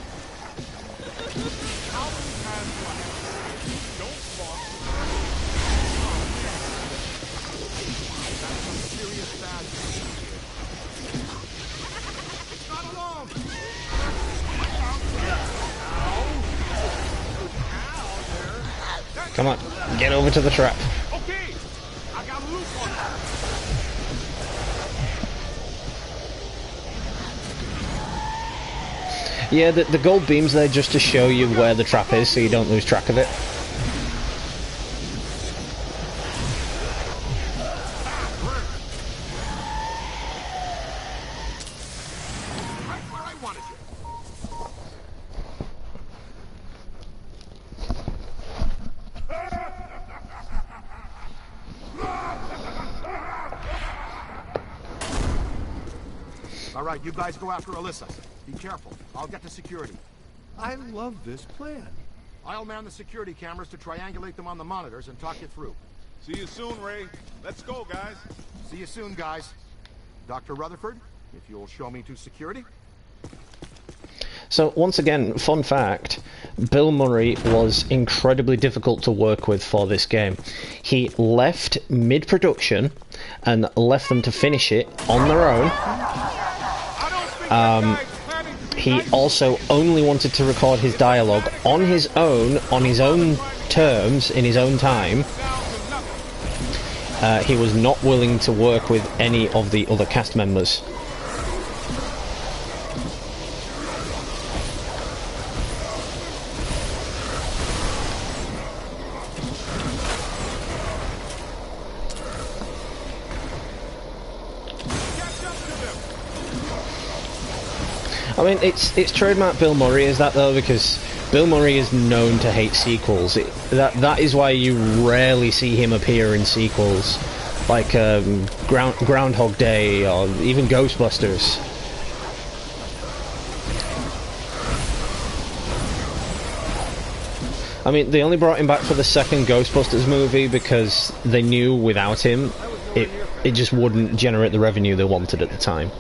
Come on, get over to the trap. Okay, I got a loop on that. Yeah, the gold beam's there just to show you where the trap is, so you don't lose track of it. All right, you guys go after Alyssa. Be careful. I'll get to security. I love this plan. I'll man the security cameras to triangulate them on the monitors and talk you through. See you soon, Ray. Let's go, guys. See you soon, guys. Dr. Rutherford, if you'll show me to security. So, once again, fun fact, Bill Murray was incredibly difficult to work with for this game. He left mid-production and left them to finish it on their own. He also only wanted to record his dialogue on his own terms, in his own time. He was not willing to work with any of the other cast members. I mean, it's trademark Bill Murray, is that though? Because Bill Murray is known to hate sequels. That is why you rarely see him appear in sequels, like Groundhog Day or even Ghostbusters. I mean, they only brought him back for the second Ghostbusters movie because they knew without him, it just wouldn't generate the revenue they wanted at the time.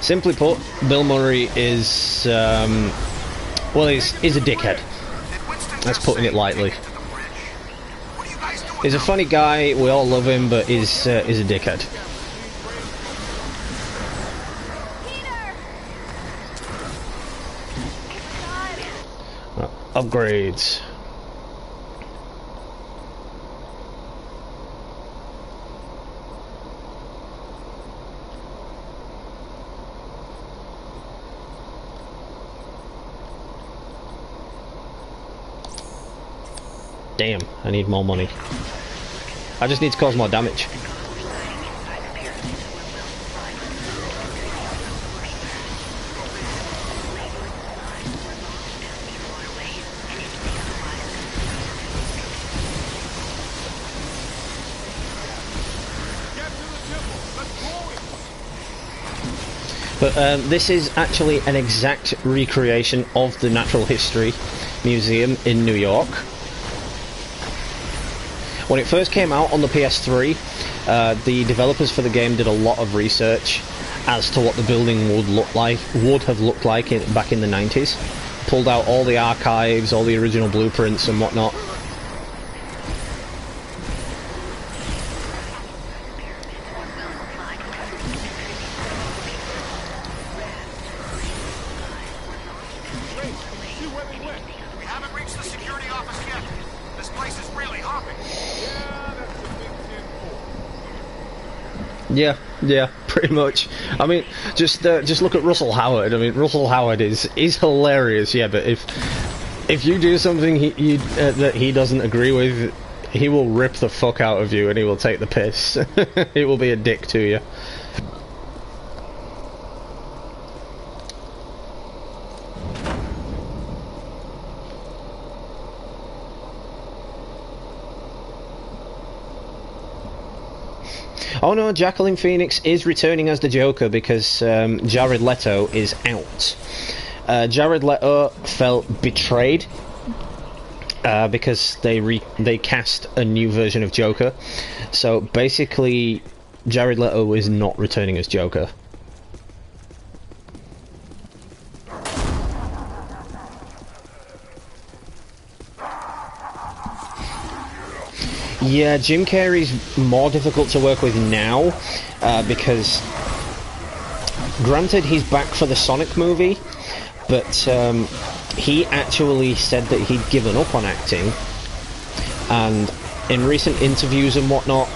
Simply put, Bill Murray is, well, he's a dickhead. That's putting it lightly. He's a funny guy, we all love him, but he's a dickhead. Upgrades. Damn, I need more money. I just need to cause more damage. But this is actually an exact recreation of the Natural History Museum in New York. When it first came out on the PS3, the developers for the game did a lot of research as to what the building would have looked like back in the 90s. Pulled out all the archives, all the original blueprints and whatnot. Yeah, pretty much. I mean, just look at Russell Howard. I mean, Russell Howard is hilarious. Yeah, but if you do something that he doesn't agree with, he will rip the fuck out of you and he will take the piss. He will be a dick to you. Oh no, Jacqueline Phoenix is returning as the Joker because Jared Leto is out. Jared Leto felt betrayed because they cast a new version of Joker. So basically, Jared Leto is not returning as Joker. Yeah, Jim Carrey's more difficult to work with now because, granted, he's back for the Sonic movie, but he actually said that he'd given up on acting, and in recent interviews and whatnot,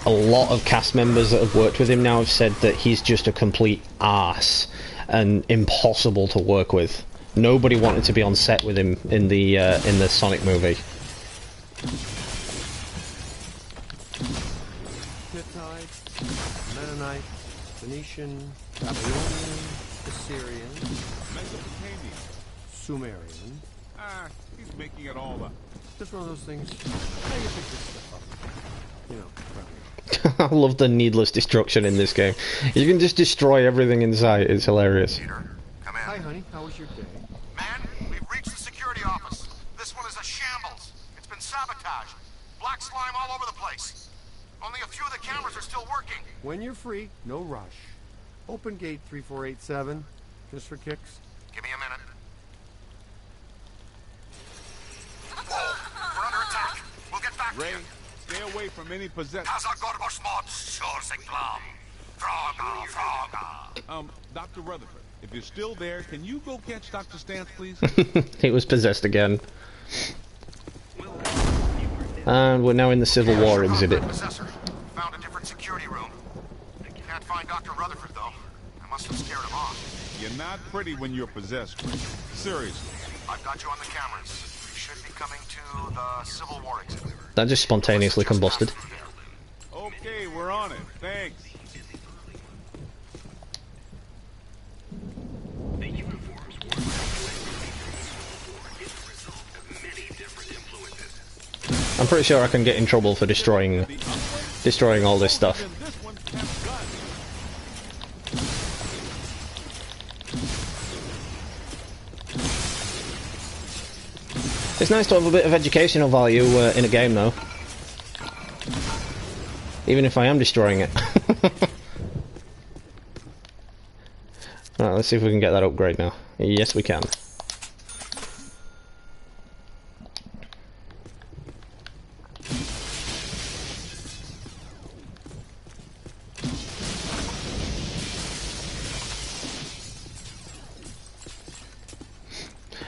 a lot of cast members that have worked with him now have said that he's just a complete arse and impossible to work with. Nobody wanted to be on set with him in the Sonic movie. Mennonite, Phoenician, Babylonian, Assyrian, Mesopotamian, Sumerian. He's making it all up. Just one of those things. How you pick this stuff up? You know, probably. I love the needless destruction in this game. You can just destroy everything in sight. It's hilarious. Peter, come in. Hi, honey. How was your day? Man, we've reached the security office. This one is a shambles. It's been sabotaged. Black slime all over the place. Only a few of the cameras are still working. When you're free, no rush. Open gate 3487, just for kicks. Give me a minute. Whoa, we're under attack. We'll get back Ray, to you. stay away from any possession. Dr. Rutherford, if you're still there, can you go catch Dr. Stantz, please? He was possessed again. And we're now in the Civil War exhibit. Found a different security room. Can't find Dr. Rutherford, though. I must have scared him off. You're not pretty when you're possessed, Ray. Seriously. I've got you on the cameras. We should be coming to the Civil War exhibit. That just spontaneously combusted. Okay, we're on it. Thanks. I'm pretty sure I can get in trouble for destroying all this stuff. It's nice to have a bit of educational value in a game, though. Even if I am destroying it. Alright, let's see if we can get that upgrade now. Yes, we can.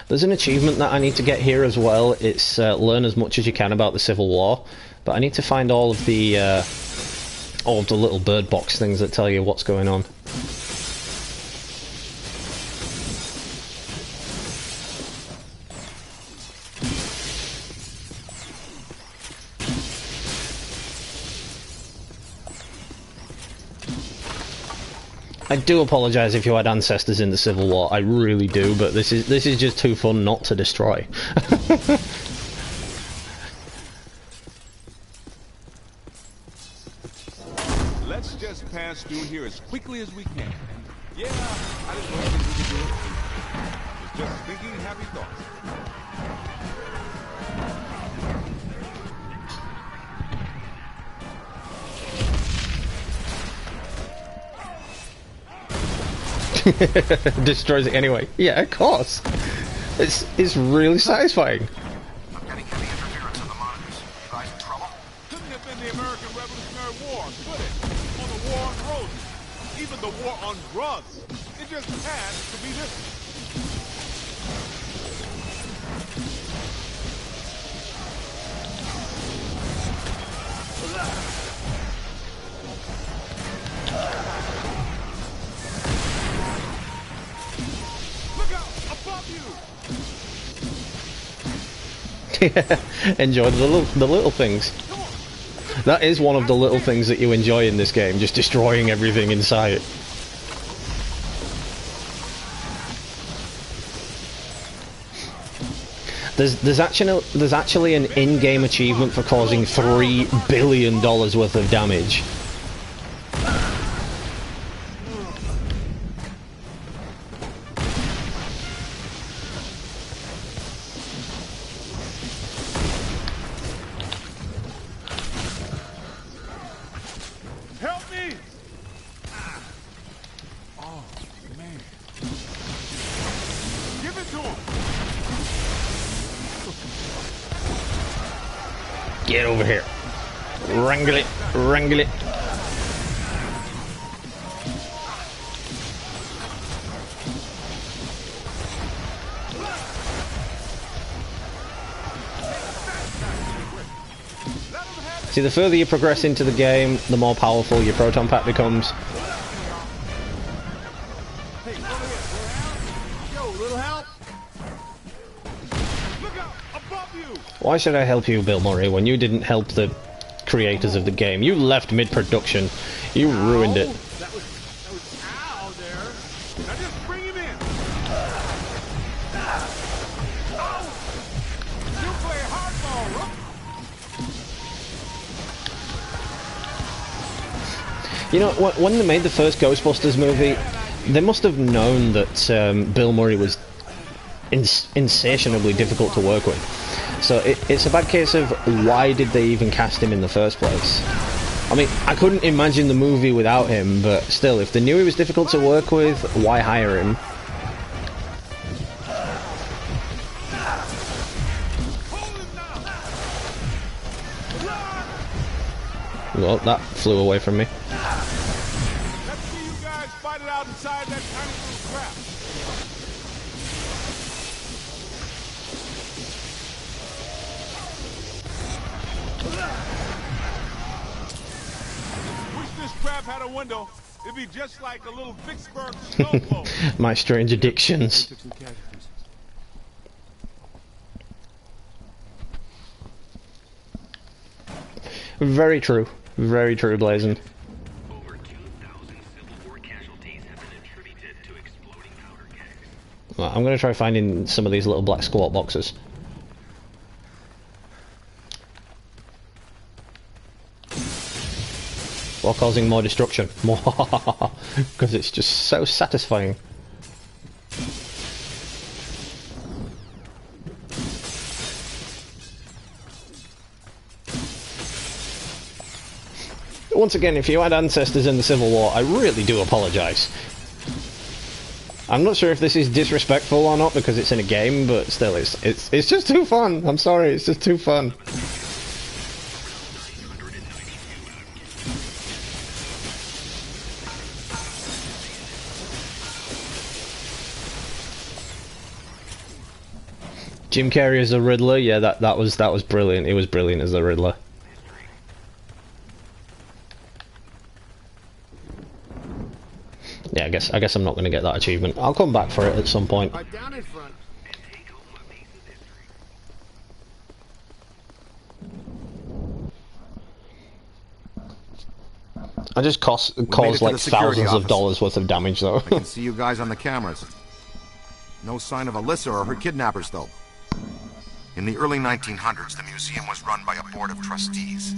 There's an achievement that I need to get here as well. It's learn as much as you can about the Civil War, but I need to find all of the little bird box things that tell you what's going on. I do apologise if you had ancestors in the Civil War. I really do, but this is just too fun not to destroy. Let's just pass through here as quickly as we can. Yeah, I didn't know we could do it. It's just thinking happy thoughts. Destroys it anyway. Yeah, of course. It's really satisfying. I'm getting heavy interference on the monitors. You guys in trouble? Couldn't have been the American Revolutionary War, could it? Or the war on roses. Even the war on drugs. It just had to be this. Enjoy the little things. That is one of the little things that you enjoy in this game, just destroying everything in sight. There's actually an in-game achievement for causing $3 billion worth of damage. Get over here. Wrangle it. Wrangle it. See, the further you progress into the game, the more powerful your proton pack becomes. Hey, yo, little help. Look out, above you. Why should I help you, Bill Murray, when you didn't help the creators of the game? You left mid-production. You ruined it. That was ow there. Now just bring him in. You play hardball, Rook. You know, when they made the first Ghostbusters movie, they must have known that Bill Murray was insatiably difficult to work with. So it's a bad case of why did they even cast him in the first place? I mean, I couldn't imagine the movie without him, but still, if they knew he was difficult to work with, why hire him? Well, that flew away from me. Let's see you guys fight it out inside that tiny little trap. Wish this trap had a window. It'd be just like a little Vicksburg snowball. My strange addictions. Very true. Very true, Blazin'. Over 2,000 Civil War casualties have been attributed to exploding powder kegs. Well, I'm going to try finding some of these little black squat boxes. While causing more destruction. Because it's just so satisfying. Once again, if you had ancestors in the Civil War, I really do apologise. I'm not sure if this is disrespectful or not because it's in a game, but still, it's just too fun. I'm sorry, it's just too fun. Jim Carrey as the Riddler, yeah, that was brilliant. It was brilliant as the Riddler. Yeah, I guess I'm not going to get that achievement. I'll come back for it at some point. Down in front. I just caused like thousands of dollars worth of damage, though. I can see you guys on the cameras. No sign of Alyssa or her kidnappers, though. In the early 1900s, the museum was run by a board of trustees.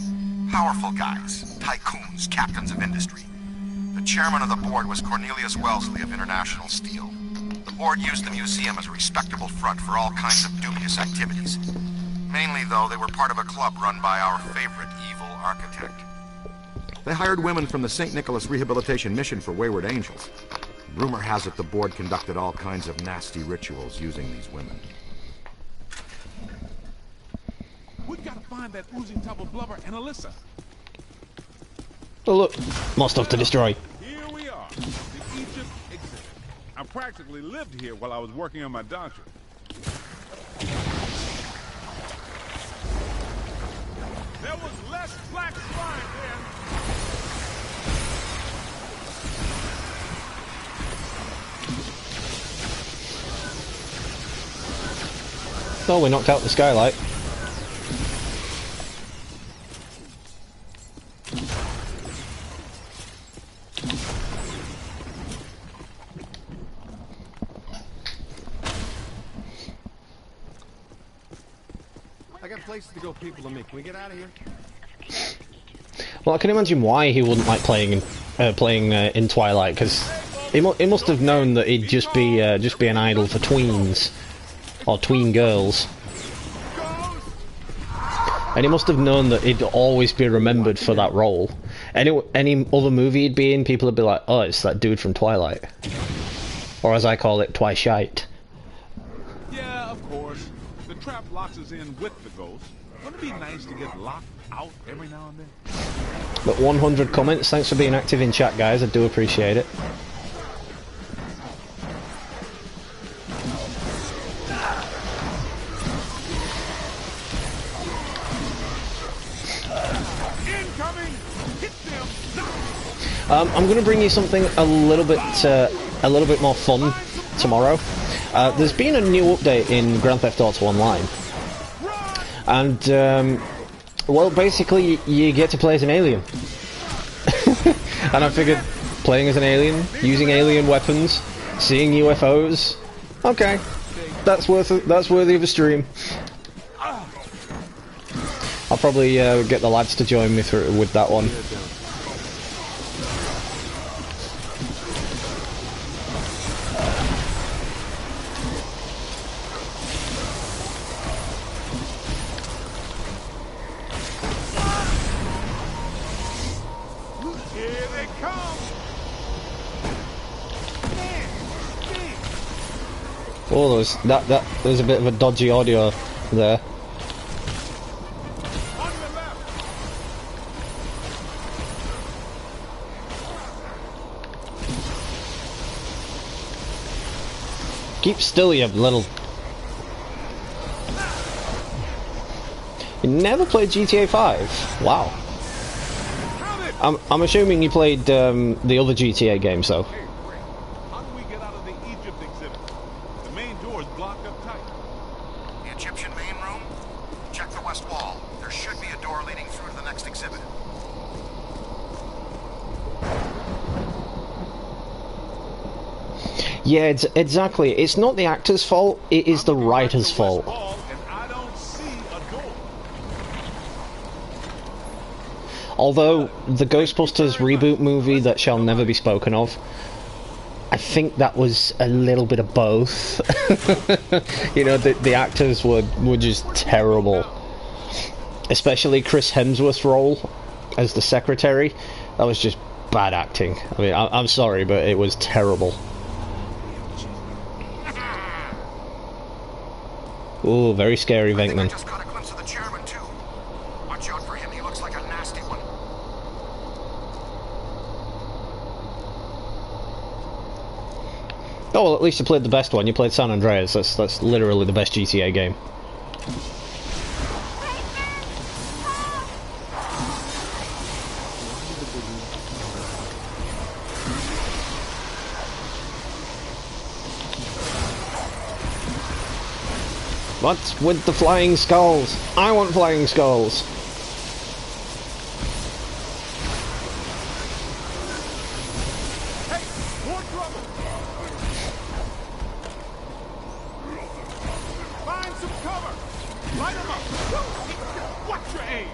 Powerful guys, tycoons, captains of industry. The chairman of the board was Cornelius Wellesley of International Steel. The board used the museum as a respectable front for all kinds of dubious activities. Mainly, though, they were part of a club run by our favorite evil architect. They hired women from the St. Nicholas Rehabilitation Mission for Wayward Angels. Rumor has it the board conducted all kinds of nasty rituals using these women. We've got to find that oozing tub of blubber and Alyssa. Oh look, more stuff to destroy. Here we are, the Egypt exhibit. I practically lived here while I was working on my doctorate. There was less black slime then. Oh, we knocked out the skylight. I got places to go, people to meet. Can we get out of here? Well, I can imagine why he wouldn't like playing in Twilight, because he must have known that he'd just be an idol for tweens or tween girls, and he must have known that he'd always be remembered for that role. Any other movie he'd be in, people would be like, "Oh, it's that dude from Twilight," or as I call it, Twishite. Yeah, of course. The trap locks us in with the ghost. Wouldn't it be nice to get locked out every now and then? But 100 comments. Thanks for being active in chat, guys. I do appreciate it. I'm going to bring you something a little bit more fun tomorrow. There's been a new update in Grand Theft Auto Online, and well, basically you get to play as an alien. And I figured, playing as an alien, using alien weapons, seeing UFOs, okay, that's worthy of a stream. I'll probably get the lads to join me with that one. Oh, there's a bit of a dodgy audio there. Keep still, you little... You never played GTA 5? Wow. I'm assuming you played the other GTA games, though. How do we get out of the Egypt exhibit? The main door is blocked up tight. The Egyptian main room? Check the west wall. There should be a door leading through to the next exhibit. Yeah, exactly. It's not the actor's fault, it is the writer's fault. Although, the Ghostbusters reboot movie that shall never be spoken of, I think that was a little bit of both. You know, the actors were just terrible. Especially Chris Hemsworth's role as the secretary. That was just bad acting. I mean, I'm sorry, but it was terrible. Ooh, very scary, Venkman. I just caught a glimpse of the chairman, too. Watch out for him, he looks like a nasty one. Oh, well, at least you played the best one. You played San Andreas. That's literally the best GTA game. What's with the flying skulls? I want flying skulls. Hey, more trouble! Find some cover! Light them up! Watch your aim!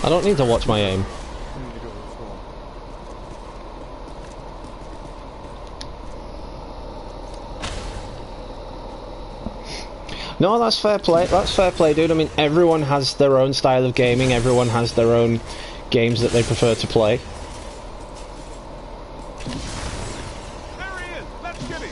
I don't need to watch my aim. No, that's fair play. That's fair play, dude. I mean, everyone has their own style of gaming. Everyone has their own games that they prefer to play. There he is! Let's get him!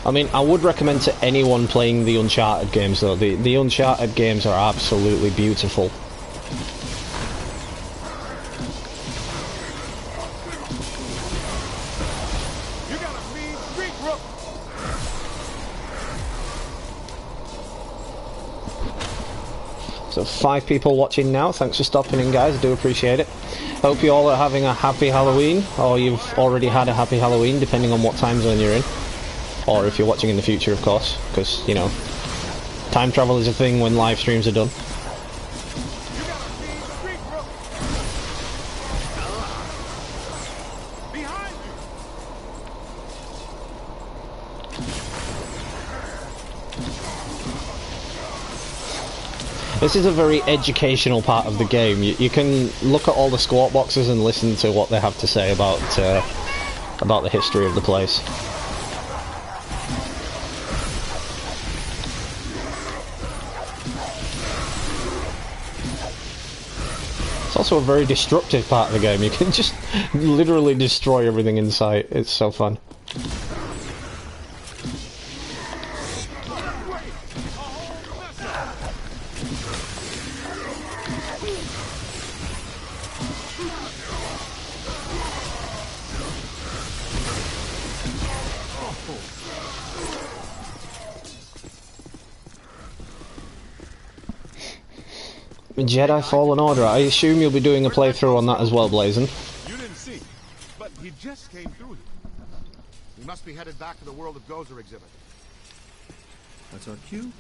I mean, I would recommend to anyone playing the Uncharted games, though. The Uncharted games are absolutely beautiful. You got a mean street rook! So 5 people watching now. Thanks for stopping in, guys. I do appreciate it. Hope you all are having a happy Halloween, or you've already had a happy Halloween, depending on what time zone you're in. Or if you're watching in the future, of course, because, you know, time travel is a thing when live streams are done. This is a very educational part of the game. You can look at all the squawk boxes and listen to what they have to say about the history of the place. also a very destructive part of the game. You can just literally destroy everything in sight. It's so fun. Jedi Fallen Order. I assume you'll be doing a playthrough on that as well, Blazin. You didn't see, but he just came through here. We must be headed back to the World of Gozer exhibit. That's our cue.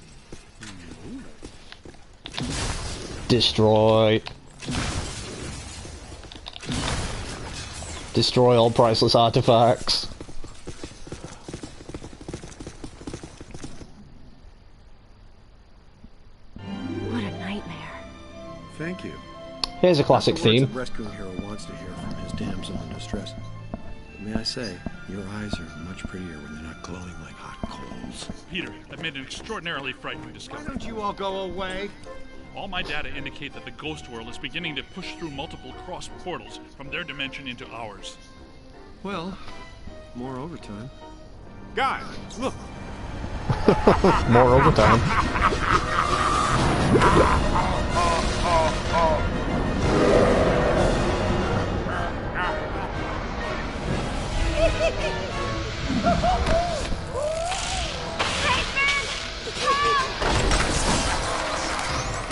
Destroy. Destroy all priceless artifacts. Thank you. Here's a classic theme. The rescue hero wants to hear from his damsel in distress. But may I say, your eyes are much prettier when they're not glowing like hot coals. Peter, I've made an extraordinarily frightening discovery. Why don't you all go away? All my data indicate that the ghost world is beginning to push through multiple cross portals from their dimension into ours. Well, more overtime. Guys, look. More overtime.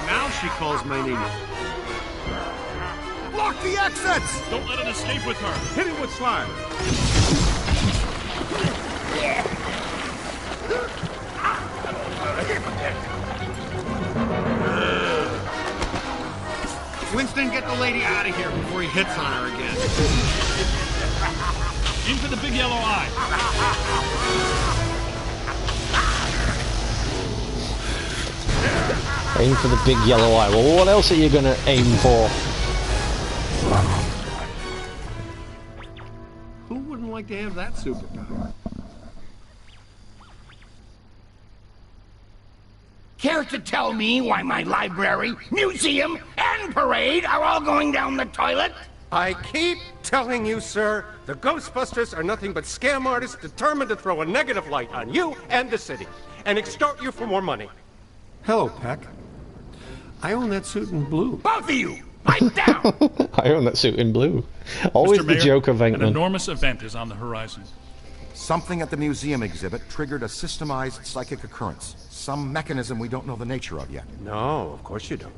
Now she calls my name. Block the exits! Don't let it escape with her. Hit him with slime. Winston, get the lady out of here before he hits on her again. Aim for the big yellow eye. Aim for the big yellow eye. Well, what else are you gonna aim for? Who wouldn't like to have that superpower? Care to tell me why my library, museum, and parade are all going down the toilet? I keep telling you, sir, the Ghostbusters are nothing but scam artists determined to throw a negative light on you and the city, and extort you for more money. Hello, Peck. I own that suit in blue. Both of you, pipe down! I own that suit in blue. Always Mr. the Mayor, joke of an Venkman. enormous event is on the horizon. Something at the museum exhibit triggered a systemized psychic occurrence. Some mechanism we don't know the nature of yet. No, of course you don't.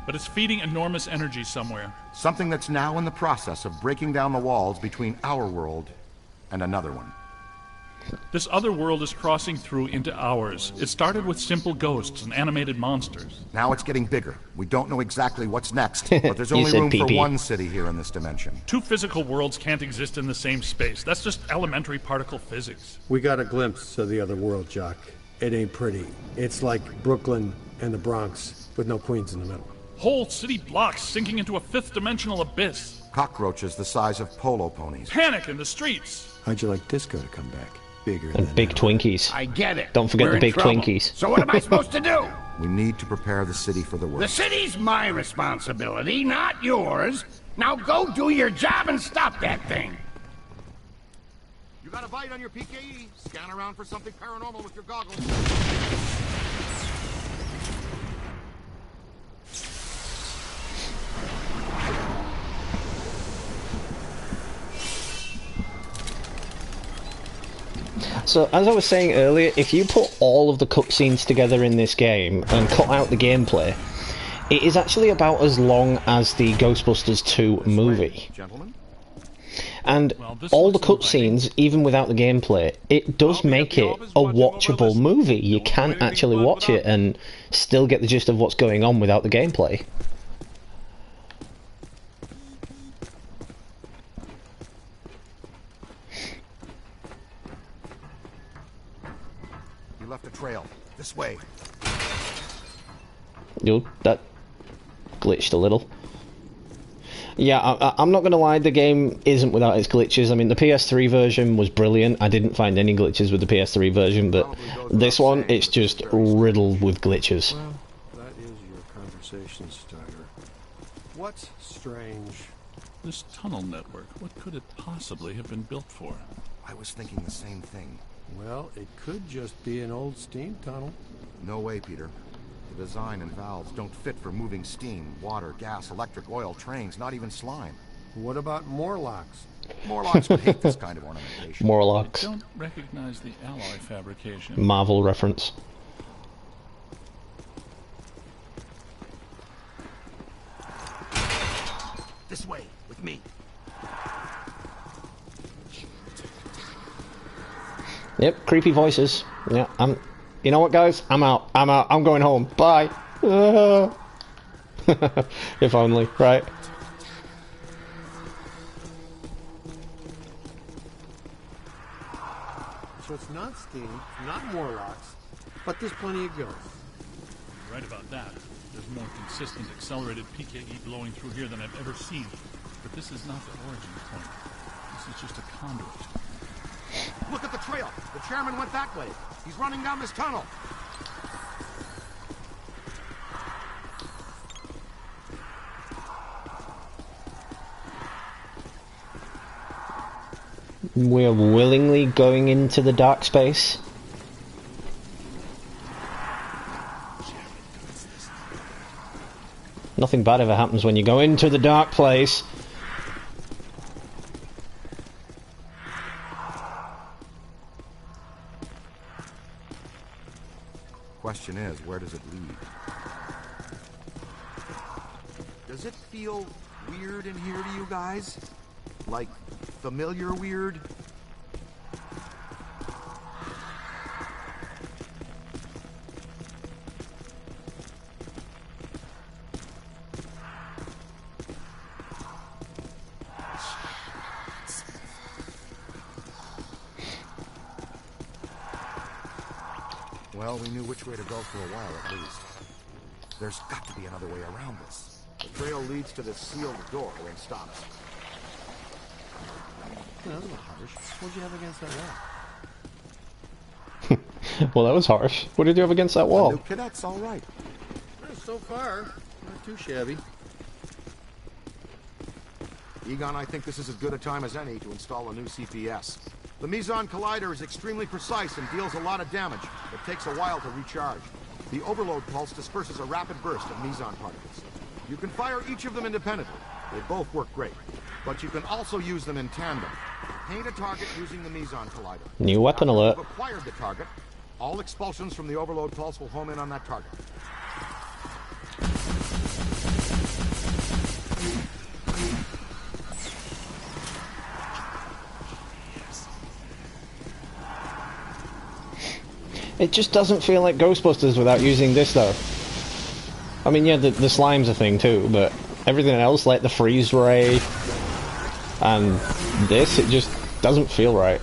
But it's feeding enormous energy somewhere. Something that's now in the process of breaking down the walls between our world and another one. This other world is crossing through into ours. It started with simple ghosts and animated monsters. Now it's getting bigger. We don't know exactly what's next, but there's only room for one city here in this dimension. Two physical worlds can't exist in the same space. That's just elementary particle physics. We got a glimpse of the other world, Jock. It ain't pretty. It's like Brooklyn and the Bronx, with no Queens in the middle. Whole city blocks sinking into a fifth-dimensional abyss. Cockroaches the size of polo ponies. Panic in the streets. How'd you like Disco to come back? Bigger And than big ever. Twinkies. I get it. Don't forget We're the in big trouble. Twinkies. So what am I supposed to do? We need to prepare the city for the The worst. city's my responsibility, not yours. Now go do your job and stop that thing. You got a bite on your PKE? Scan around for something paranormal with your goggles. So, as I was saying earlier, if you put all of the cutscenes together in this game and cut out the gameplay, it is actually about as long as the Ghostbusters 2 movie. Gentlemen? And all the cutscenes, even without the gameplay, it does make it a watchable movie. You can actually watch it and still get the gist of what's going on without the gameplay. You left a trail. This way. That glitched a little. Yeah, I'm not going to lie, the game isn't without its glitches. I mean, the PS3 version was brilliant. I didn't find any glitches with the PS3 version, but this one, it's just riddled with glitches. Well, that is your conversation starter. What's strange? This tunnel network, what could it possibly have been built for? I was thinking the same thing. Well, it could just be an old steam tunnel. No way, Peter. The design and valves don't fit for moving steam, water, gas, electric, oil, trains, not even slime. What about Morlocks? Morlocks would hate this kind of ornamentation. Morlocks. I don't recognize the alloy fabrication. Marvel reference. This way, with me. Yep, creepy voices. Yeah, you know what, guys? I'm out. I'm going home. Bye. If only, right? So it's not steam, not Morlocks, but there's plenty of ghosts. You're right about that. There's more consistent accelerated PKE blowing through here than I've ever seen. But this is not the origin point. This is just a conduit. Look at the trail. The chairman went that way. He's running down this tunnel. We're willingly going into the dark space. Nothing bad ever happens when you go into the dark place. Question is, where does it lead? Does it feel weird in here to you guys? Like, familiar weird? Well, we knew which way to go for a while at least. There's got to be another way around this. The trail leads to this sealed door and stops. That was a little harsh. What'd you have against that wall? Well, that was harsh. What did you have against that wall? The new cadet's all right. Well, so far, not too shabby. Egon, I think this is as good a time as any to install a new CPS. The Meson Collider is extremely precise and deals a lot of damage, but takes a while to recharge. The overload pulse disperses a rapid burst of Meson particles. You can fire each of them independently. They both work great. But you can also use them in tandem. Paint a target using the Meson Collider. New weapon alert. After you've acquired the target, all expulsions from the overload pulse will home in on that target. It just doesn't feel like Ghostbusters without using this, though. I mean, yeah, the slime's a thing too, but everything else, like the freeze ray and this, it just doesn't feel right.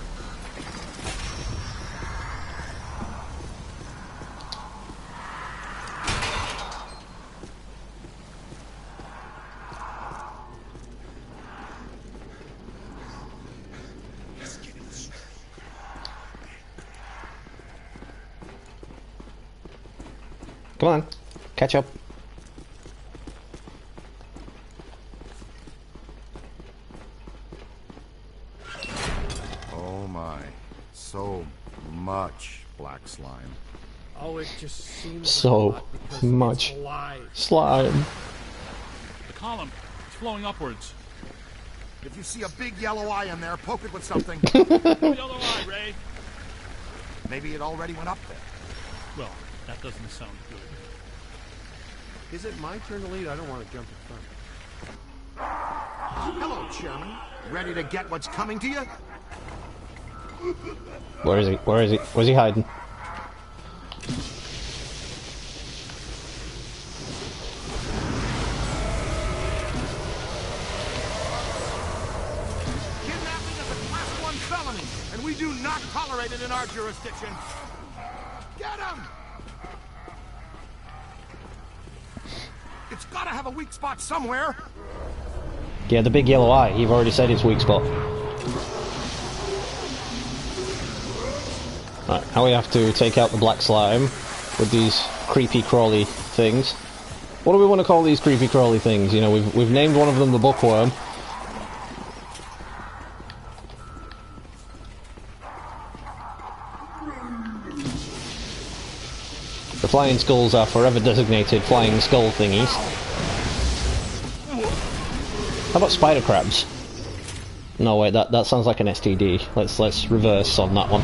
Come on, catch up. Oh my, so much black slime. Oh, it just seems So much slime. The column, it's flowing upwards. If you see a big yellow eye in there, poke it with something. Yellow eye, Ray. Maybe it already went up there. Well, that doesn't sound good. Is it my turn to lead? I don't want to jump in front. Hello, Chairman. Ready to get what's coming to you? Where is he? Where is he? Where's he hiding? Kidnapping is a Class 1 felony, and we do not tolerate it in our jurisdiction. Get him! It's gotta have a weak spot somewhere. Yeah, the big yellow eye. You've already said his weak spot. Right, now we have to take out the black slime with these creepy crawly things. What do we want to call these creepy crawly things? You know, we've named one of them the bookworm. The flying skulls are forever designated flying skull thingies. How about spider crabs? No wait, that sounds like an STD. Let's reverse on that one.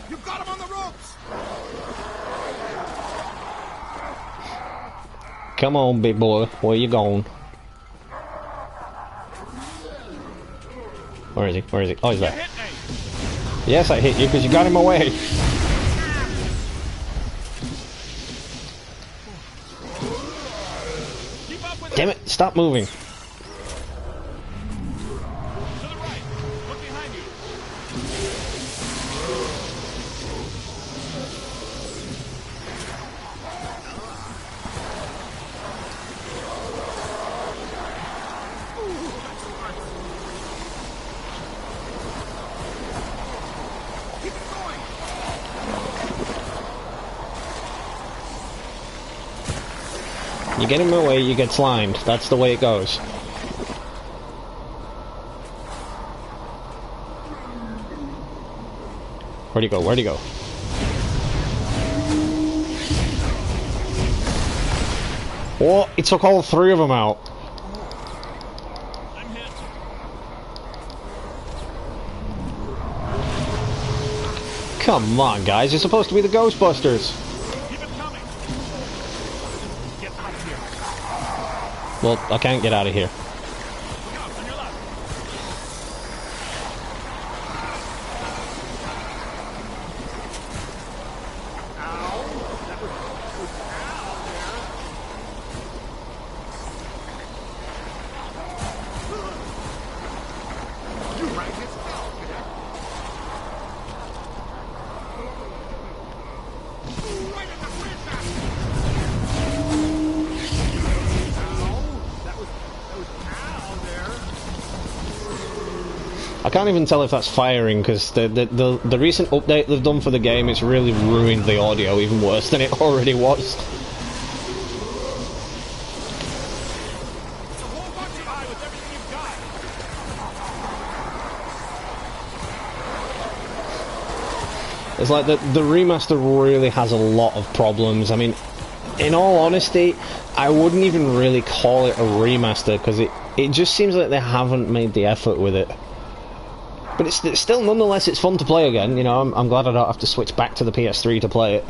You've got him on the ropes! Come on, big boy. Where you going? Where is he? Where is he? Oh, he's there. Yes, I hit you because you got him away. Damn it, stop moving. You get him away, you get slimed. That's the way it goes. Where'd he go? Where'd he go? Oh, it took all three of them out. Come on, guys. You're supposed to be the Ghostbusters. Well, I can't get out of here. I can't even tell if that's firing because the recent update they've done for the game, it's really ruined the audio even worse than it already was. It's like the remaster really has a lot of problems. I mean, in all honesty, I wouldn't even really call it a remaster because it just seems like they haven't made the effort with it. But it's still, nonetheless, it's fun to play again. You know, I'm glad I don't have to switch back to the PS3 to play it.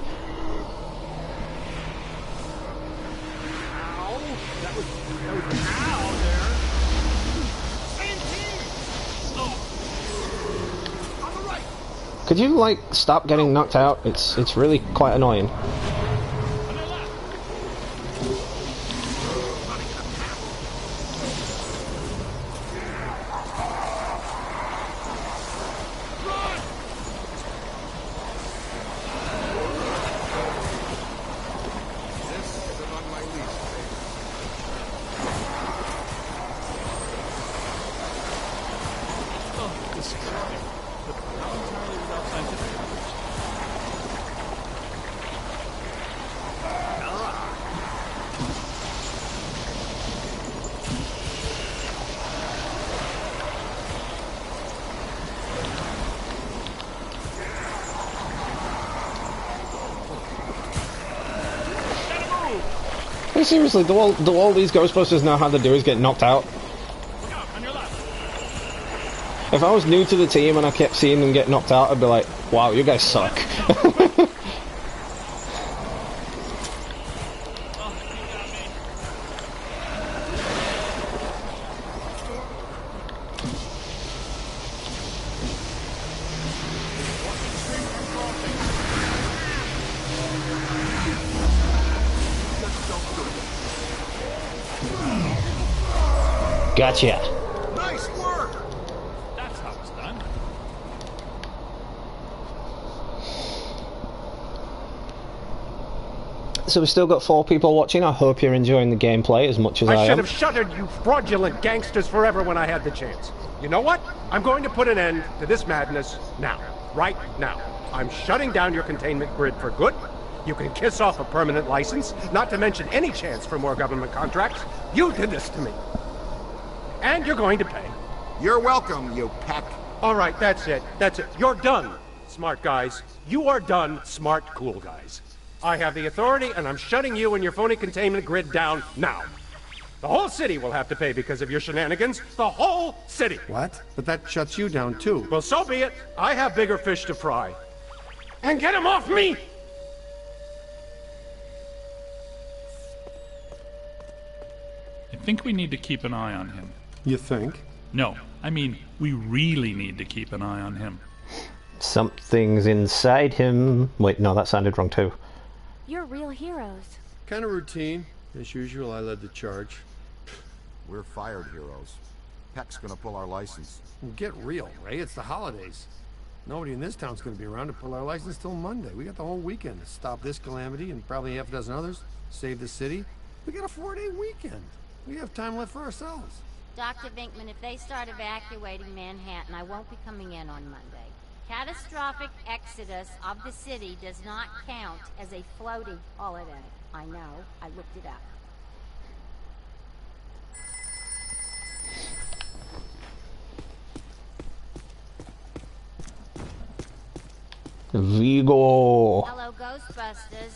Could you, like, stop getting knocked out? It's really quite annoying. Seriously, do all these Ghostbusters know how to do is get knocked out? If I was new to the team and I kept seeing them get knocked out, I'd be like, wow, you guys suck. Gotcha. Nice work. That's how it's done. so we've still got 4 people watching. I hope you're enjoying the gameplay as much as I should am. have shuttered you fraudulent gangsters forever when I had the chance. You know what? I'm going to put an end to this madness now. Right now. I'm shutting down your containment grid for good. You can kiss off a permanent license, not to mention any chance for more government contracts. You did this to me. And you're going to pay. You're welcome, you peck. All right, that's it. That's it. You're done, smart guys. You are done, smart, cool guys. I have the authority, and I'm shutting you and your phony containment grid down now. The whole city will have to pay because of your shenanigans. The whole city. What? But that shuts you down, too. Well, so be it. I have bigger fish to fry. And get him off me! I think we need to keep an eye on him. You think? No, I mean, we really need to keep an eye on him. Something's inside him. Wait, no, that sounded wrong too. You're real heroes. Kind of routine. As usual, I led the charge. We're fired heroes. Peck's gonna pull our license. Well, get real, Ray. It's the holidays. Nobody in this town's gonna be around to pull our license till Monday. We got the whole weekend to stop this calamity and probably half a dozen others. Save the city. We got a 4-day weekend. We have time left for ourselves. Dr. Vinkman, if they start evacuating Manhattan, I won't be coming in on Monday. Catastrophic exodus of the city does not count as a floating holiday. I know. I looked it up. Vigo. Hello, Ghostbusters.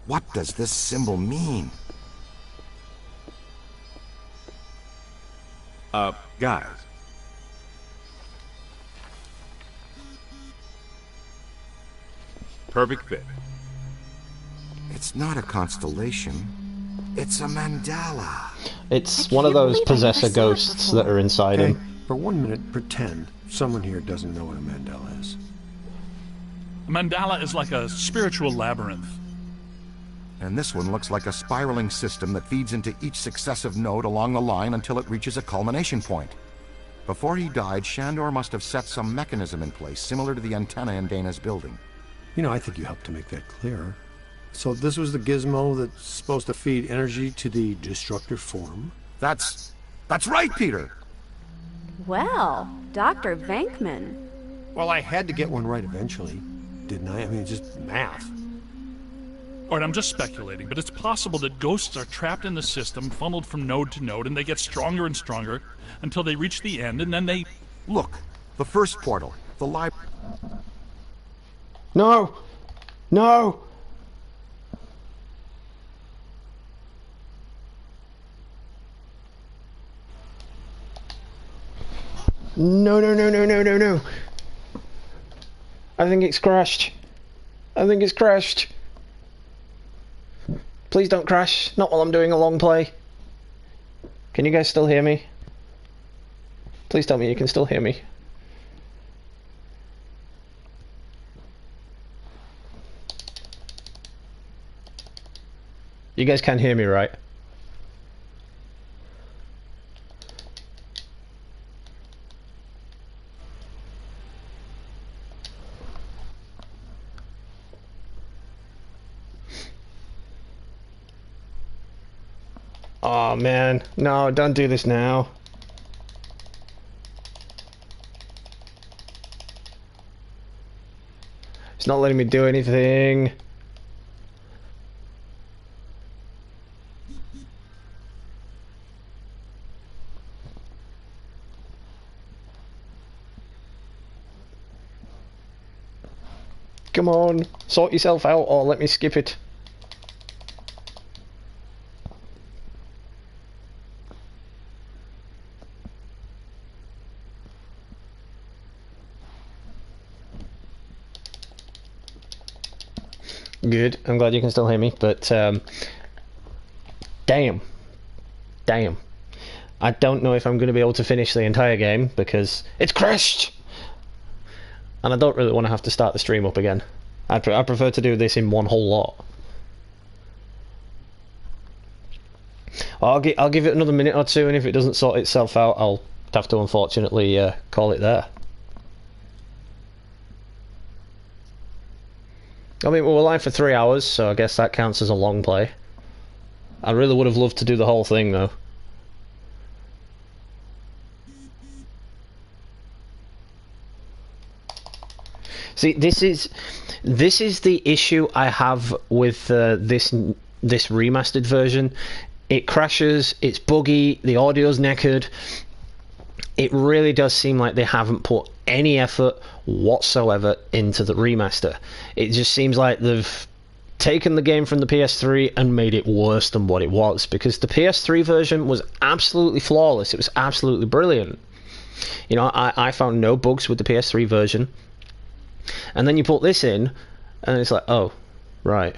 What does this symbol mean? Guys. Perfect fit. It's not a constellation. It's a mandala. It's one of those possessor ghosts that are inside him. For 1 minute, pretend someone here doesn't know what a mandala is. A mandala is like a spiritual labyrinth. And this one looks like a spiraling system that feeds into each successive node along the line until it reaches a culmination point. Before he died, Shandor must have set some mechanism in place, similar to the antenna in Dana's building. You know, I think you helped to make that clearer. So this was the gizmo that's supposed to feed energy to the destructor form? That's right, Peter! Well, Dr. Venkman. Well, I had to get one right eventually, didn't I? I mean, just math. Alright, I'm just speculating, but it's possible that ghosts are trapped in the system, funneled from node to node, and they get stronger and stronger until they reach the end, and then they... Look, the first portal, the library... No! No! No, no, no, no, no, no, no. I think it's crashed. I think it's crashed. Please don't crash. Not while I'm doing a long play. Can you guys still hear me? Please tell me you can still hear me. You guys can hear me, right? Oh man, no, don't do this now. It's not letting me do anything. Come on, sort yourself out or let me skip it. Good, I'm glad you can still hear me, but damn. I don't know if I'm going to be able to finish the entire game because it's crashed! And I don't really want to have to start the stream up again. I prefer to do this in one whole lot. I'll give it another minute or two, and if it doesn't sort itself out, I'll have to unfortunately call it there. I mean, we were live for 3 hours, so I guess that counts as a long play. I really would have loved to do the whole thing, though. See, this is the issue I have with this remastered version. It crashes, it's buggy, the audio's knackered. It really does seem like they haven't put any effort whatsoever into the remaster. It just seems like they've taken the game from the PS3 and made it worse than what it was, because the PS3 version was absolutely flawless. It was absolutely brilliant. You know, I found no bugs with the PS3 version. And then you put this in, and it's like, oh, right.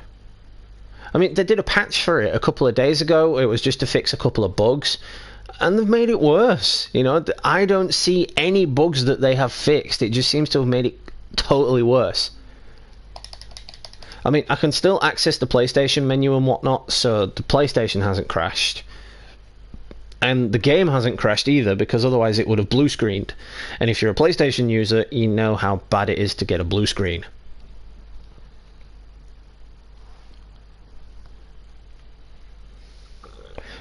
I mean, they did a patch for it a couple of days ago. It was just to fix a couple of bugs, and they've made it worse. You know, I don't see any bugs that they have fixed. It just seems to have made it totally worse. I mean, I can still access the PlayStation menu and whatnot, so the PlayStation hasn't crashed. And the game hasn't crashed either, because otherwise it would have blue screened. And if you're a PlayStation user, you know how bad it is to get a blue screen.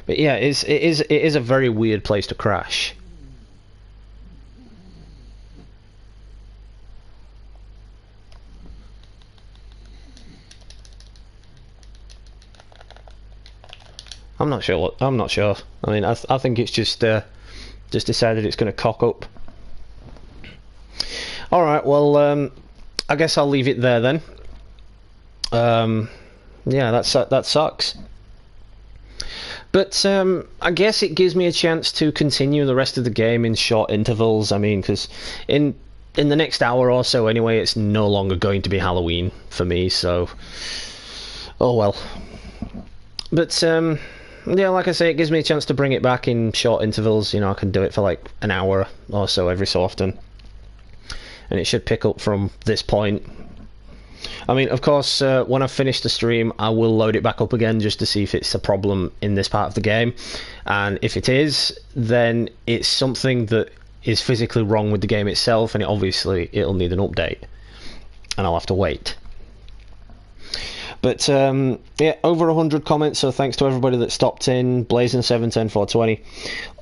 But yeah, it is a very weird place to crash. I'm not sure. I'm not sure. I mean, I think it's just decided it's going to cock up. All right. Well, I guess I'll leave it there then. Yeah, that sucks. But I guess it gives me a chance to continue the rest of the game in short intervals. I mean, because in the next hour or so, anyway, it's no longer going to be Halloween for me. So, oh well. But yeah, like I say, it gives me a chance to bring it back in short intervals. You know, I can do it for like an hour or so every so often, and it should pick up from this point. I mean, of course, when I finish the stream, I will load it back up again just to see if it's a problem in this part of the game, and if it is, then it's something that is physically wrong with the game itself, and it'll need an update, and I'll have to wait. But yeah, over 100 comments, so thanks to everybody that stopped in. Blazing710-420,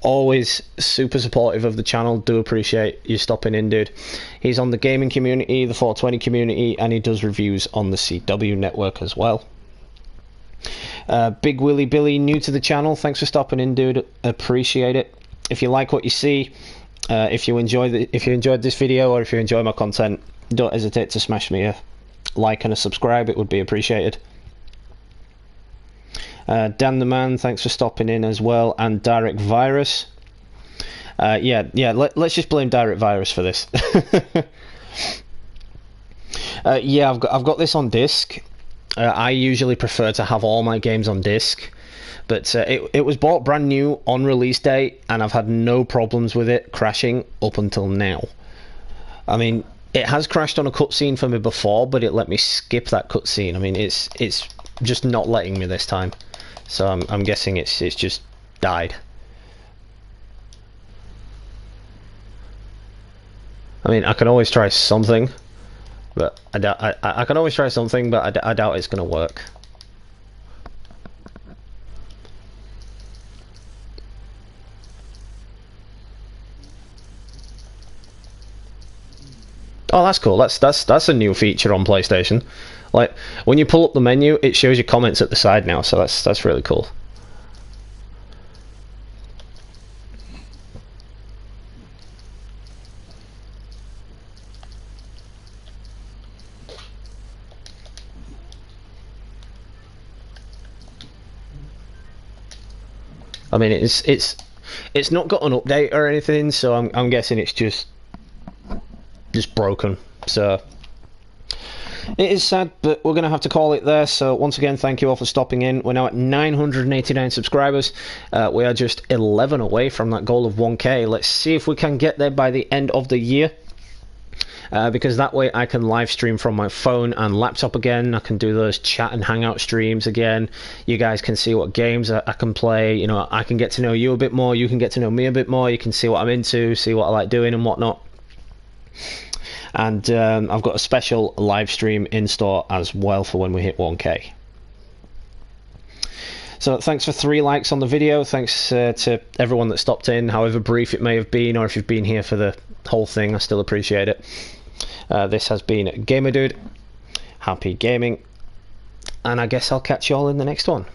always super supportive of the channel. Do appreciate you stopping in, dude. He's on the gaming community, the 420 community, and he does reviews on the CW network as well. Big Willy Billy, new to the channel. Thanks for stopping in, dude. Appreciate it. If you like what you see, if you enjoyed this video, or if you enjoy my content, don't hesitate to smash me a like and a subscribe. It would be appreciated. Dan the Man, thanks for stopping in as well, and Direct Virus. Yeah, let's just blame Direct Virus for this. Yeah, I've got this on disc. I usually prefer to have all my games on disc, but it was bought brand new on release day, and I've had no problems with it crashing up until now. I mean, it has crashed on a cutscene for me before, but it let me skip that cutscene. I mean, it's just not letting me this time, so I'm guessing it's just died. I mean, I can always try something, but I can always try something, but I doubt it's gonna work. Oh, that's cool. That's a new feature on PlayStation. Like, when you pull up the menu, it shows you comments at the side now, so that's really cool. I mean, it's not got an update or anything, so I'm guessing it's just broken. So it is sad, but we're gonna have to call it there. So once again, thank you all for stopping in. We're now at 989 subscribers. We are just 11 away from that goal of 1K. Let's see if we can get there by the end of the year, because that way I can live stream from my phone and laptop again. I can do those chat and hangout streams again. You guys can see what games I can play. You know, I can get to know you a bit more, you can get to know me a bit more, you can see what I'm into, see what I like doing and whatnot. and I've got a special live stream in store as well for when we hit 1K. So thanks for 3 likes on the video. Thanks to everyone that stopped in, however brief it may have been, or if you've been here for the whole thing, I still appreciate it. This has been Gamer Dude. Happy gaming, and I guess I'll catch you all in the next one.